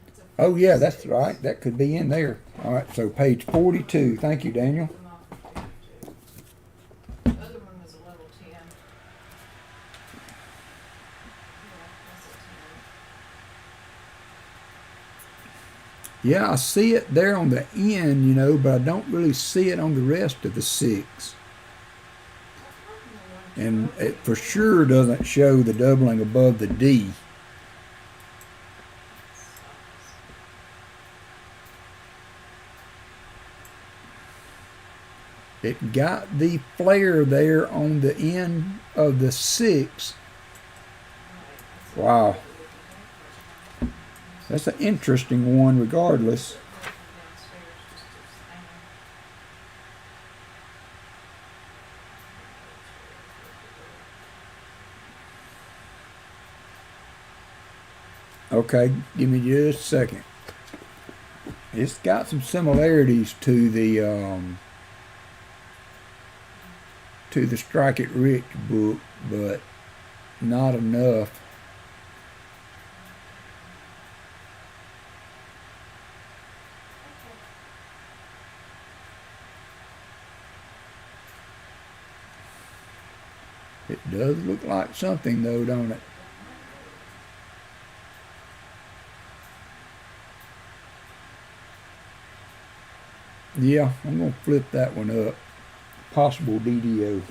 S4: That's a
S1: Oh yeah, that's
S4: 56.
S1: right. That could be in there. All right, so page 42. Thank you, Daniel.
S4: Come off of 52. The other one was a level 10. Yeah, that's a 10.
S1: Yeah, I see it there on the end, you know, but I don't really see it on the rest of the 6. And it for sure doesn't show the doubling above the D. It got the flare there on the end of the 6. Wow. That's an interesting one regardless. Okay, give me just a second. It's got some similarities to the Strike It Rich book, but not enough. It does look like something though, don't it? Yeah, I'm gonna flip that one up. Possible DDO.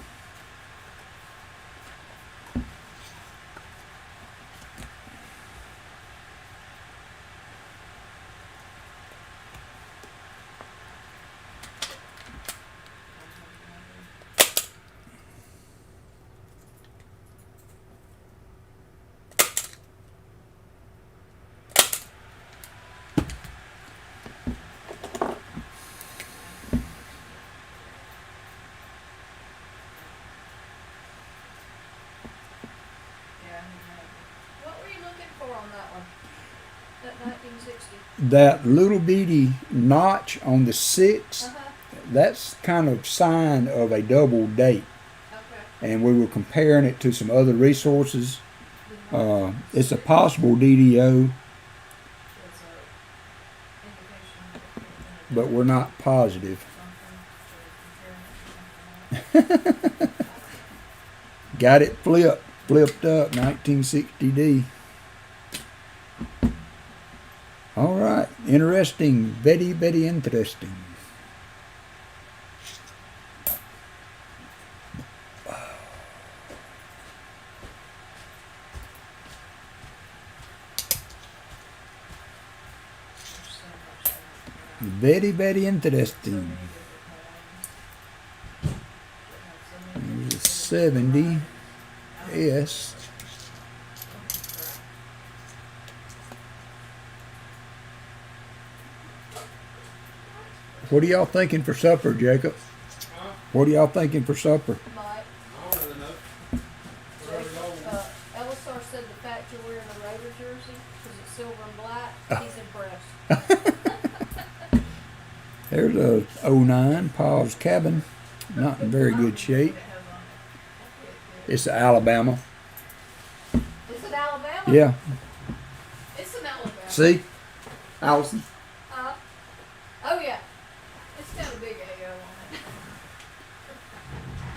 S4: for on that one? That 1960?
S1: That little bitty notch on the 6,
S4: Uh-huh,
S1: that's kind of sign of a double date.
S4: okay.
S1: And we were comparing it to some other resources.
S4: Then what?
S1: It's a possible DDO,
S4: It's a indication of it being a
S1: but we're not positive.
S4: something, so comparing it to something else.
S1: Got it flipped up, 1960D. All right, interesting, very, very interesting.
S4: There's so much that I can
S1: Very, very
S4: so
S1: interesting.
S4: many different coins. That have so many
S1: There's a
S4: different
S1: 70
S4: varieties.
S1: S. What are y'all thinking for supper, Jacob?
S5: Huh?
S1: What are y'all thinking for supper?
S4: Mike,
S5: I don't really know. Whatever y'all
S4: Elisar said the fact you're wearing a Raider jersey, because it's silver and black, he's impressed.
S1: There's a '09 Paul's Cabin. Not in very good shape. It's Alabama.
S4: Is it Alabama?
S1: Yeah.
S4: It's an Alabama.
S1: See? Allison.
S4: Oh yeah. It's got a big AO on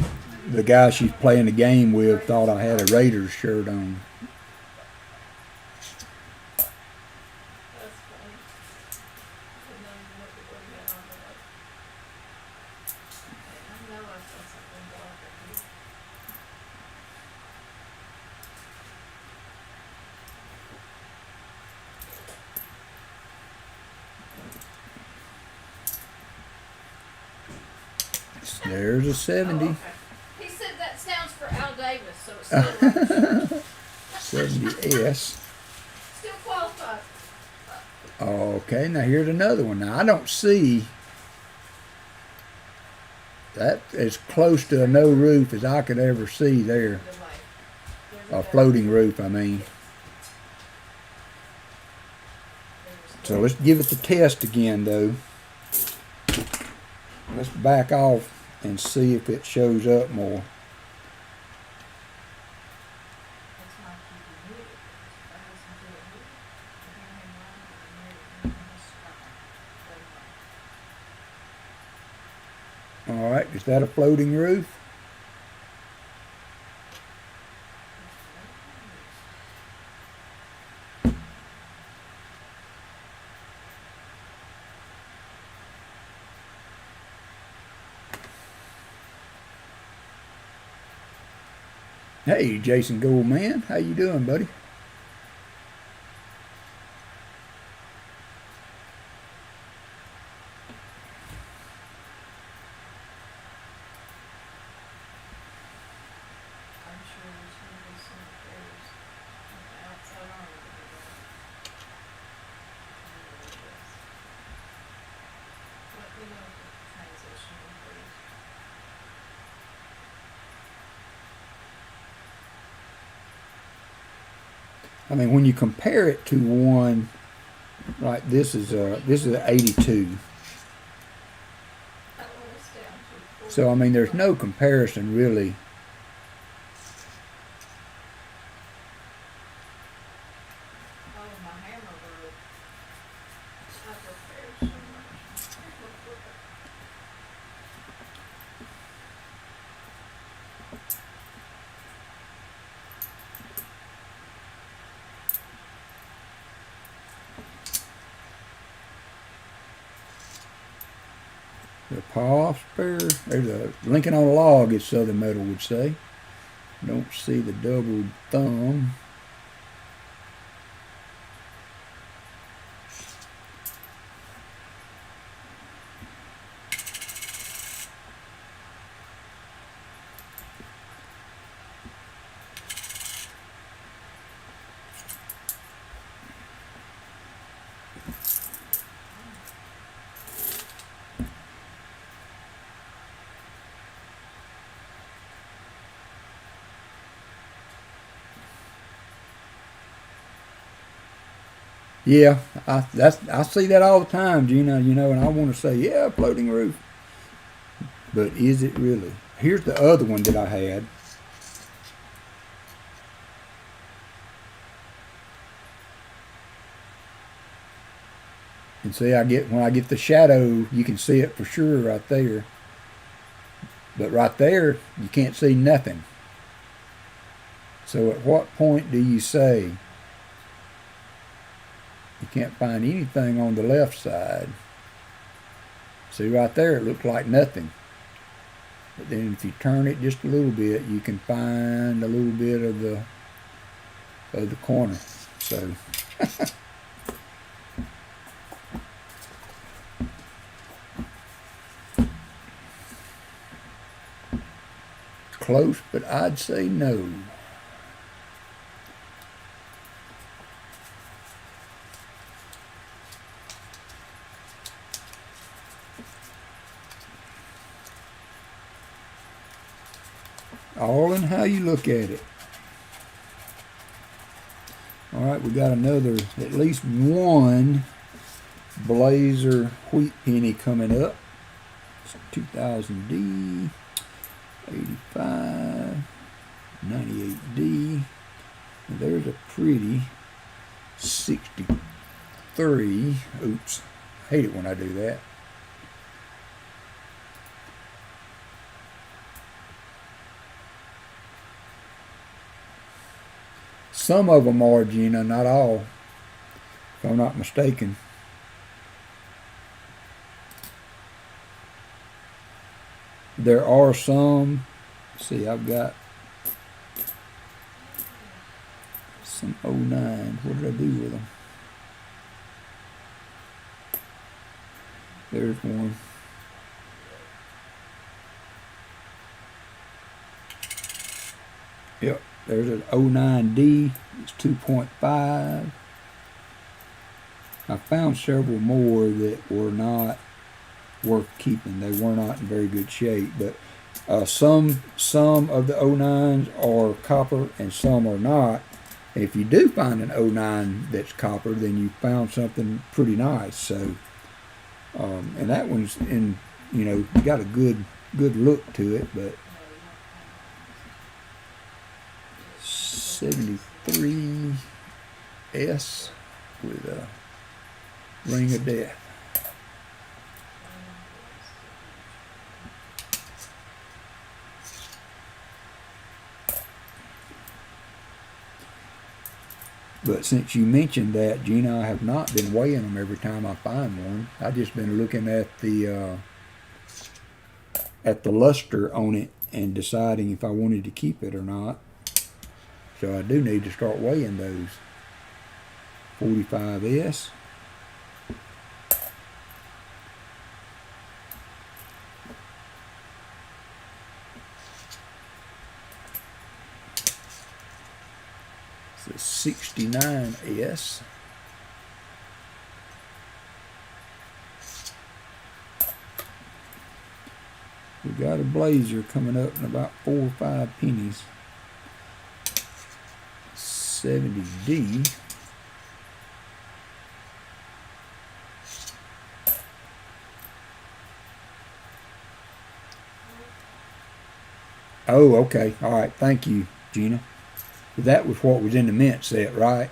S4: it.
S1: The guy she's playing the game with thought I had a Raiders shirt on.
S4: That's funny. Didn't even look at what he had on there. I know I saw something dark in here.
S1: There's a
S4: Oh,
S1: 70.
S4: okay. He said that stands for Al Davis, so it's still
S1: 70S.
S4: still qualified.
S1: Okay, now here's another one. Now I don't see that as close to a no roof as I could ever see there.
S4: There's
S1: A floating roof, I mean. So let's give it the test again, though. Let's back off and see if it shows up more.
S4: That's my TV music. I listen to it here. I hear him run, I hear his very much.
S1: All right, is that a floating roof? Hey, Jason Goldman, how you doing, buddy?
S4: I'm sure there's gonna be some repairs on the outside arm of it. Let me know if the transition improves.
S1: I mean, when you compare it to one, like this is a 82.
S4: That one is down to 40.
S1: So I mean, there's no comparison really.
S4: Oh, my hammer broke. I've repaired so much.
S1: The paw spare, there's a Lincoln on a log, as Southern Metal would say. Don't see the double thumb. Yeah, I see that all the time, Gina. You know, and I want to say, yeah, floating roof, but is it really? Here's the other one that I had. And see, when I get the shadow, you can see it for sure right there. But right there, you can't see nothing. So at what point do you say you can't find anything on the left side? See right there, it looks like nothing. But then if you turn it just a little bit, you can find a little bit of the corner. So close, but I'd say no. All in how you look at it. All right, we got another, at least one blazer wheat penny coming up. It's 2000D, 85, 98D. And there's a pretty 63. Oops, I hate it when I do that. Some of them are, Gina, not all, if I'm not mistaken. There are some. Let's see, I've got some 09. What did I do with them? There's one. Yep, there's an 09D. It's 2.5. I found several more that were not worth keeping. They were not in very good shape, but some of the 09s are copper and some are not. If you do find an 09 that's copper, then you found something pretty nice. So, and that one's in, you know, got a good look to it, but 73S with a ring of death. But since you mentioned that, Gina, I have not been weighing them every time I find one. I've just been looking at the luster on it and deciding if I wanted to keep it or not. So I do need to start weighing those. 45S. The 69S. We got a blazer coming up in about 4 or 5 pennies. 70D. Oh, okay. All right. Thank you, Gina. That was what was in the mint set, right?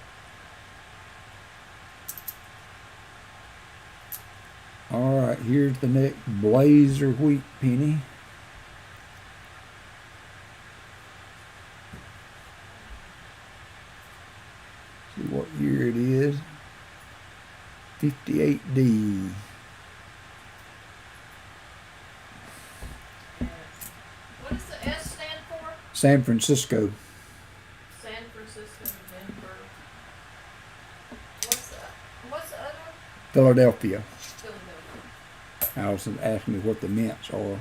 S1: All right, here's the next blazer wheat penny. See what year it is. 58D.
S4: What does the S stand for?
S1: San Francisco.
S4: San Francisco, Denver. What's the other one?
S1: Philadelphia.
S4: Philadelphia.
S1: Allison asked me what the mints are.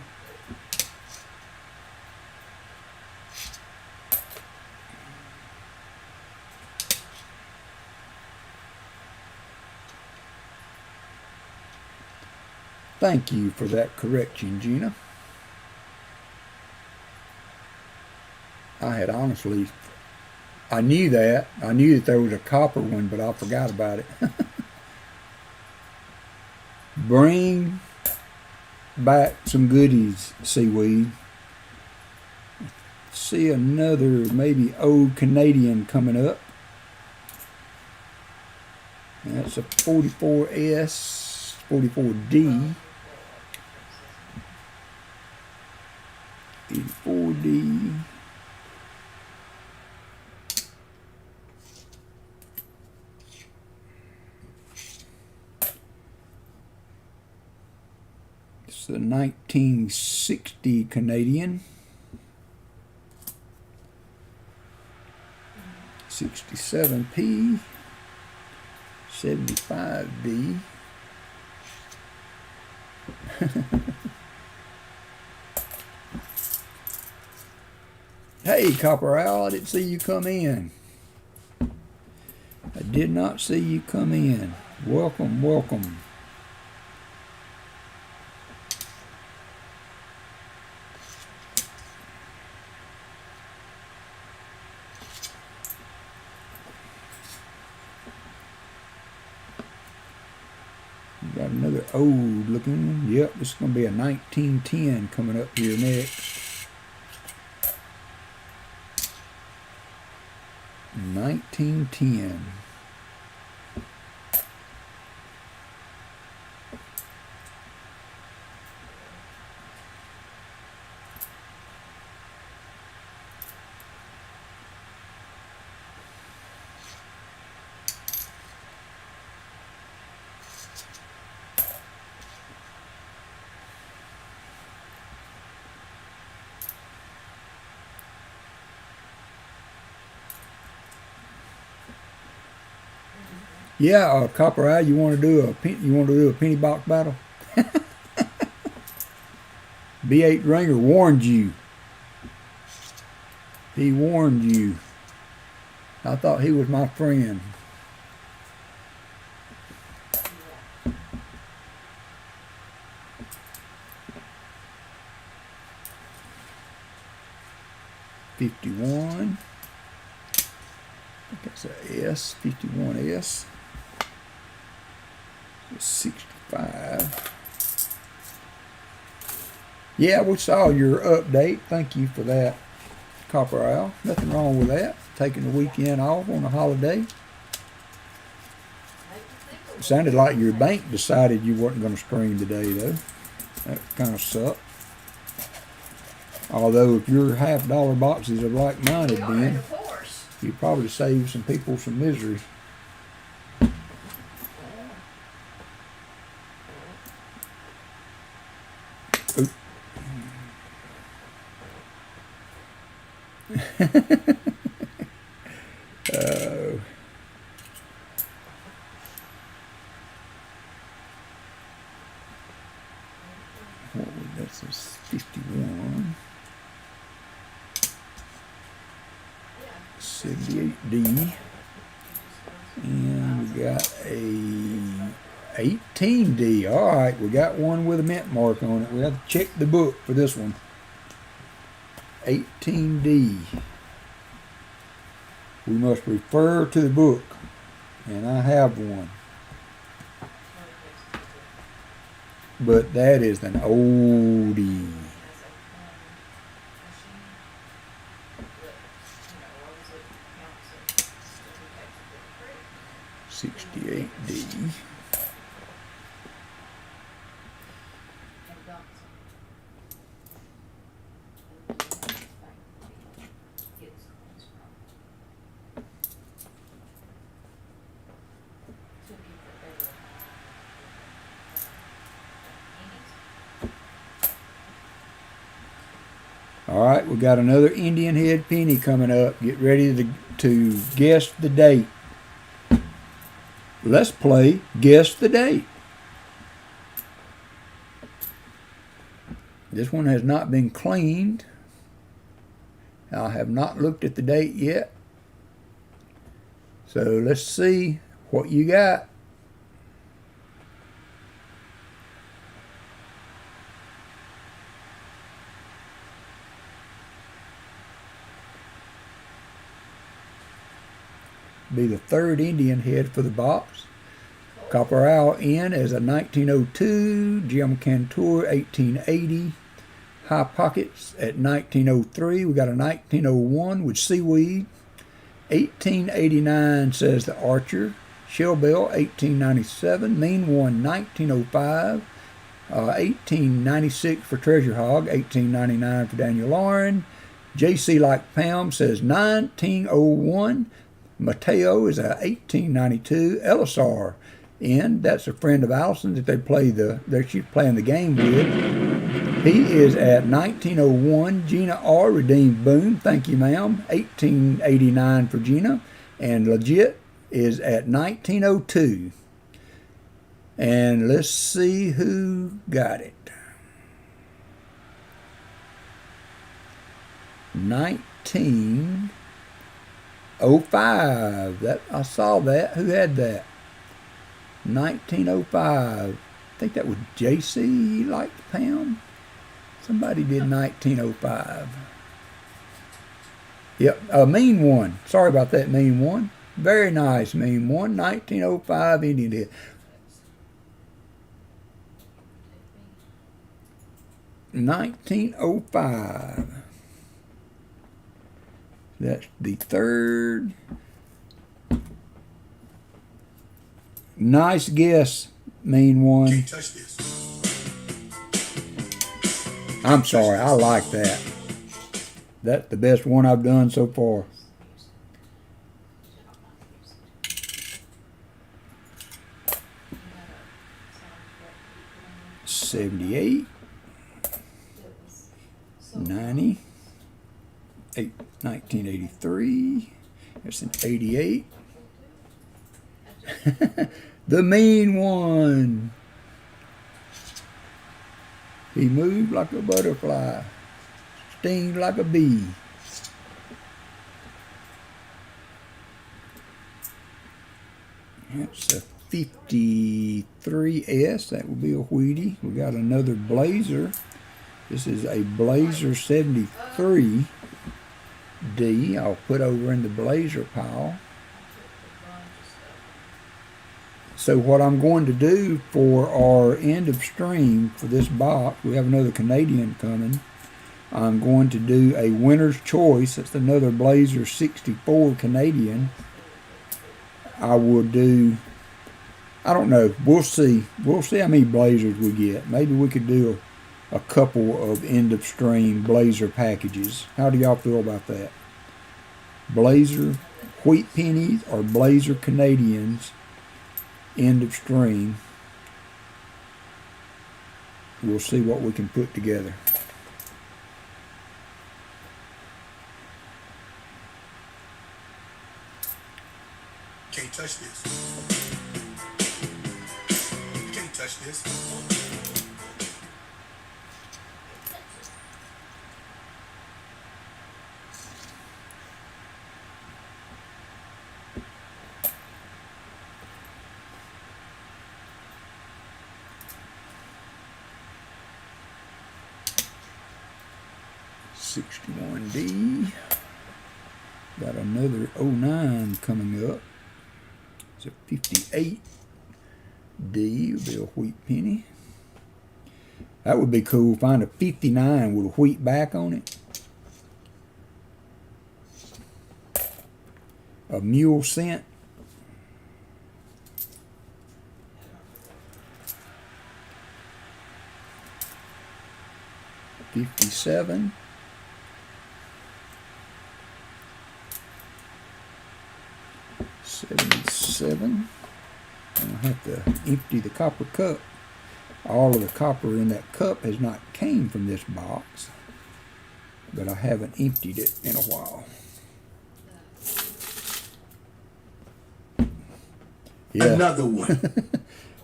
S1: Thank you for that correction, Gina. I had honestly I knew that. I knew that there was a copper one, but I forgot about it. Bring back some goodies, seaweed. See another maybe old Canadian coming up. And that's a 44S, 44D, 84D. It's the 1960 Canadian. 67P, 75D. Hey, Copper Owl, I didn't see you come in. I did not see you come in. Welcome, welcome. Got another old looking one. Yep, this is going to be a 1910 coming up here next. 1910. Yeah, Copper Eye, you want to do a penny box battle? B8 Ringer warned you. He warned you. I thought he was my friend. '51. I think that's a S. 51S. 65. Yeah, we saw your update. Thank you for that, Copper Owl. Nothing wrong with that. Taking the weekend off on a holiday. It sounded like your bank decided you weren't going to stream today, though. That kind of sucked. Although if your $half boxes of like mine had been,
S4: Of course.
S1: you probably saved some people some misery. Oop. Oh. What was that? That's 51. 78D. And we got a 18D. All right, we got one with a mint mark on it. We have to check the book for this one. 18D. We must refer to the book, and I have one. But that is an oldie. $68D. All right, we got another Indian head penny coming up. Get ready to guess the date. Let's play Guess the Date. This one has not been cleaned. I have not looked at the date yet. So let's see what you got. the third Indian head for the box. Copper Owl in as a 1902, Jim Cantor 1880, High Pockets at 1903. We got a 1901 with Seaweed. 1889 says the Archer. Shellbell 1897, Mean One 1905, 1896 for Treasure Hog, 1899 for Daniel Lauren. JC Like Pam says 1901. Mateo is a 1892. Elisar in, that's a friend of Allison that she's playing the game with. He is at 1901. Gina R. Redeemed Boone, thank you ma'am, 1889 for Gina. And Legit is at 1902. And let's see who got it. 1905. That I saw that. Who had that? 1905. I think that was JC like Pam. Somebody did 1905. Yep, Mean One. Sorry about that, Mean One. Very nice, Mean One. 1905 Indian head. 1905. That's the third. Nice guess, Mean One.
S3: Can't touch this.
S1: I'm sorry, I like that. That's the best one I've done so far. '78, 90, 1983. That's an '88. The Mean One. He moved like a butterfly, stings like a bee. That's a 53S. That would be a Wheatie. We got another Blazer. This is a Blazer 73D. I'll put over in the Blazer pile. So what I'm going to do for our end of stream for this box, we have another Canadian coming. I'm going to do a winner's choice. That's another Blazer 64 Canadian. I will do, I don't know, we'll see. We'll see how many Blazers we get. Maybe we could do a couple of end of stream Blazer packages. How do y'all feel about that? Blazer Wheat Pennies or Blazer Canadians end of stream. We'll see what we can put together.
S3: Can't touch this. Can't touch this.
S1: 61D. Got another 09 coming up. It's a 58D. Would be a wheat penny. That would be cool. Find a 59 with a wheat back on it. A mule cent. $57. $77. I'll have to empty the copper cup. All of the copper in that cup has not came from this box, but I haven't emptied it in a while. Yeah.
S3: Another one.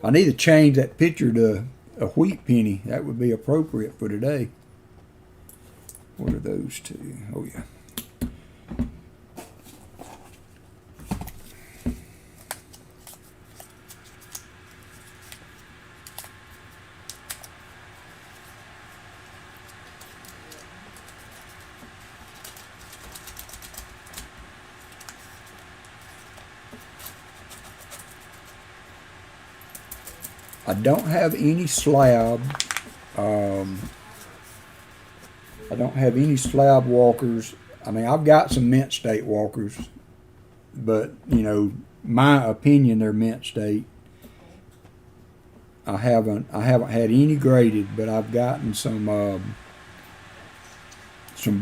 S1: I need to change that picture to a wheat penny. That would be appropriate for today. What are those two? Oh, yeah. I don't have any slab. I don't have any slab walkers. I mean, I've got some mint state walkers, but you know, my opinion, they're mint state. I haven't had any graded, but I've gotten some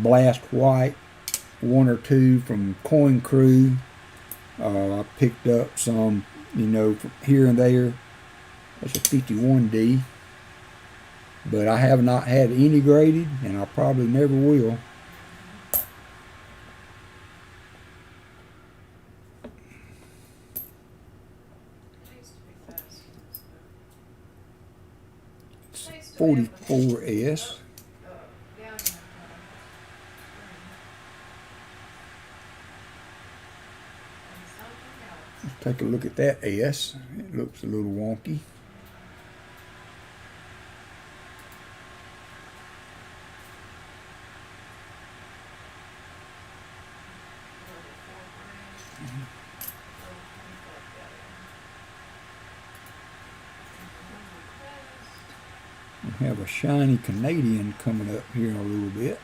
S1: blast white, one or two from Coin Crew. I picked up some, you know, from here and there. That's a 51D. But I have not had any graded, and I probably never will.
S4: It used to be fast.
S1: It's
S4: They used to be able to
S1: 44S.
S4: gallium screen. And something else.
S1: Let's take a look at that S. It looks a little wonky. We have a shiny Canadian coming up here in a little bit.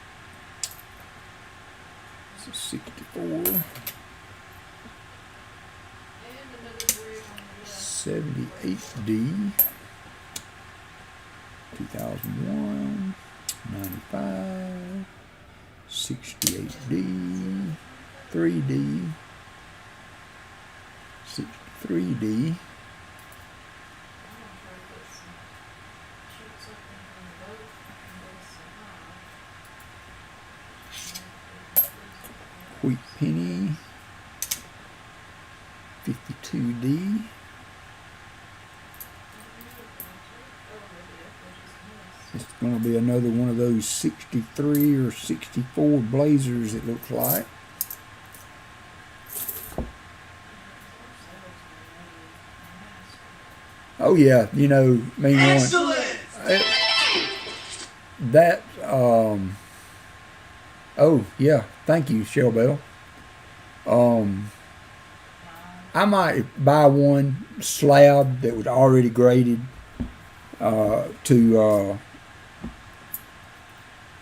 S1: It's a 64,
S4: And another brig on the left.
S1: 78D, 2001, 95, 68D, 3D, 63D. Wheat penny, 52D, it's going to be another one of those 63 or 64 blazers, it looks like. Oh yeah, you know, main one.
S2: Excellent!
S1: That, oh yeah, thank you, Shell Bell. I might buy one slab that was already graded to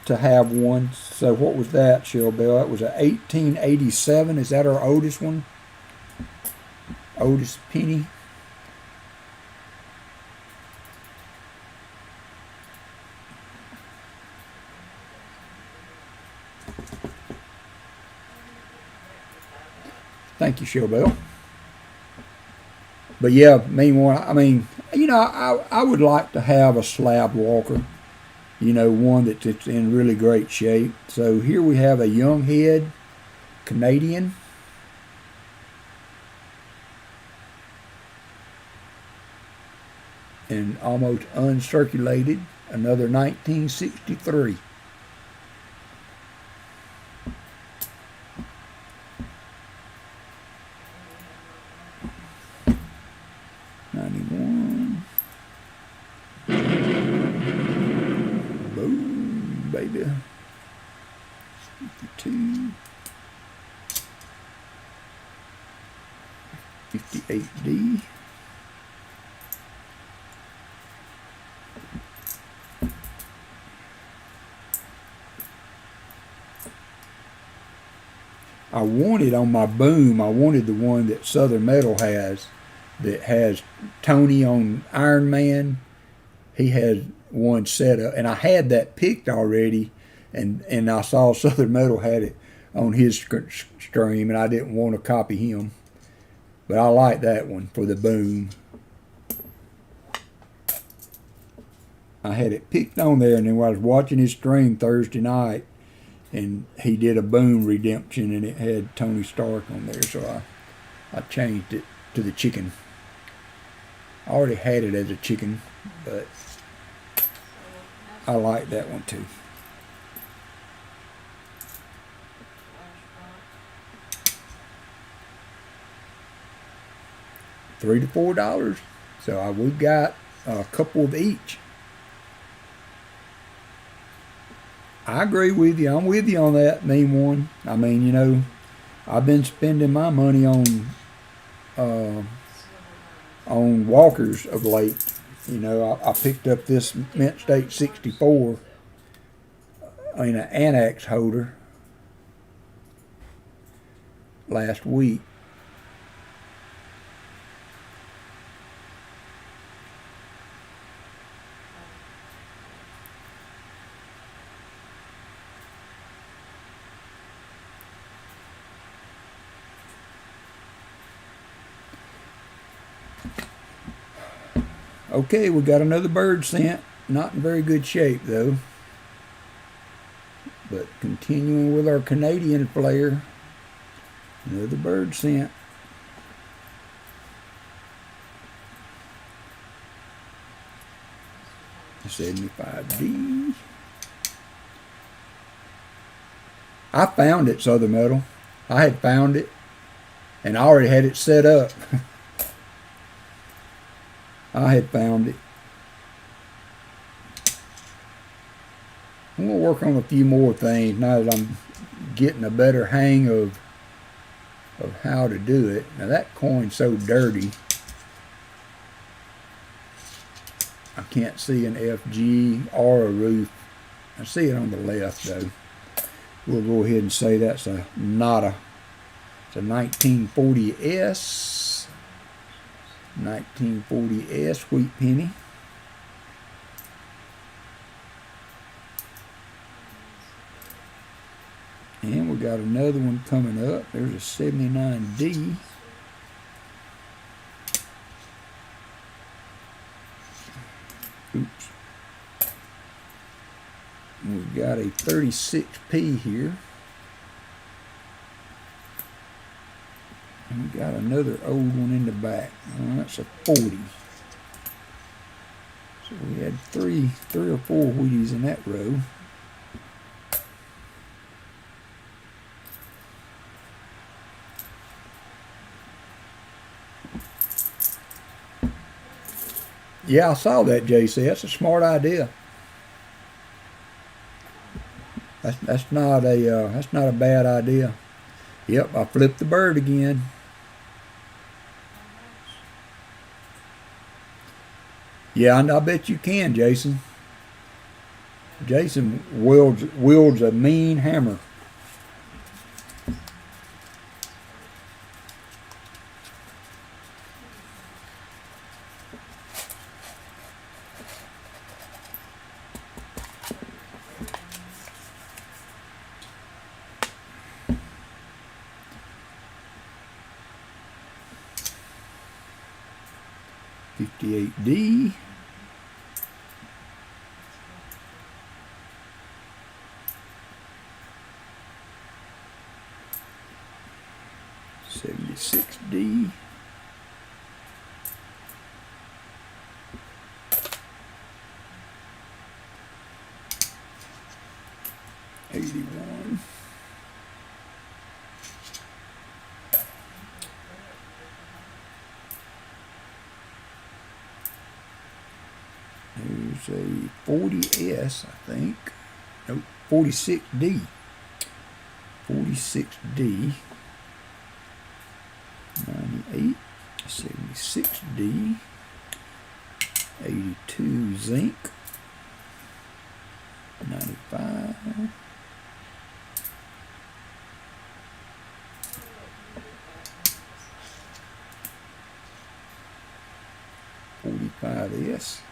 S1: have one. So what was that, Shell Bell? That was a 1887. Is that our oldest one? Oldest penny. Thank you, Shell Bell. But yeah, meanwhile, I mean, you know, I would like to have a slab walker, you know, one that's in really great shape. So here we have a young head Canadian. And almost uncirculated, another 1963. Boom, baby. 52. 58D. I wanted on my boom, I wanted the one that Southern Metal has, that has Tony on Iron Man. He had one set up, and I had that picked already, and I saw Southern Metal had it on his stream, and I didn't want to copy him. But I like that one for the boom. I had it picked on there, and then when I was watching his stream Thursday night, and he did a boom redemption, and it had Tony Stark on there, so I changed it to the chicken. I already had it as a chicken, but I like that one too. $3 to $4. So we've got a couple of each. I agree with you. I'm with you on that main one. I mean, you know, I've been spending my money on walkers of late. You know, I picked up this Mint State 64 in an annex holder last week. Okay, we got another bird scent. Not in very good shape though. But continuing with our Canadian flare, another bird scent. The 75D. I found it, Southern Metal. I had found it, and I already had it set up. I had found it. I'm going to work on a few more things now that I'm getting a better hang of how to do it. Now that coin's so dirty, I can't see an FG or a roof. I see it on the left though. We'll go ahead and say that's a nada. It's a 1940S. 1940S wheat penny. And we got another one coming up. There's a 79D. Oops. We've got a 36P here. And we got another old one in the back. Oh, that's a 40. So we had three or four Wheaties in that row. Yeah, I saw that, JC. That's a smart idea. That's not a bad idea. Yep, I flipped the bird again. Yeah, and I bet you can, Jason. Jason wields a mean hammer. $58D. $76D. $81. There's a 40S, I think. Nope, 46D. 46D. 98. 76D. 82 zinc. 95. $45S.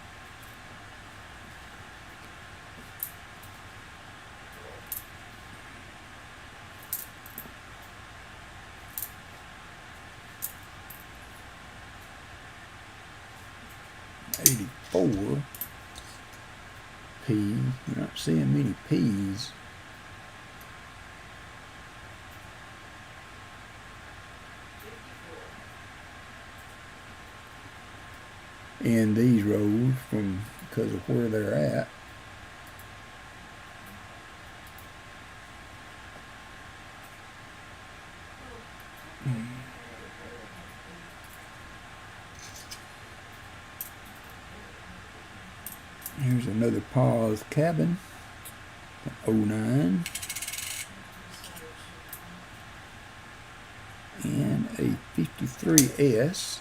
S1: $84 P. You're not seeing many P's. In these rows from because of where they're at. Here's another Paws Cabin, 09, and a 53S.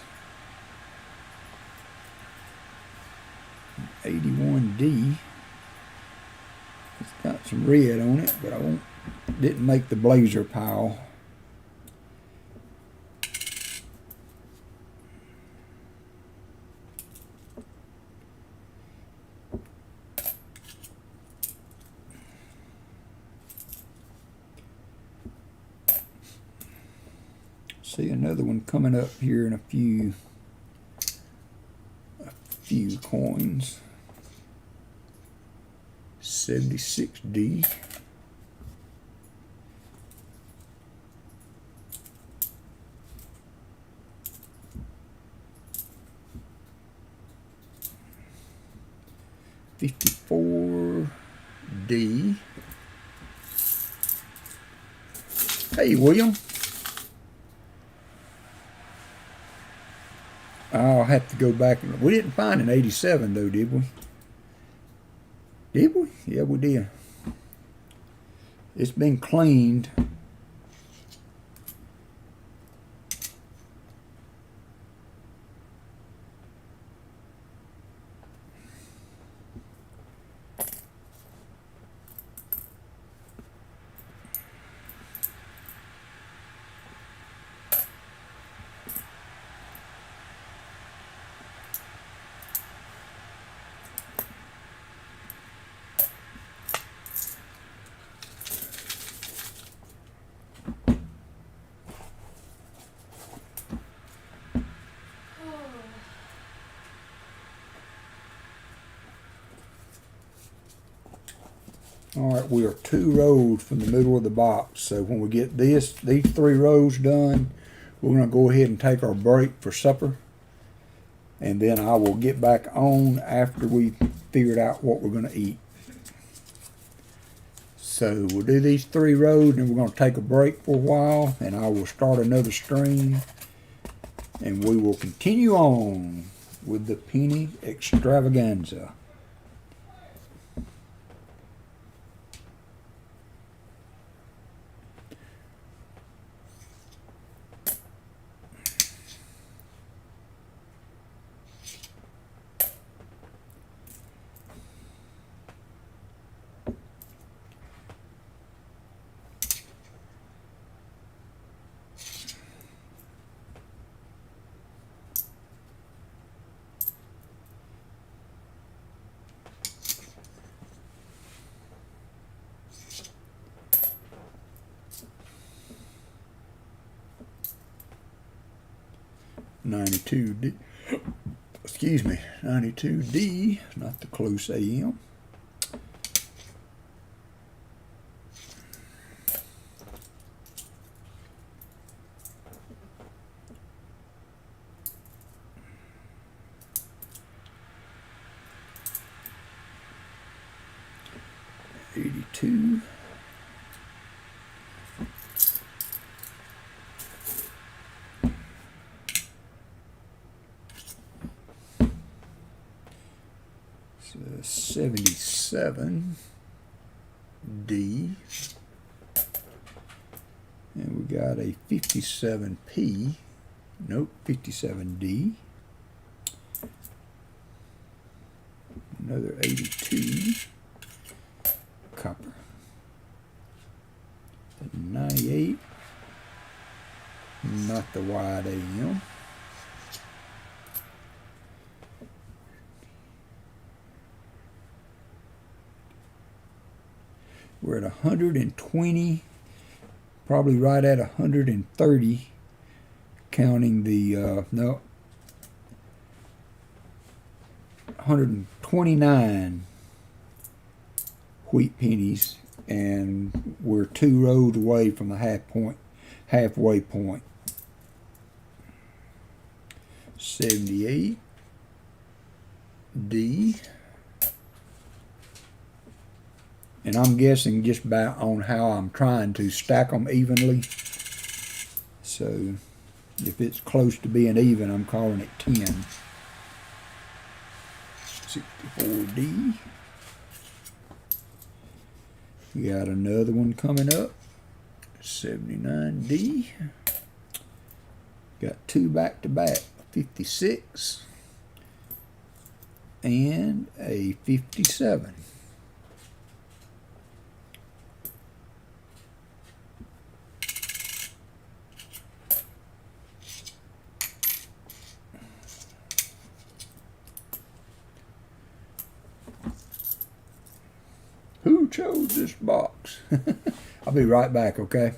S1: 81D. It's got some red on it, but didn't make the blazer pile. See another one coming up here in a few coins. 76D. $54D. Hey, William. I'll have to go back. We didn't find an 87 though, did we? Did we? Yeah, we did. It's been cleaned. Alright, we are 2 rows from the middle of the box. So when we get these 3 rows done, we're going to go ahead and take our break for supper. And then I will get back on after we figured out what we're going to eat. So we'll do these 3 rows and we're going to take a break for a while. And I will start another stream. And we will continue on with the penny extravaganza. $92D. Excuse me, $92D, not the close AM. $82. $77D, and we got a 57P, nope, 57D, another 82, copper, 98, not the wide AM. We're at 120, probably right at 130, counting the, no, 129 wheat pennies, and we're 2 rows away from the halfway point. 78D. And I'm guessing just about on how I'm trying to stack them evenly. So if it's close to being even, I'm calling it 10. 64D. We got another one coming up. 79D. Got 2 back to back. 56. and a 57. Who chose this box? I'll be right back, okay?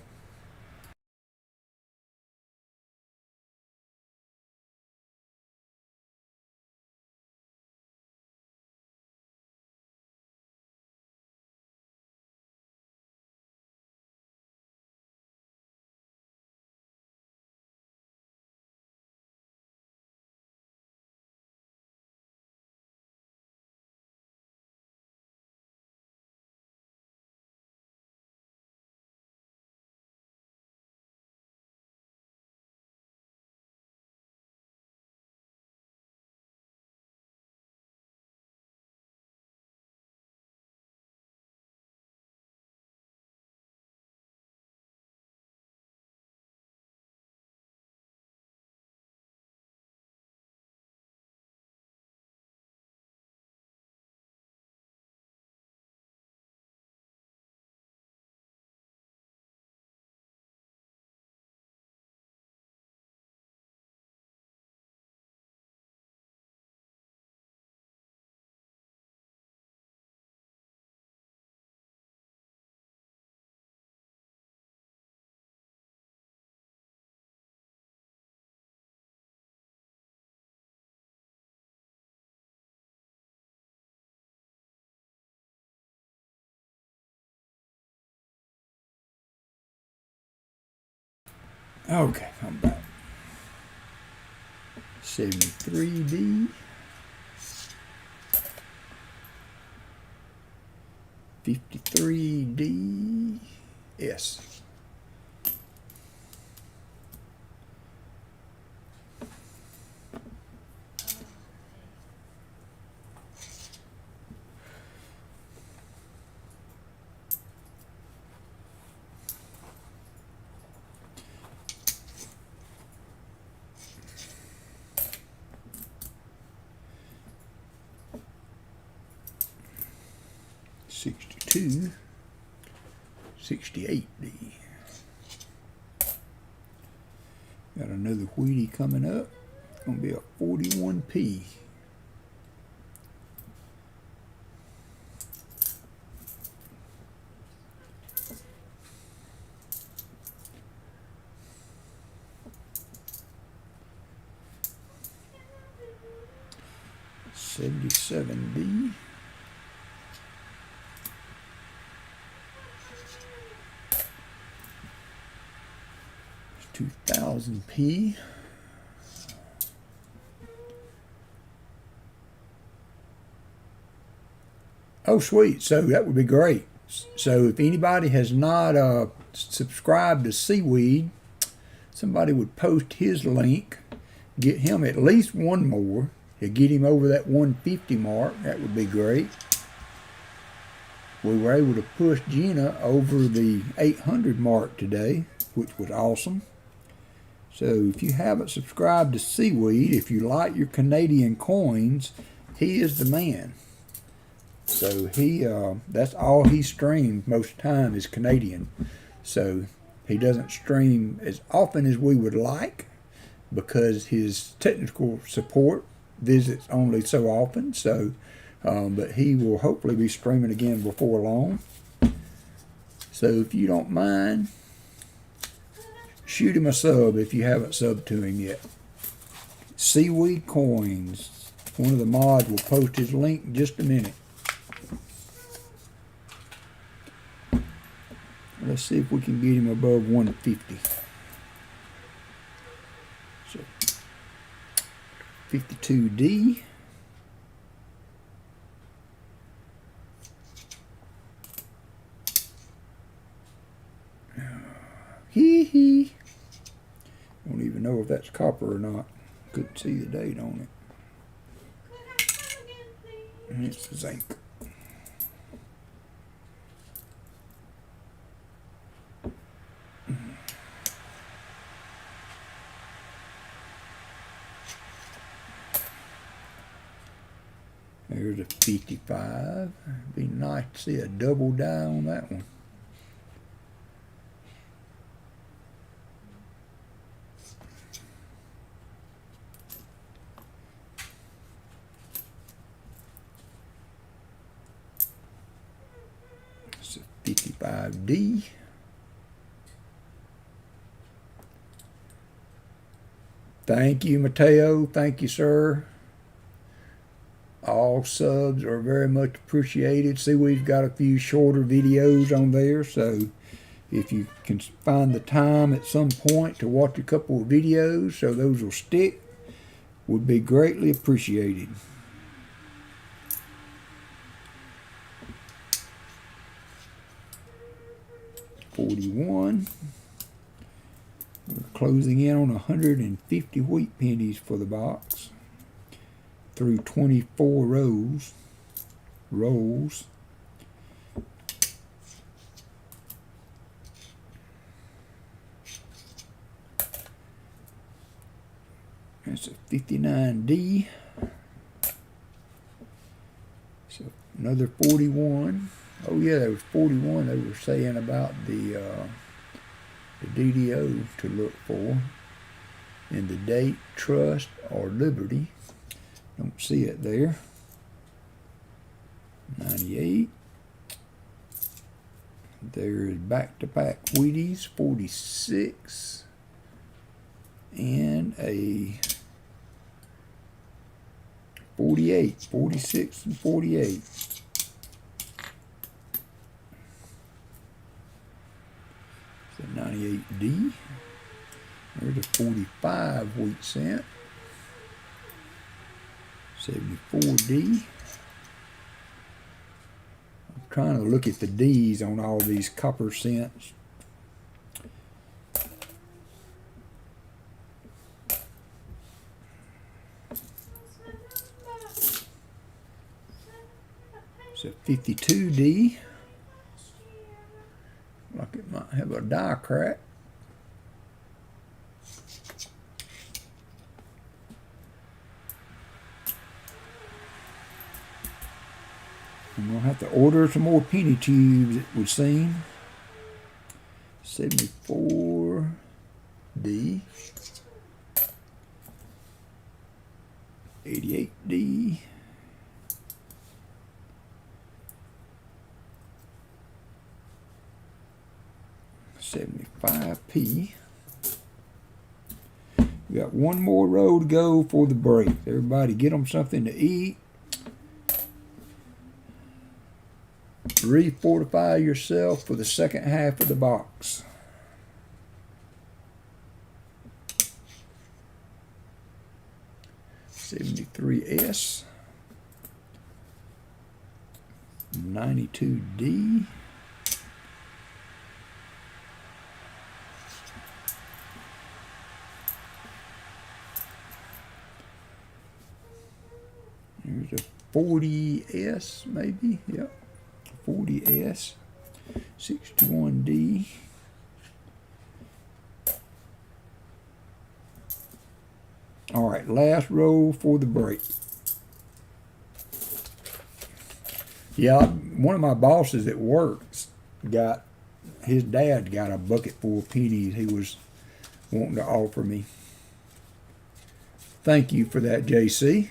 S1: Okay, I'm back. 73D. 53D. S. $62, $68D. Got another Wheatie coming up. It's gonna be a 41p. $77D. It's 2000p. Oh, sweet. So that would be great. So if anybody has not subscribed to Seaweed, somebody would post his link, get him at least one more to get him over that 150 mark. That would be great. We were able to push Gina over the 800 mark today, which was awesome. So if you haven't subscribed to Seaweed, if you like your Canadian coins, he is the man. So that's all he streams most of the time is Canadian. So he doesn't stream as often as we would like because his technical support visits only so often. So, but he will hopefully be streaming again before long. So if you don't mind, shoot him a sub if you haven't subbed to him yet. Seaweed Coins. One of the mods will post his link in just a minute. Let's see if we can get him above 150. So 52D. Hee hee. Don't even know if that's copper or not. Couldn't see the date on it. And it's zinc. There's a 55. Be nice to see a double die on that one. It's a 55D. Thank you, Mateo. Thank you, sir. All subs are very much appreciated. See, we've got a few shorter videos on there, so if you can find the time at some point to watch a couple of videos so those will stick, would be greatly appreciated. $41. We're closing in on 150 wheat pennies for the box through 24 rolls. That's a 59D. So another 41. Oh yeah, there was 41 they were saying about the DDO to look for in the date, trust, or liberty. Don't see it there. 98. There's back-to-back Wheaties, 46. And a 48, 46 and 48. The 98D. There's a 45 wheat cent. 74D. I'm trying to look at the D's on all these copper cents. It's a 52D. Like it might have a die crack. I'm going to have to order some more penny tubes, it would seem. 74D. 88D. 75p. We got one more row to go for the break. Everybody get them something to eat. Refortify yourself for the second half of the box. $73S. 92D. There's a 40S maybe, yep. 40S, 61D. All right, last row for the break. Yeah, one of my bosses at work his dad got a bucket full of pennies he was wanting to offer me. Thank you for that, JC.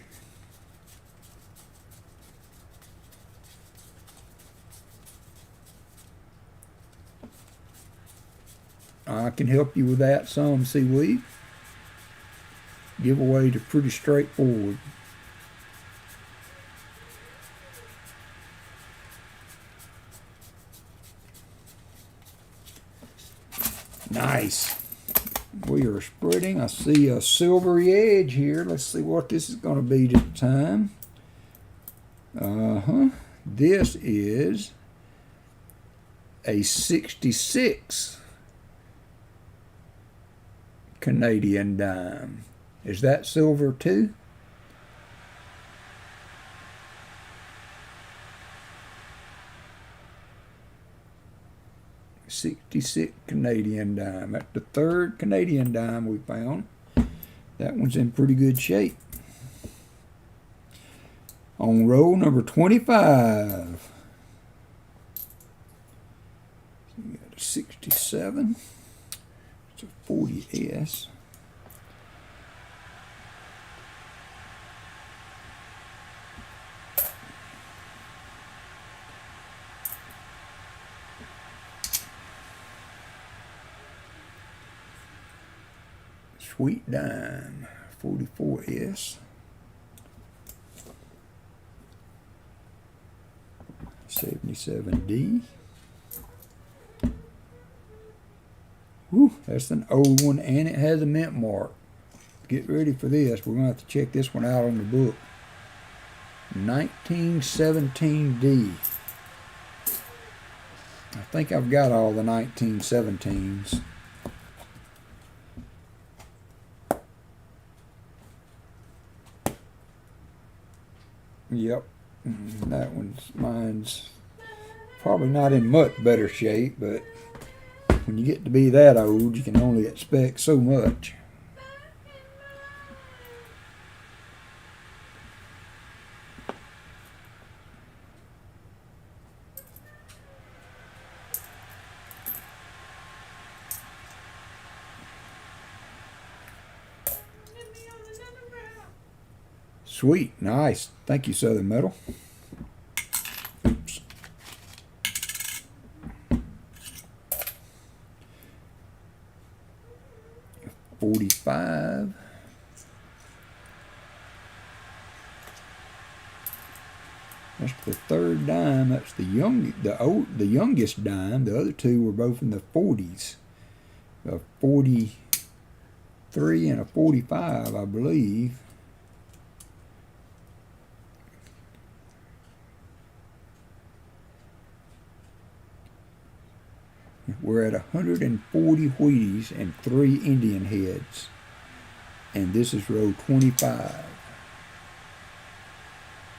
S1: I can help you with that some, seaweed. Giveaways are pretty straightforward. Nice. We are spreading. I see a silvery edge here. Let's see what this is going to be this time. This is a 66 Canadian dime. Is that silver too? $66 Canadian dime. That's the third Canadian dime we found. That one's in pretty good shape. On roll number 25. So we got a 67. It's a 40S. Sweet dime, 44S. 77D. Whew, that's an old one, and it has a mint mark. Get ready for this. We're going to have to check this one out on the book. 1917D. I think I've got all the 1917s. Yep, mine's probably not in much better shape, but when you get to be that old, you can only expect so much. Sweet, nice. Thank you, Southern Metal. Oops. $45. That's the third dime. That's the youngest dime. The other two were both in the 40s. A 43 and a 45, I believe. We're at 140 Wheaties and 3 Indian heads. And this is row 25.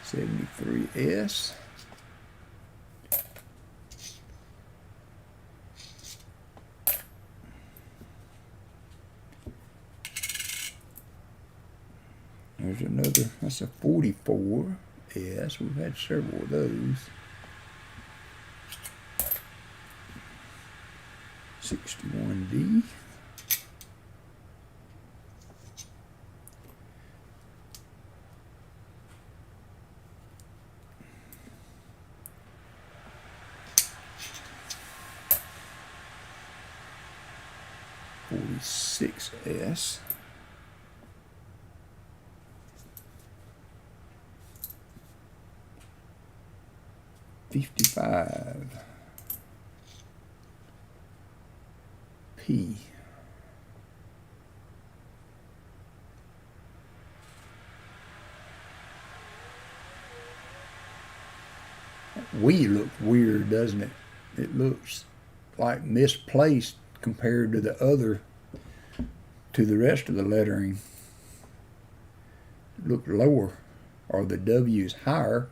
S1: 73S. There's another, that's a 44S. We've had several of those. 61D. $46S. $55. P. We look weird, doesn't it? It looks like misplaced compared to the rest of the lettering. Look lower, or the W is higher.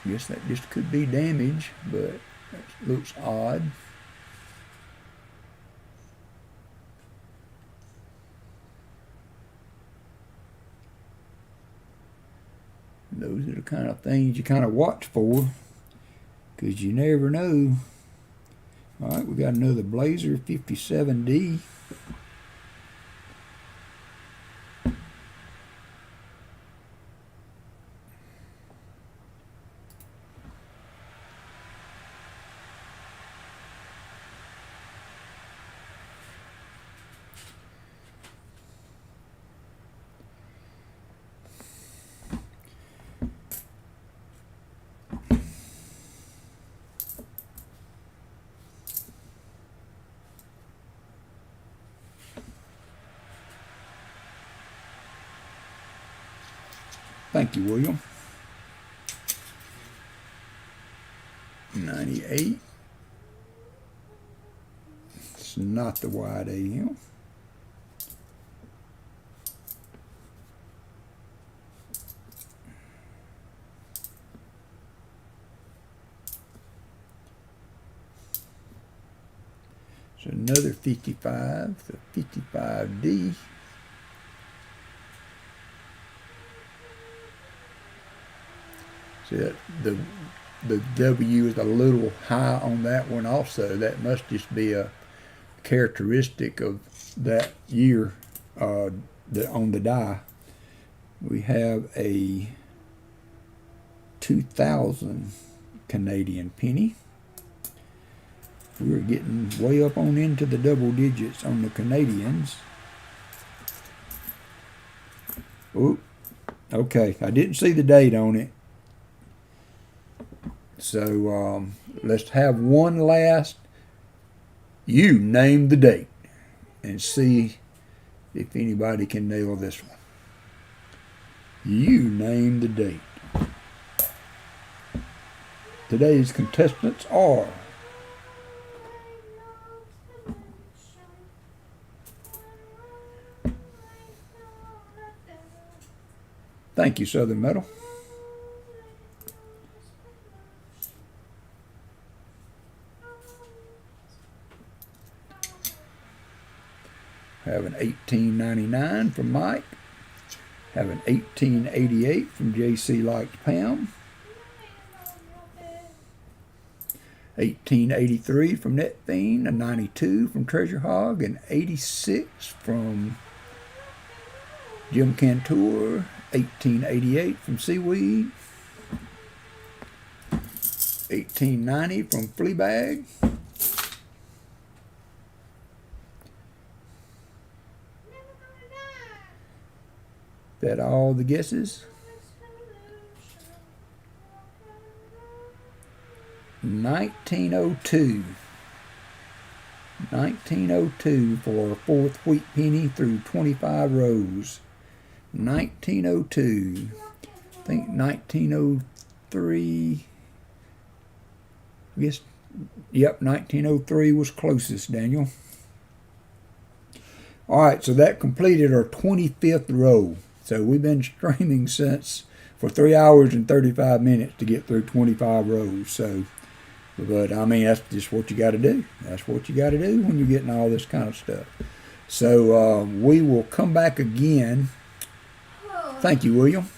S1: Guess that just could be damage, but it looks odd. Those are the kind of things you kind of watch for, because you never know. All right, we got another Blazer 57D. Thank you, William. 98. It's not the wide AM. So another 55, so 55D. See that the W is a little high on that one also. That must just be a characteristic of that year on the die. We have a 2000 Canadian penny. We're getting way up on into the double digits on the Canadians. Oh, okay. I didn't see the date on it. So let's have one last. You name the date and see if anybody can nail this one. You name the date. Today's contestants are thank you, Southern Metal. Have an 1899 from Mike. Have an 1888 from JC Likes Pam. 1883 from Net Fiend, a 92 from Treasure Hog, an 86 from Jim Cantor, 1888 from Seaweed, 1890 from Fleabag, that all the guesses? 1902. 1902 for a fourth wheat penny through 25 rows. 1902. I think 1903. I guess, yep, 1903 was closest, Daniel. All right, so that completed our 25th row. So we've been streaming for 3 hours and 35 minutes to get through 25 rows. So, but I mean, that's just what you got to do. That's what you got to do when you're getting all this kind of stuff. So we will come back again. Thank you, William.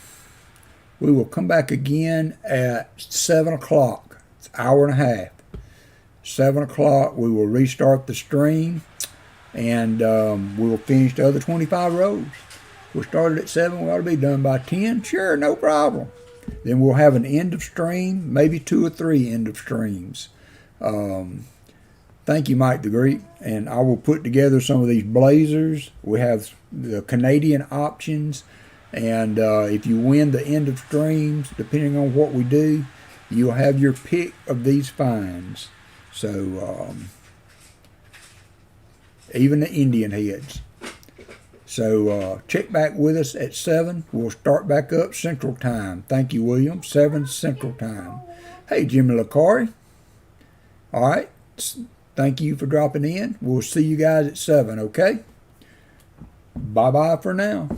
S1: We will come back again at 7 o'clock. It's an hour and a half. 7 o'clock, we will restart the stream, and we will finish the other 25 rows. We started at 7, we ought to be done by 10. Sure, no problem. Then we'll have an end of stream, maybe 2 or 3 end of streams. Thank you, Mike the Greek. And I will put together some of these blazers. We have the Canadian options. And if you win the end of streams, depending on what we do, you'll have your pick of these finds. So, even the Indian heads. So check back with us at 7. We'll start back up Central Time. Thank you, William. 7 Central Time. Hey, Jimmy LaCari. All right. Thank you for dropping in. We'll see you guys at 7, okay? Bye-bye for now.